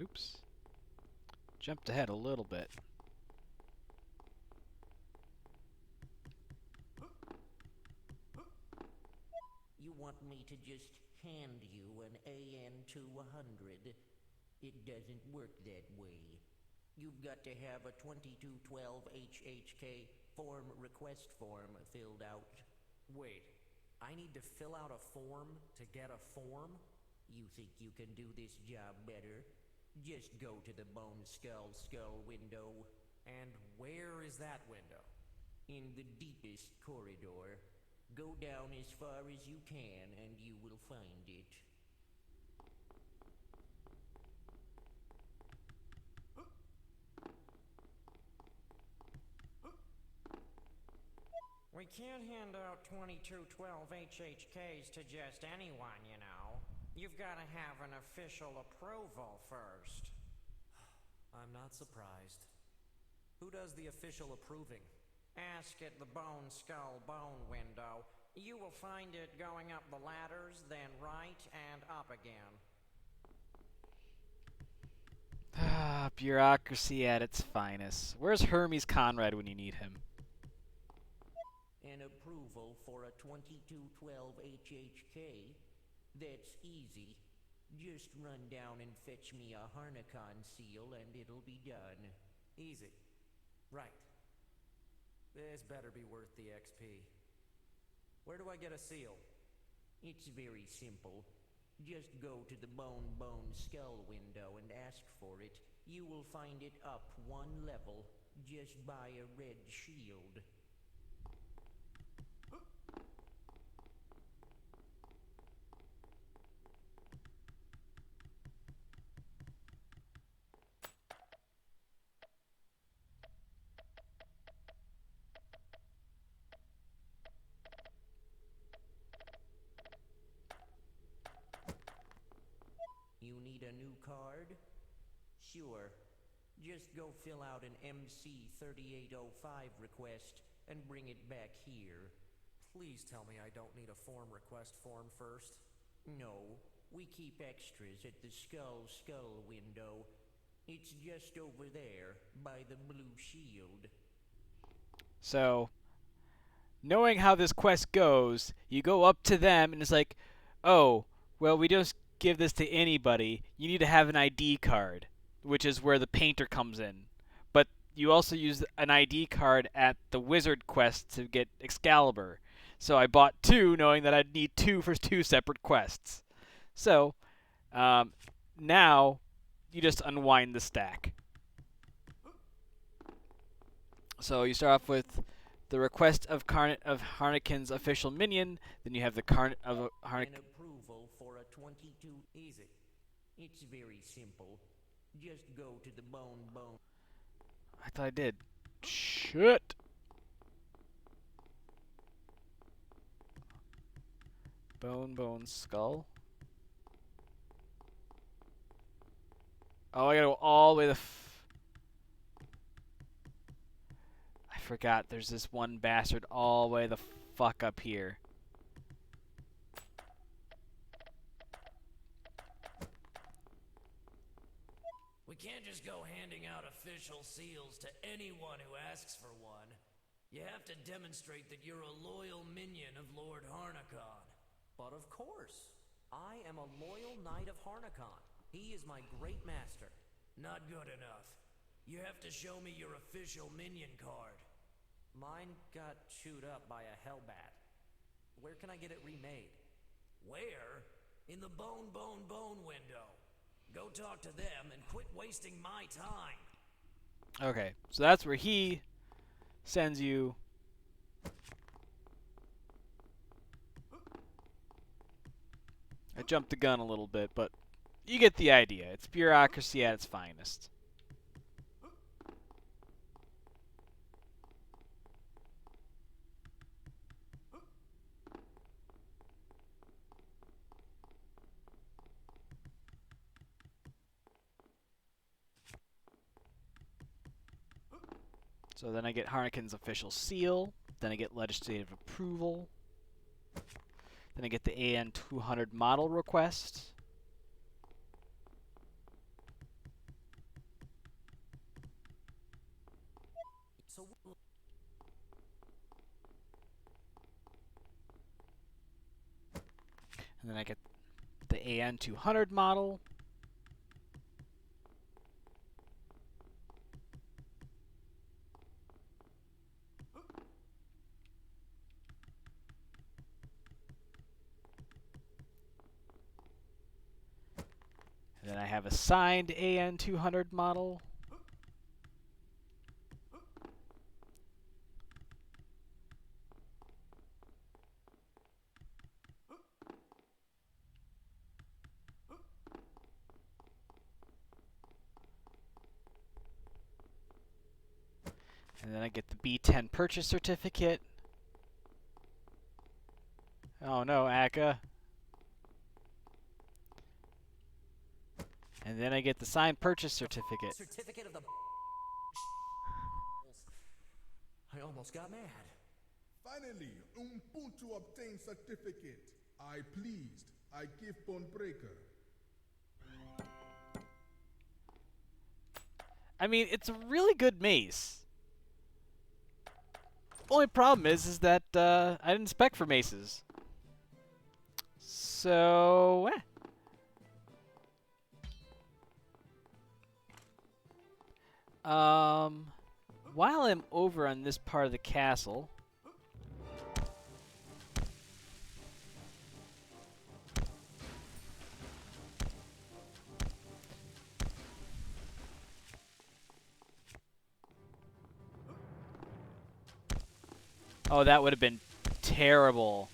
Oops. Jumped ahead a little bit. You want me to just hand you an AN200? It doesn't work that way. You've got to have a 2212 HHK request form filled out. Wait, I need to fill out a form to get a form? You think you can do this job better? Just go to the Bone Skull window. And where is that window? In the deepest corridor. Go down as far as you can and you will find it. We can't hand out 2212 HHKs to just anyone, you know. You've got to have an official approval first. I'm not surprised. Who does the official approving? Ask at the Bone Skull window. You will find it going up the ladders, then right and up again. Ah, bureaucracy at its finest. Where's Hermes Conrad when you need him? An approval for a 2212 HHK? That's easy. Just run down and fetch me a Harnicon seal and it'll be done. Easy. Right. This better be worth the XP. Where do I get a seal? It's very simple. Just go to the Bone Skull window and ask for it. You will find it up one level, just by a red shield. You need a new card? Sure. Just go fill out an MC3805 request and bring it back here. Please tell me I don't need a form request form first. No, we keep extras at the Skull window. It's just over there, by the blue shield. So, knowing how this quest goes, you go up to them and it's like, oh, well, we don't give this to anybody. You need to have an ID card, which is where the painter comes in. But you also use an ID card at the wizard quest to get Excalibur. So I bought 2, knowing that I'd need 2 for 2 separate quests. So, now you just unwind the stack. So you start off with the request of Harnikin's official minion. Then you have the of Harnikin. An approval for a 22. Easy. It's very simple. Just go to the Bone. I thought I did. Shit. Bone Skull. Oh, I gotta go all the way to I forgot there's this one bastard all the way the fuck up here. We can't just go handing out official seals to anyone who asks for one. You have to demonstrate that you're a loyal minion of Lord Harnicon. But of course, I am a loyal knight of Harnicon. He is my great master. Not good enough. You have to show me your official minion card. Mine got chewed up by a hellbat. Where can I get it remade? Where? In the Bone window. Go talk to them and quit wasting my time. Okay, so that's where he sends you. I jumped the gun a little bit, but you get the idea. It's bureaucracy at its finest. So then I get Harnikin's official seal. Then I get legislative approval. Then I get the AN200 model request. So And then I get the AN200 model. And then I have have a signed AN200 model. And then I get the B10 purchase certificate. Oh no, ACA. And then I get the signed purchase certificate. Certificate of the. I almost got mad. Finally, Ubuntu obtained certificate. I pleased. I give Bonebreaker. I mean, it's a really good mace. Only problem is that I didn't spec for maces. So, while I'm over on this part of the castle, oh, that would have been terrible.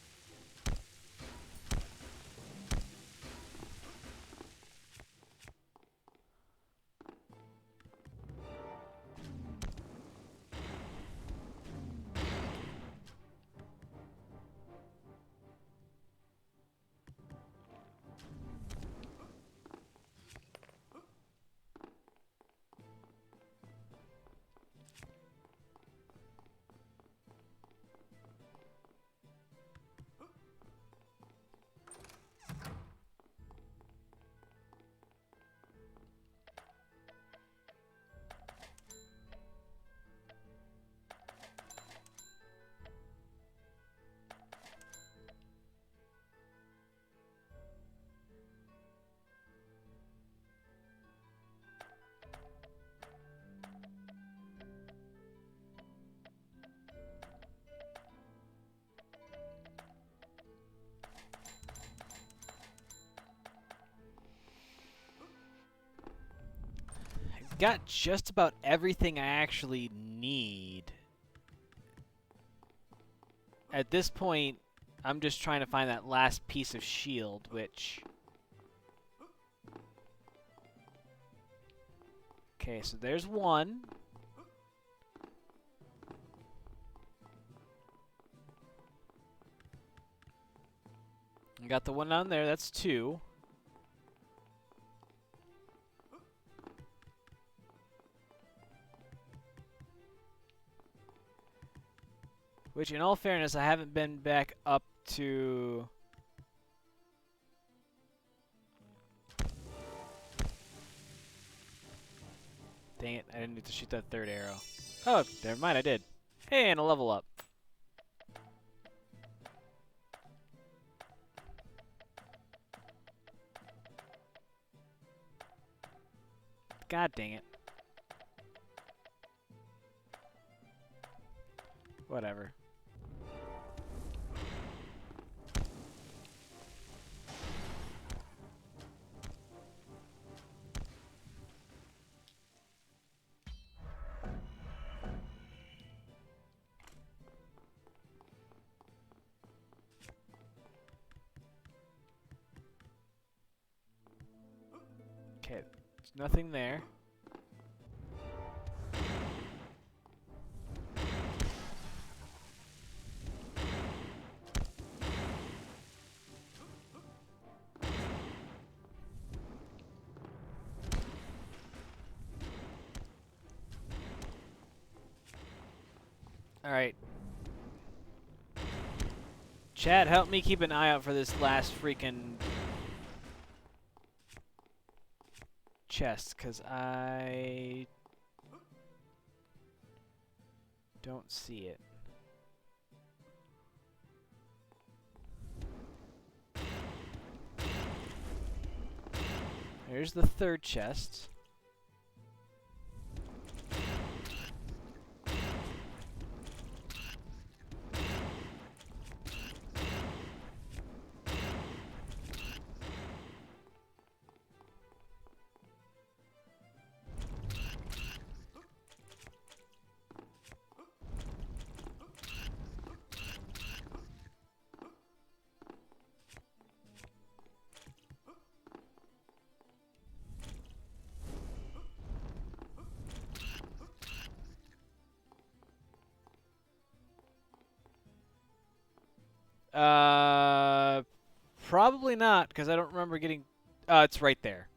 Got just about everything I actually need. At this point, I'm just trying to find that last piece of shield, which... Okay, so there's one. I got the one down there, that's two. Which, in all fairness, I haven't been back up to... Dang it, I didn't need to shoot that third arrow. Oh, never mind, I did. Hey, and a level up. God dang it. Whatever. Okay, there's nothing there. Alright. Chat, help me keep an eye out for this last freaking chest, because I don't see it. There's the third chest. Probably not, because I don't remember getting... it's right there.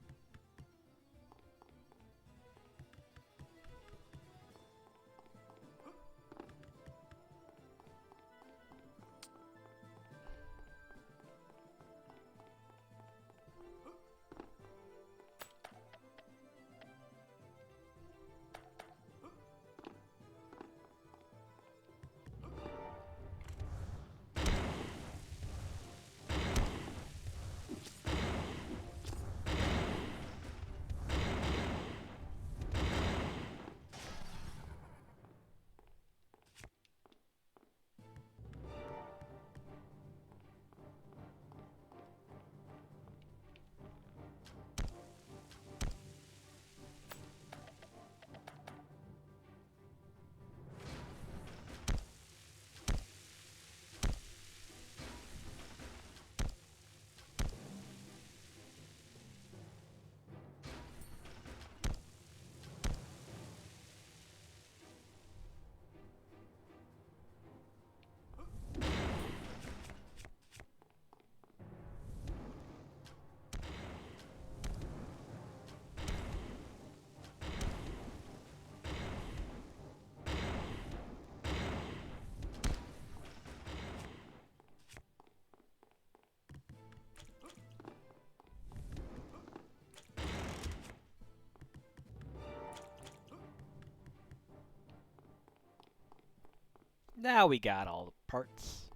Now we got all the parts.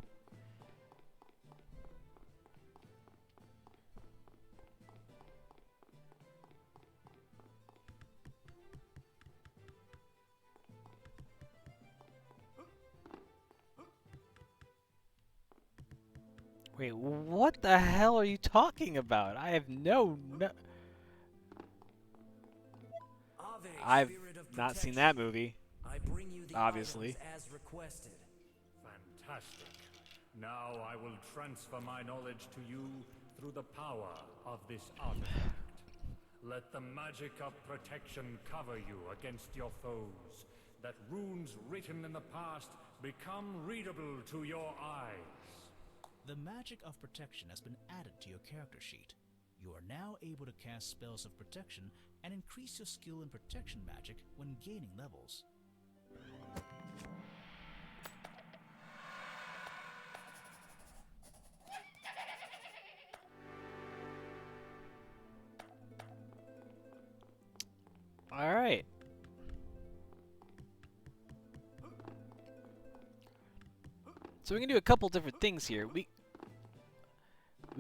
Wait, what the hell are you talking about? I have no... Ave, I've Spirit of not seen Protection. that movie, I bring you the obviously. items as requested. Fantastic. Now I will transfer my knowledge to you through the power of this artifact. Let the magic of protection cover you against your foes, that runes written in the past become readable to your eyes. The magic of protection has been added to your character sheet. You are now able to cast spells of protection and increase your skill in protection magic when gaining levels. Alright. So we can do a couple different things here. We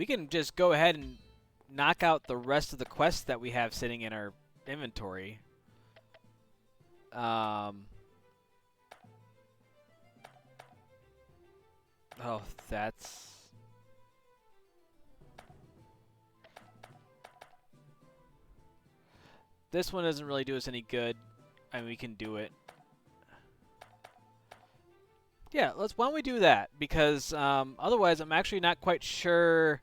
can just go ahead and knock out the rest of the quests that we have sitting in our inventory. Oh, that's... This one doesn't really do us any good. I mean, we can do it. Yeah, why don't we do that? Because otherwise I'm actually not quite sure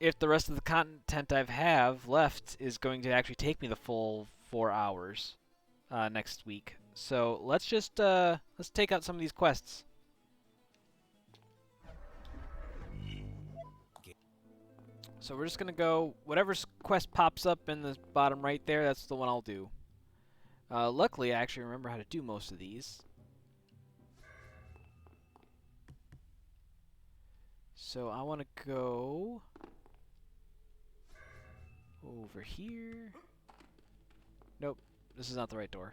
if the rest of the content I have left is going to actually take me the full 4 hours next week. So let's just let's take out some of these quests. So we're just gonna go whatever quest pops up in the bottom right there. That's the one I'll do. Luckily, I actually remember how to do most of these. So I want to go over here. Nope, this is not the right door.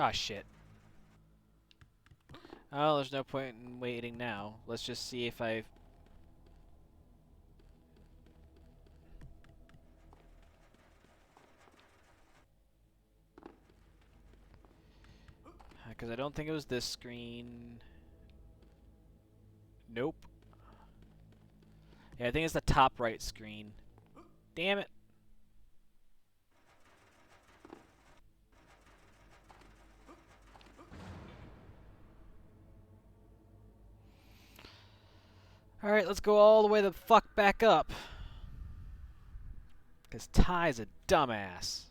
Ah, shit. Oh, there's no point in waiting now. Let's just see if I... Because I don't think it was this screen. Nope. Yeah, I think it's the top right screen. Damn it. Alright, let's go all the way the fuck back up. Because Ty's a dumbass.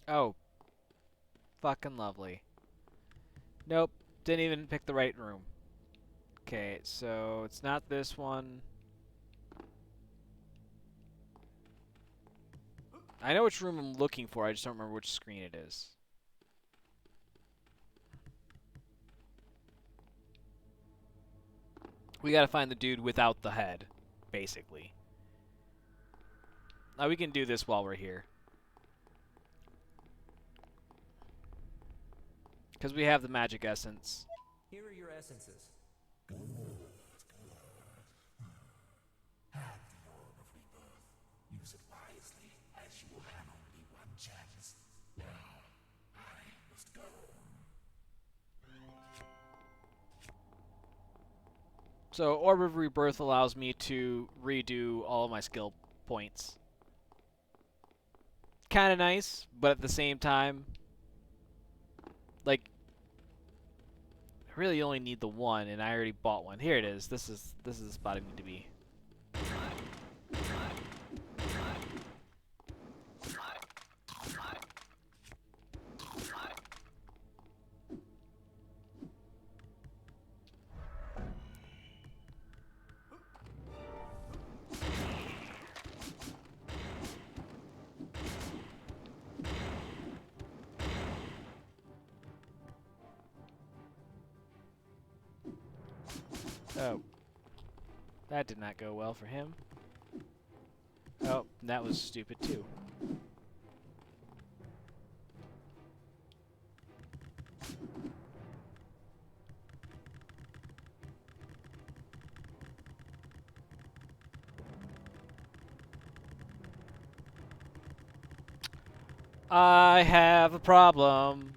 Oh. Fucking lovely. Nope. Didn't even pick the right room. Okay, so it's not this one. I know which room I'm looking for, I just don't remember which screen it is. We gotta find the dude without the head, basically. Now we can do this while we're here. Because we have the magic essence. Here are your essences. Have the orb of rebirth. Use it wisely, as you will have only one chance. Now, I must go. So, Orb of Rebirth allows me to redo all of my skill points. Kind of nice, but at the same time, like, I really only need the one, and I already bought one. Here it is. This is the spot I need to be. Oh. That did not go well for him. Oh, that was stupid too. I have a problem.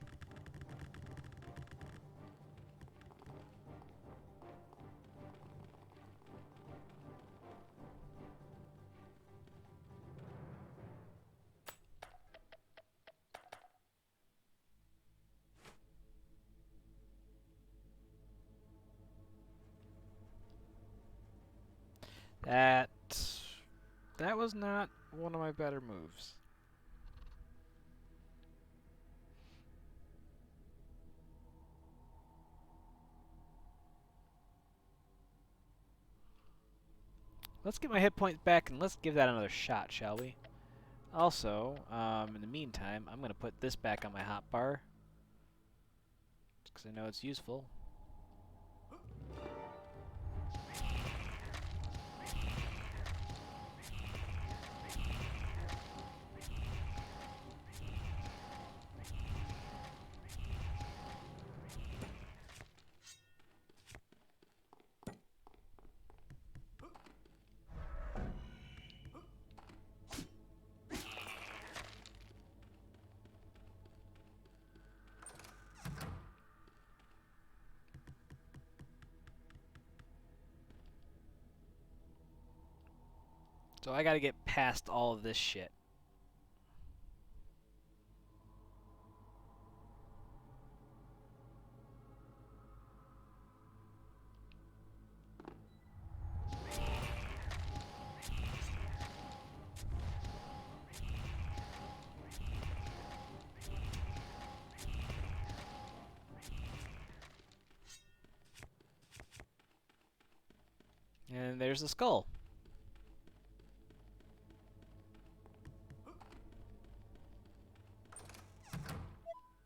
That was not one of my better moves. Let's get my hit points back and let's give that another shot, shall we? Also, in the meantime, I'm going to put this back on my hotbar. Because I know it's useful. So I gotta get past all of this shit. And there's the skull.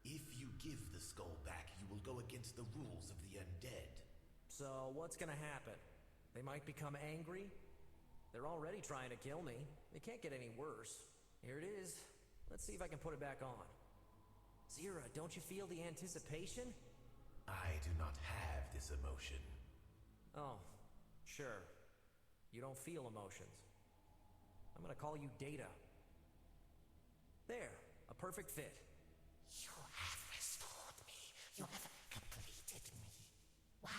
If you give the skull back, you will go against the rules of the undead. So, what's gonna happen? They might become angry. They're already trying to kill me. It can't get any worse. Here it is. Let's see if I can put it back on. Zira, don't you feel the anticipation? I do not have this emotion. Oh, sure. You don't feel emotions. I'm gonna call you Data. There, a perfect fit. You have restored me. You have completed me. Why?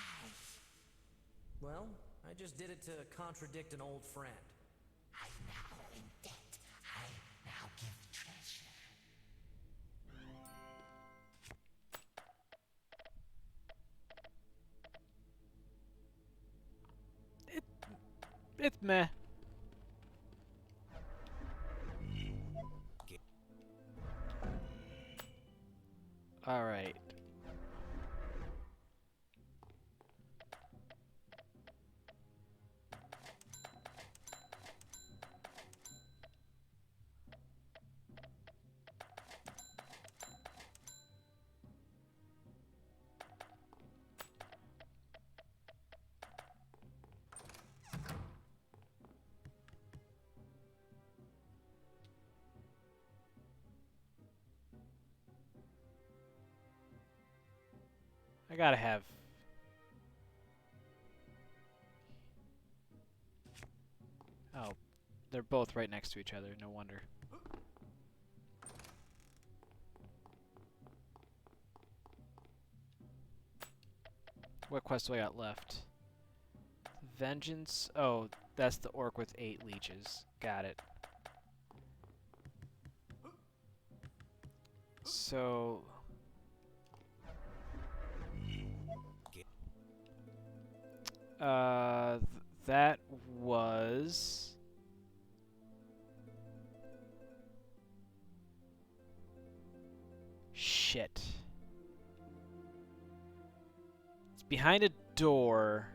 Well, I just did it to contradict an old friend. I'm now in debt. I now give treasure. It's meh. All right. I gotta have. Oh, they're both right next to each other. No wonder. What quest do I got left? Vengeance. Oh, that's the orc with 8 leeches. Got it. So. That was. Shit. It's behind a door.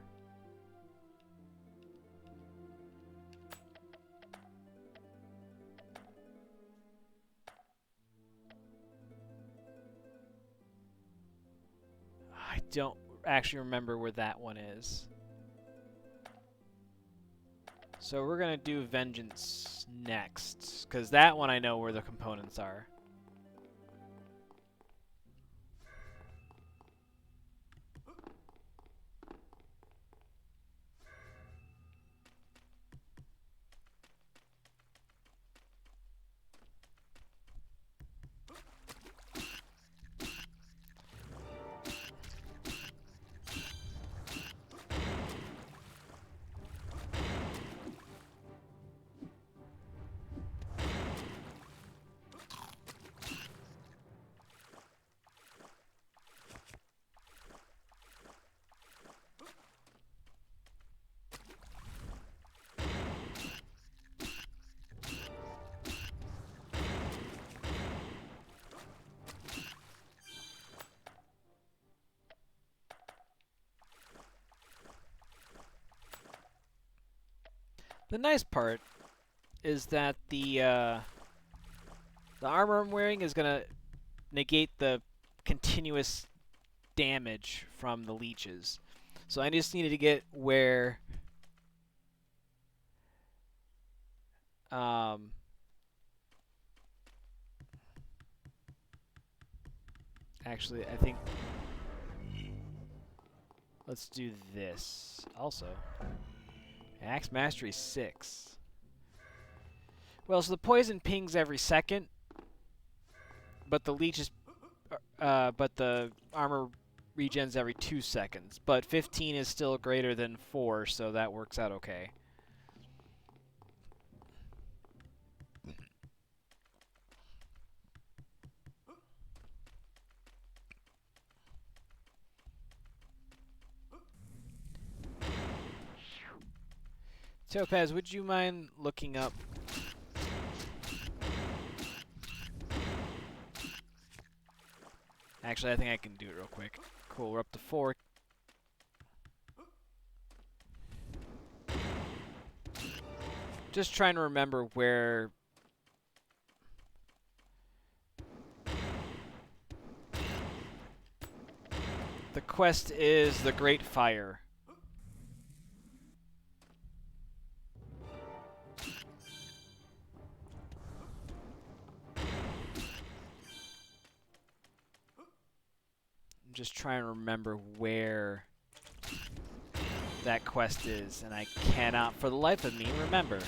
I don't actually remember where that one is. So we're gonna do Vengeance next, because that one I know where the components are. The nice part is that the armor I'm wearing is gonna negate the continuous damage from the leeches. So I just needed to get where actually I think let's do this also. Axe Mastery 6. Well, so the poison pings every second, but the leeches, but the armor regens every 2 seconds. But 15 is still greater than 4, so that works out okay. Topaz, would you mind looking up? Actually, I think I can do it real quick. Cool, we're up to 4. Just trying to remember where... The quest is the Great Fire. just trying to remember where that quest is, and I cannot for the life of me remember.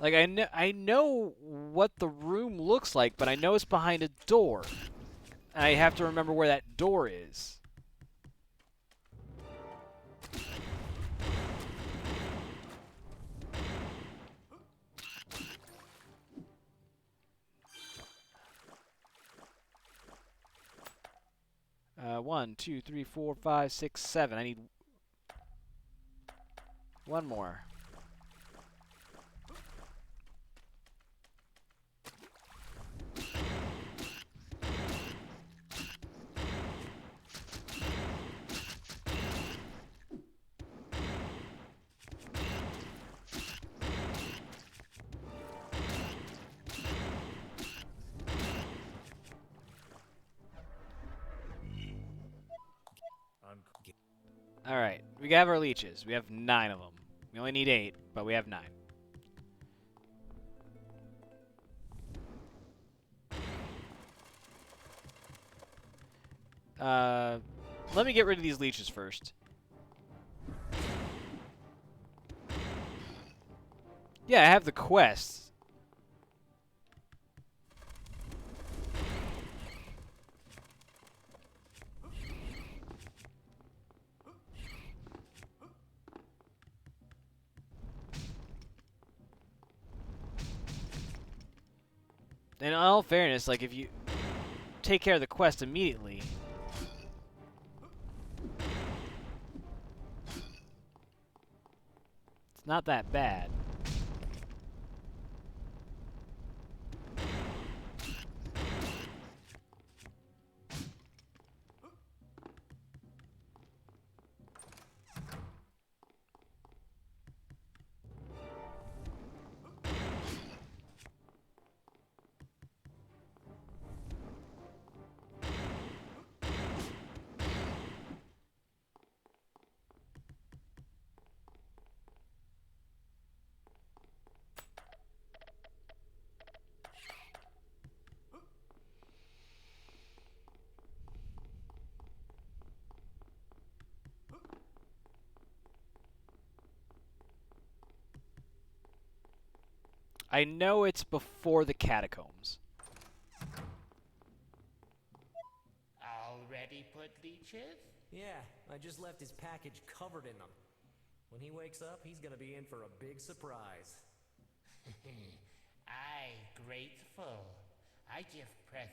Like, I know what the room looks like, but I know it's behind a door. And I have to remember where that door is. One, two, three, four, five, six, seven. I need one more. Alright, we have our leeches. We have 9 of them. We only need 8, but we have 9. Let me get rid of these leeches first. Yeah, I have the quests. In all fairness, like, if you take care of the quest immediately, it's not that bad. I know it's before the Catacombs. Already put leeches? Yeah, I just left his package covered in them. When he wakes up, he's gonna be in for a big surprise. I grateful. I give present.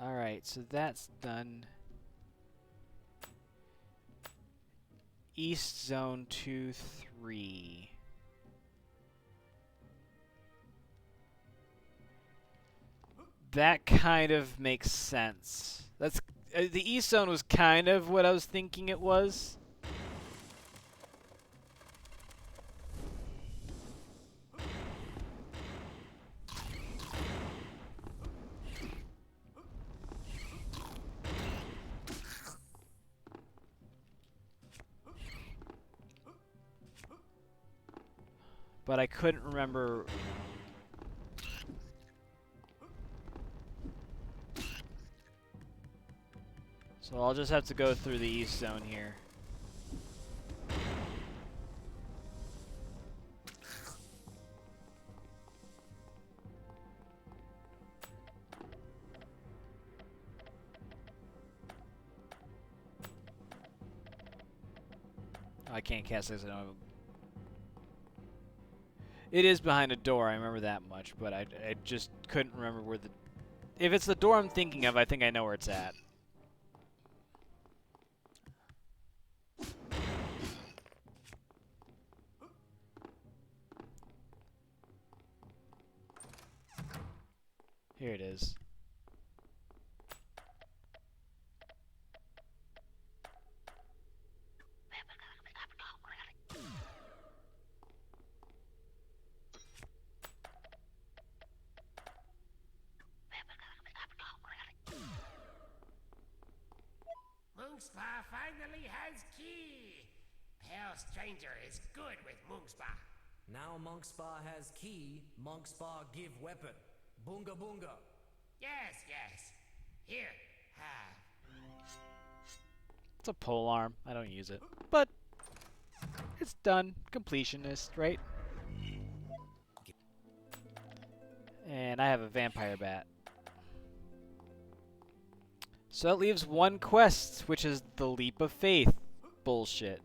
Alright, so that's done. East Zone 2, 3. That kind of makes sense. That's the East Zone was kind of what I was thinking it was. But I couldn't remember. So I'll just have to go through the East Zone here. I can't cast this. It is behind a door, I remember that much, but I just couldn't remember where the... If it's the door I'm thinking of, I think I know where it's at. Here it is. Munkspa finally has key. Pale stranger is good with Munkspa. Now Monkspa has key, Monkspa give weapon. Boonga boonga. Yes, yes. Here, have. It's a pole arm. I don't use it. But it's done. Completionist, right? And I have a vampire bat. So that leaves one quest, which is the Leap of Faith. Bullshit.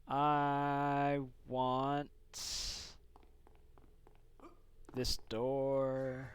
I want this door.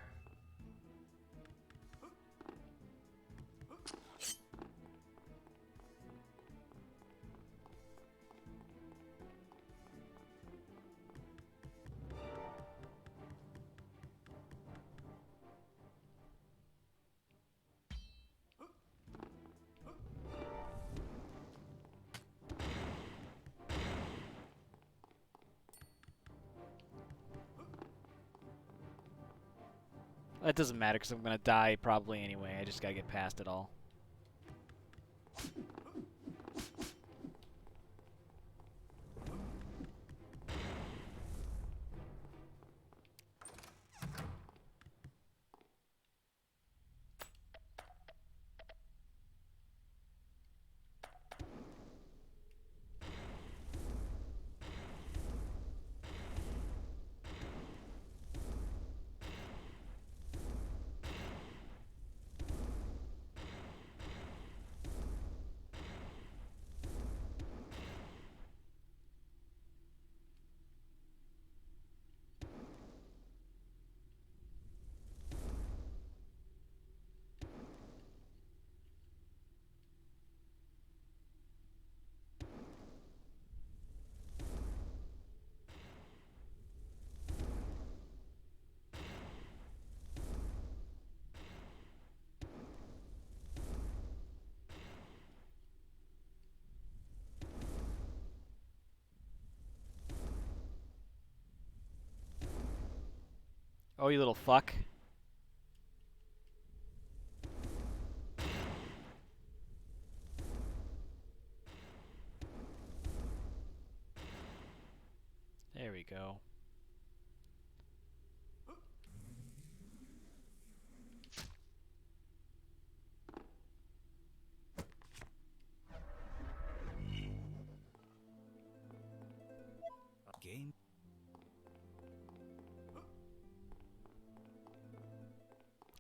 That doesn't matter because I'm going to die probably anyway. I just got to get past it all. Oh, you little fuck. There we go. Game.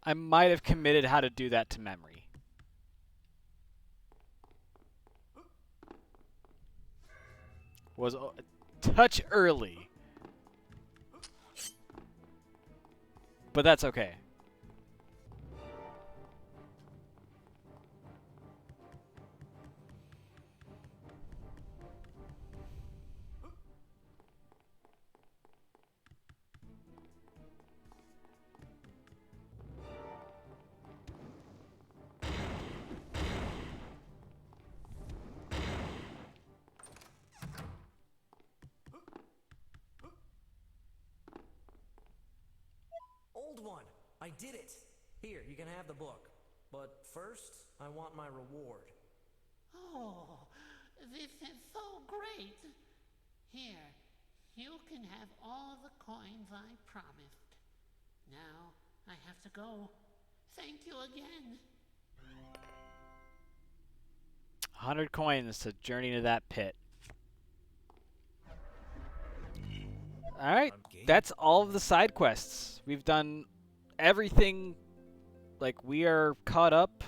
I might have committed how to do that to memory. Was a touch early. But that's okay. Old one, I did it. Here, you can have the book. But first, I want my reward. Oh, this is so great. Here, you can have all the coins I promised. Now, I have to go. Thank you again. 100 coins to journey to that pit. Alright, that's all of the side quests. We've done everything. Like, we are caught up.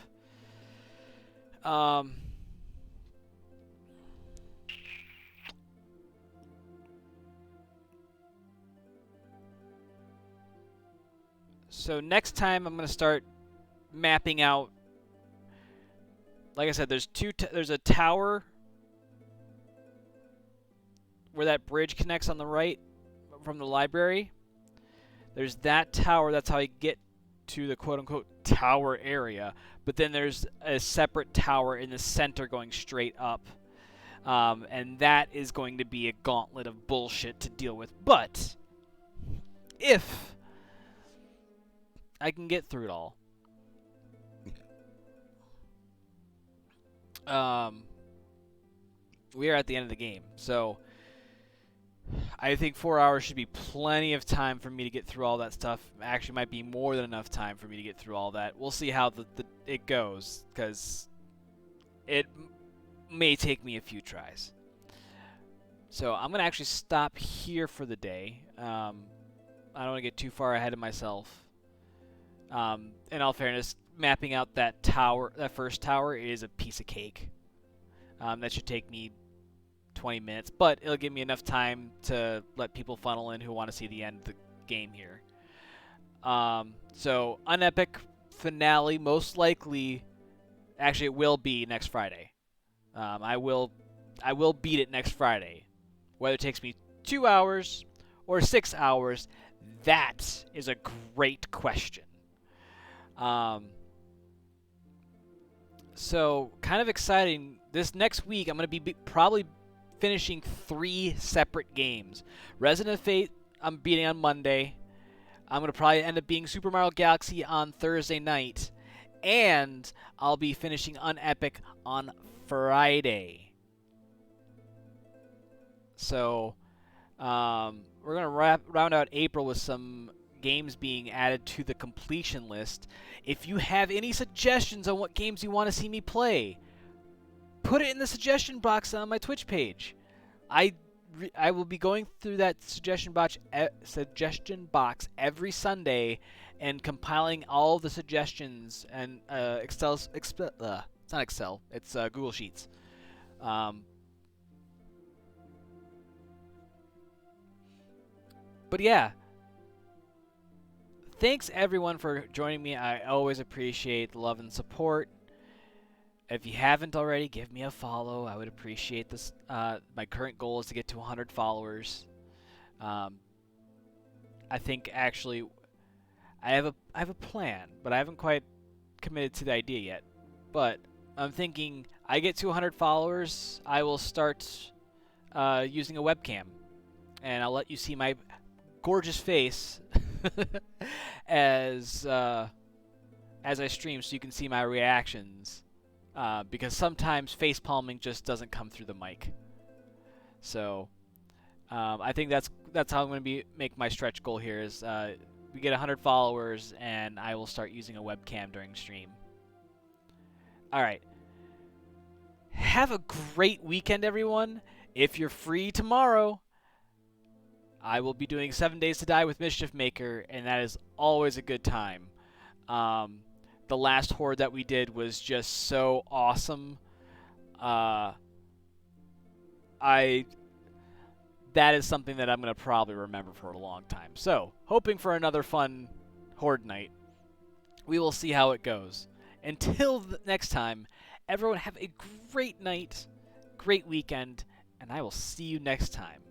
So next time I'm going to start mapping out. Like I said, there's a tower where that bridge connects on the right from the library. There's that tower. That's how I get to the quote-unquote tower area. But then there's a separate tower in the center going straight up. And that is going to be a gauntlet of bullshit to deal with. But if I can get through it all. We are at the end of the game, so I think 4 hours should be plenty of time for me to get through all that stuff. Actually, might be more than enough time for me to get through all that. We'll see how it goes, because it may take me a few tries. So I'm going to actually stop here for the day. I don't want to get too far ahead of myself. In all fairness, mapping out that tower, that first tower, is a piece of cake. That should take me 20 minutes, but it'll give me enough time to let people funnel in who want to see the end of the game here. So UnEpic finale most likely, actually it will be next Friday. I will beat it next Friday. Whether it takes me 2 hours or 6 hours, that is a great question. So kind of exciting. This next week, I'm going to be probably finishing 3 separate games. Resident of Fate, I'm beating on Monday. I'm going to probably end up being Super Mario Galaxy on Thursday night. And I'll be finishing UnEpic on Friday. So, we're going to round out April with some games being added to the completion list. If you have any suggestions on what games you want to see me play, put it in the suggestion box on my Twitch page. I will be going through that suggestion box every Sunday and compiling all the suggestions and it's not Excel, it's Google Sheets. But yeah, thanks everyone for joining me. I always appreciate the love and support. If you haven't already, give me a follow. I would appreciate this. My current goal is to get to 100 followers. I think actually I have a plan, but I haven't quite committed to the idea yet. But I'm thinking I get to 100 followers, I will start using a webcam, and I'll let you see my gorgeous face as I stream, so you can see my reactions. Because sometimes face palming just doesn't come through the mic. So I think that's how I'm going to make my stretch goal here is we get 100 followers and I will start using a webcam during stream. All right. Have a great weekend, everyone. If you're free tomorrow, I will be doing 7 Days to Die with Mischief Maker, and that is always a good time. The last horde that we did was just so awesome. That is something that I'm going to probably remember for a long time. So, hoping for another fun horde night. We will see how it goes. Until next time, everyone have a great night, great weekend, and I will see you next time.